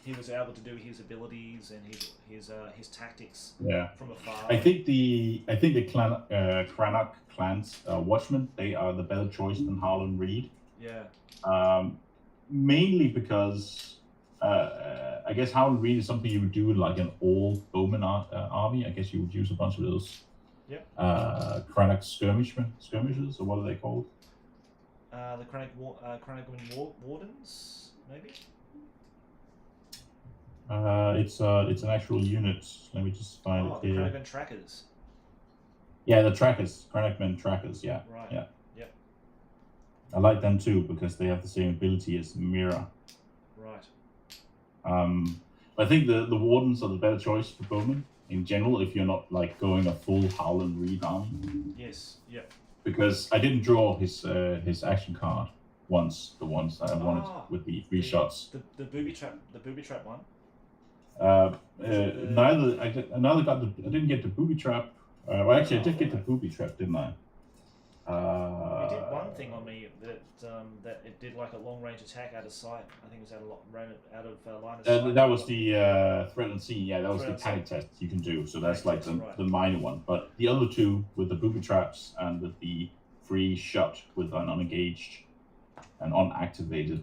he was able to do his abilities and his tactics from afar. I think the Cranach clans Watchmen, they are the better choice than Howland Reed. Yeah. Mainly because I guess Howland Reed is something you would do in like an old bowman army. I guess you would use a bunch of those. Yep. Cranach skirmishes, or what are they called? The Cranach Wardens, maybe. It's an actual unit. Let me just find it here. The Cranach Trackers. Yeah, the trackers, Cranachman trackers. Yeah. Right. Yeah. Yep. I like them too because they have the same ability as Mira. Right. I think the Wardens are the better choice for bowmen in general if you're not like going a full Howland Reed army. Yes. Yep. Because I didn't draw his action card once, the ones that I wanted with the 3 shots. The booby trap one. Neither I didn't get the booby trap. Well, actually, I did get the booby trap, didn't I? It did one thing on me that it did like a long range attack out of sight. I think it was out of line of sight. That was the threat and scene. Yeah, that was the panic test you can do. So that's like the minor one. But the other two with the booby traps and with the free shot with an unengaged and unactivated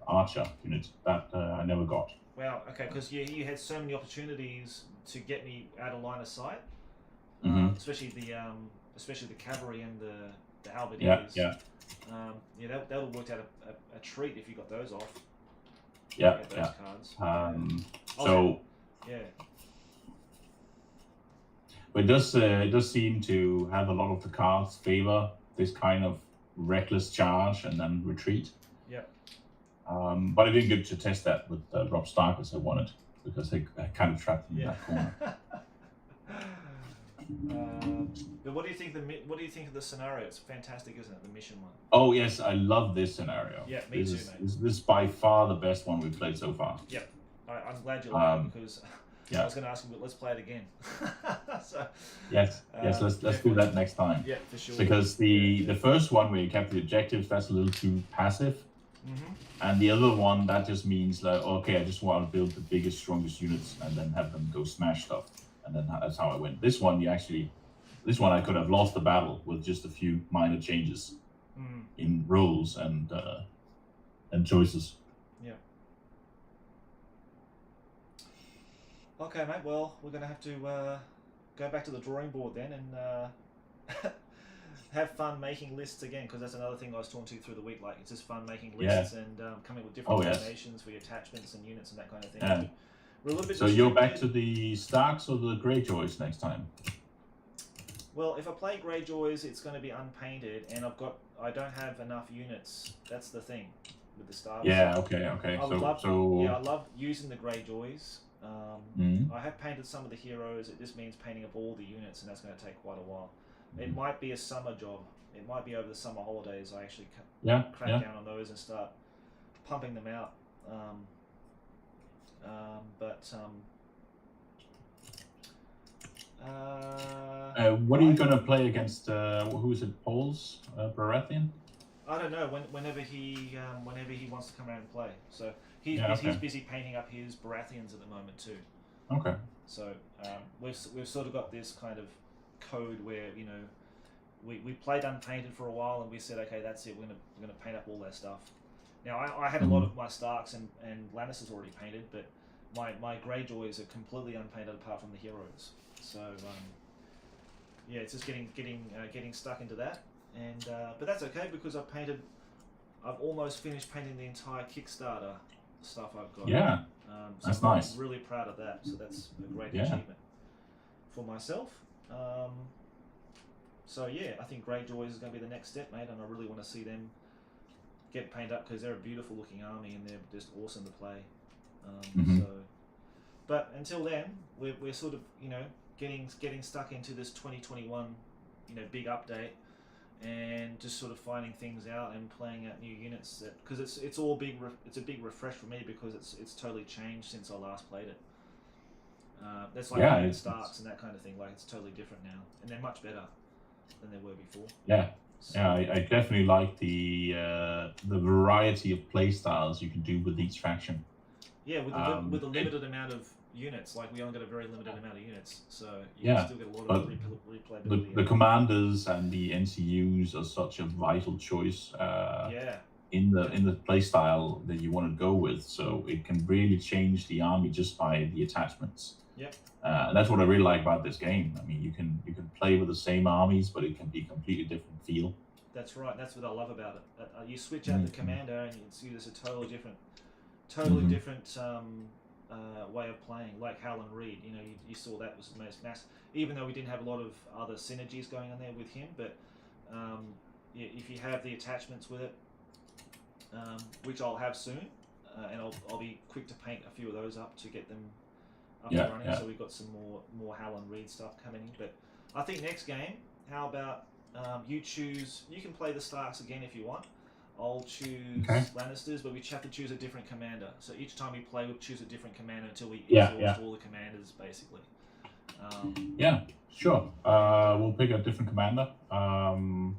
archer unit that I never got. Wow. Okay, because you had so many opportunities to get me out of line of sight, especially the cavalry and the halberdiers. Yeah. That would have worked out a treat if you got those off. Yeah. Cards. Yeah. But it does seem to have a lot of the cards favor this kind of reckless charge and then retreat. Yeah. But I didn't get to test that with Rob Stark as I wanted because I kind of trapped him in that corner. But what do you think of the scenario? It's fantastic, isn't it? The mission one. Oh yes, I love this scenario. Yeah, me too, mate. This is by far the best one we've played so far. Yep. I'm glad you like it because Yeah. I was going to ask you, but let's play it again. So, yes, let's do that next time. Yeah, for sure. Because the first one where you kept the objectives, that's a little too passive. Mm-hmm. And the other one, that just means like, okay, I just want to build the biggest, strongest units and then have them go smash stuff. And then that's how I win. This one, I could have lost the battle with just a few minor changes in roles and choices. Yeah. Okay, mate. Well, we're going to have to go back to the drawing board then and have fun making lists again, because that's another thing I was talking to through the week. Like, it's just fun making lists and coming up with different combinations for your attachments and units and that kind of thing. Yeah. We're a little bit so you're back to the Starks or the Greyjoys next time? Well, if I play Greyjoys, it's going to be unpainted, and I don't have enough units. That's the thing with the starters. Yeah. Okay. I love using the Greyjoys. I have painted some of the heroes. It just means painting up all the units, and that's going to take quite a while. It might be a summer job. It might be over the summer holidays. I actually crack down on those and start pumping them out. What are you going to play against? Who is it? Paul's Baratheon? I don't know. Whenever he wants to come around and play. So he's busy painting up his Baratheons at the moment too. Okay. So we've sort of got this kind of code where we played unpainted for a while and we said, okay, that's it. We're gonna paint up all that stuff. Now I had a lot of my Starks and Lannisters already painted, but my Greyjoys are completely unpainted apart from the heroes. So it's just getting stuck into that, and but that's okay because I've almost finished painting the entire Kickstarter stuff I've got. Yeah, so that's I'm nice. really proud of that. So that's a great achievement for myself. So I think Greyjoys is going to be the next step, mate, and I really want to see them get painted up because they're a beautiful looking army and they're just awesome to play. So, but until then, we're sort of getting stuck into this 2021, big update, and just sort of finding things out and playing out new units. Because it's all big. It's a big refresh for me because it's totally changed since I last played it. That's like playing Starks and that kind of thing. Like it's totally different now, and they're much better than they were before. Yeah. So, yeah, I definitely like the variety of play styles you can do with each faction. Yeah, with a limited amount of units, like we only got a very limited amount of units, so you can still get a lot of replayability. The commanders and the NCUs are such a vital choice. In the play style that you want to go with, so it can really change the army just by the attachments. Yep. And that's what I really like about this game. I mean, you can play with the same armies, but it can be completely different feel. That's right. That's what I love about it. You switch out the commander, and you see there's a totally different way of playing. Like Howland Reed, you saw that was the most massive. Even though we didn't have a lot of other synergies going on there with him, but if you have the attachments with it, which I'll have soon, and I'll be quick to paint a few of those up to get them up and running. Yeah. So we've got some more Howland Reed stuff coming in. But I think next game, how about you choose? You can play the Starks again if you want. I'll choose Lannisters, but we have to choose a different commander. So each time we play, we'll choose a different commander until we exhaust all the commanders, basically. Yeah, sure. We'll pick a different commander, and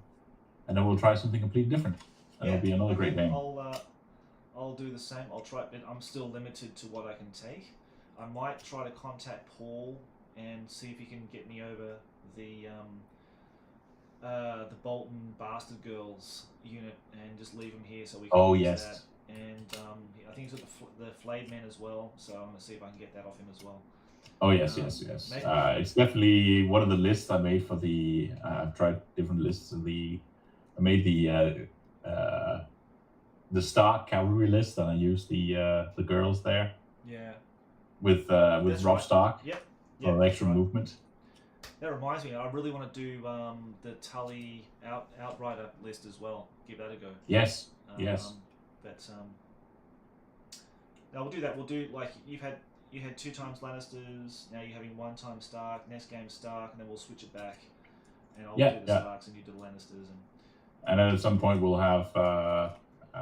then we'll try something completely different. It'll be another great game. I'll do the same. I'll try, but I'm still limited to what I can take. I might try to contact Paul and see if he can get me over the Bolton Bastard Girls unit and just leave them here so we can use that. And I think he's got the Flayed Men as well, so I'm gonna see if I can get that off him as well. Oh yes. It's definitely one of the lists I made for the. I've tried different lists. I made the Stark cavalry list, and I used the girls there. Yeah. With Rob Stark. Yep. For extra movement. That reminds me, I really want to do the Tully Outrider list as well. Give that a go. Yes. But no, we'll do that. We'll do like you had 2 times Lannisters. Now you're having 1 time Stark. Next game Stark, and then we'll switch it back. And I'll do the Starks, and you do the Lannisters. And then at some point we'll have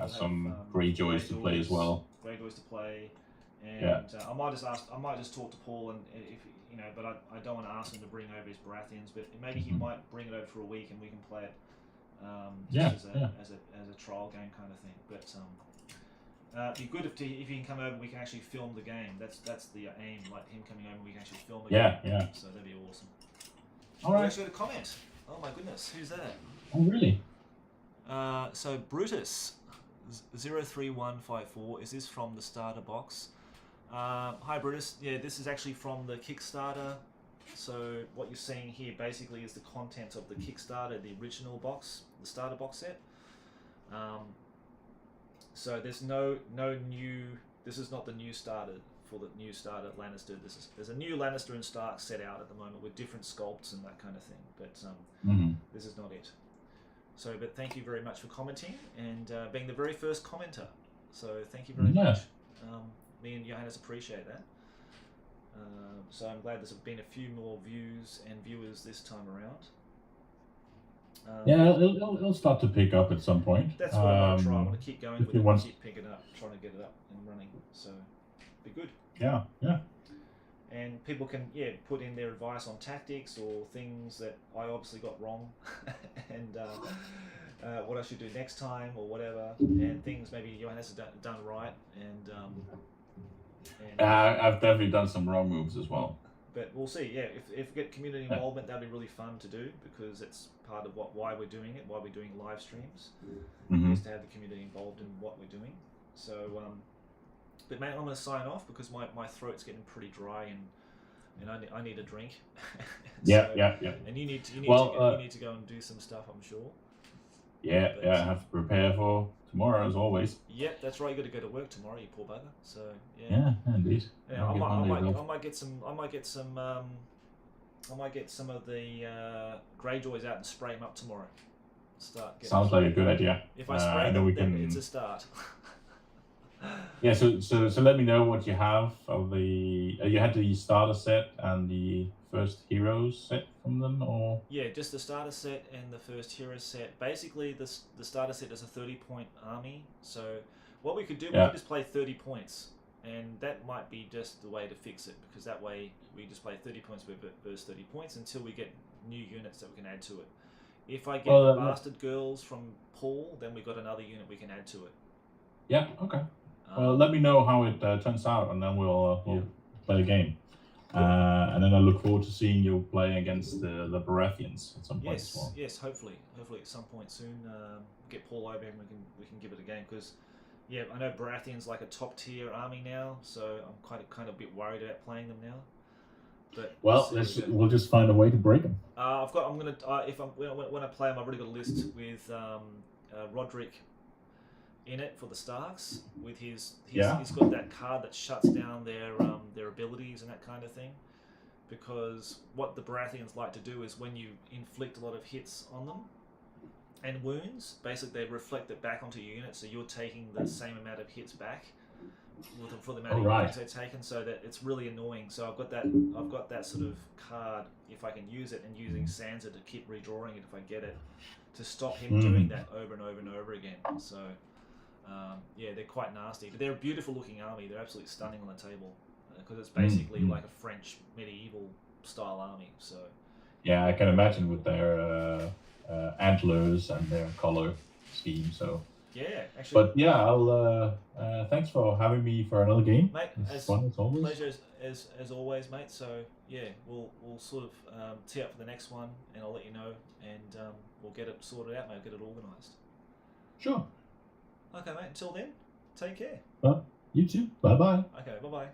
some Greyjoys to play as well. Greyjoys to play, and I might just talk to Paul, and if but I don't want to ask him to bring over his Baratheons, but maybe he might bring it over for a week, and we can play it as a trial game kind of thing. But it'd be good if he can come over, we can actually film the game. That's the aim, like him coming over, we can actually film the game. Yeah. So that'd be awesome. All right. We actually got a comment. Oh my goodness, who's that? Oh really? So Brutus 03154, is this from the starter box? Hi Brutus, yeah, this is actually from the Kickstarter. So what you're seeing here basically is the contents of the Kickstarter, the original box, the starter box set. So there's no new, this is not the new starter for the new starter Lannister. There's a new Lannister and Stark set out at the moment with different sculpts and that kind of thing, but this is not it. So, but thank you very much for commenting and being the very first commenter. So thank you very much. Me and Johannes appreciate that. So I'm glad there's been a few more views and viewers this time around. It'll start to pick up at some point. That's what I want to try. I want to keep going with it and keep picking it up, trying to get it up and running. So, be good. Yeah. And people can put in their advice on tactics or things that I obviously got wrong, and what I should do next time or whatever, and things maybe Johannes has done right, and I've definitely done some wrong moves as well. But we'll see. Yeah, if we get community involvement, that'd be really fun to do because it's part of why we're doing it, why we're doing live streams, is to have the community involved in what we're doing. So, but mate, I'm going to sign off because my throat's getting pretty dry and I need a drink. Yeah. And you need to go and do some stuff, I'm sure. I have to prepare for tomorrow as always. Yep, that's right. You got to go to work tomorrow, you poor bugger. So yeah, indeed. Yeah, I might get some of the Greyjoys out and spray them up tomorrow. Sounds like a good idea. If I spray them, then it's a start. Yeah, so let me know what you have of the. You had the starter set and the first heroes set from them, or Yeah, just the starter set and the first hero set. Basically, the starter set is a 30-point army. So what we could do, we yeah. could just play 30 points, and that might be just the way to fix it, because that way we just play 30 points versus 30 points until we get new units that we can add to it. If I get Well, bastard girls from Paul, then we got another unit we can add to it. Yeah. Okay. Well, let me know how it turns out, and then we'll Yeah. play a game. Cool. And then I look forward to seeing you play against the Baratheons at some point as well. Yes, hopefully at some point soon, get Paul over and we can give it a game, because yeah, I know Baratheon's like a top tier army now, so I'm kind of a bit worried about playing them now. But well, we'll just find a way to break them. I'm gonna when I play them, I've already got a list with Roderick in it for the Starks. With he's got that card that shuts down their abilities and that kind of thing. Because what the Baratheons like to do is when you inflict a lot of hits on them and wounds, basically they reflect it back onto your unit, so you're taking the same amount of hits back for the amount of wounds they're taken. So that it's really annoying. So I've got that sort of card, if I can use it, and using Sansa to keep redrawing it if I get it, to stop him doing that over and over and over again. So yeah, they're quite nasty, but they're a beautiful looking army. They're absolutely stunning on the table. Because it's basically like a French medieval style army. So yeah, I can imagine with their antlers and their color scheme. So yeah, actually. But yeah, I'll. Thanks for having me for another game, mate. It's fun as always. Pleasure as always, mate. So yeah, we'll sort of tee up for the next one, and I'll let you know, and we'll get it sorted out, mate. We'll get it organised. Sure. Okay, mate. Until then, take care. Well, you too. Bye bye. Okay, bye bye.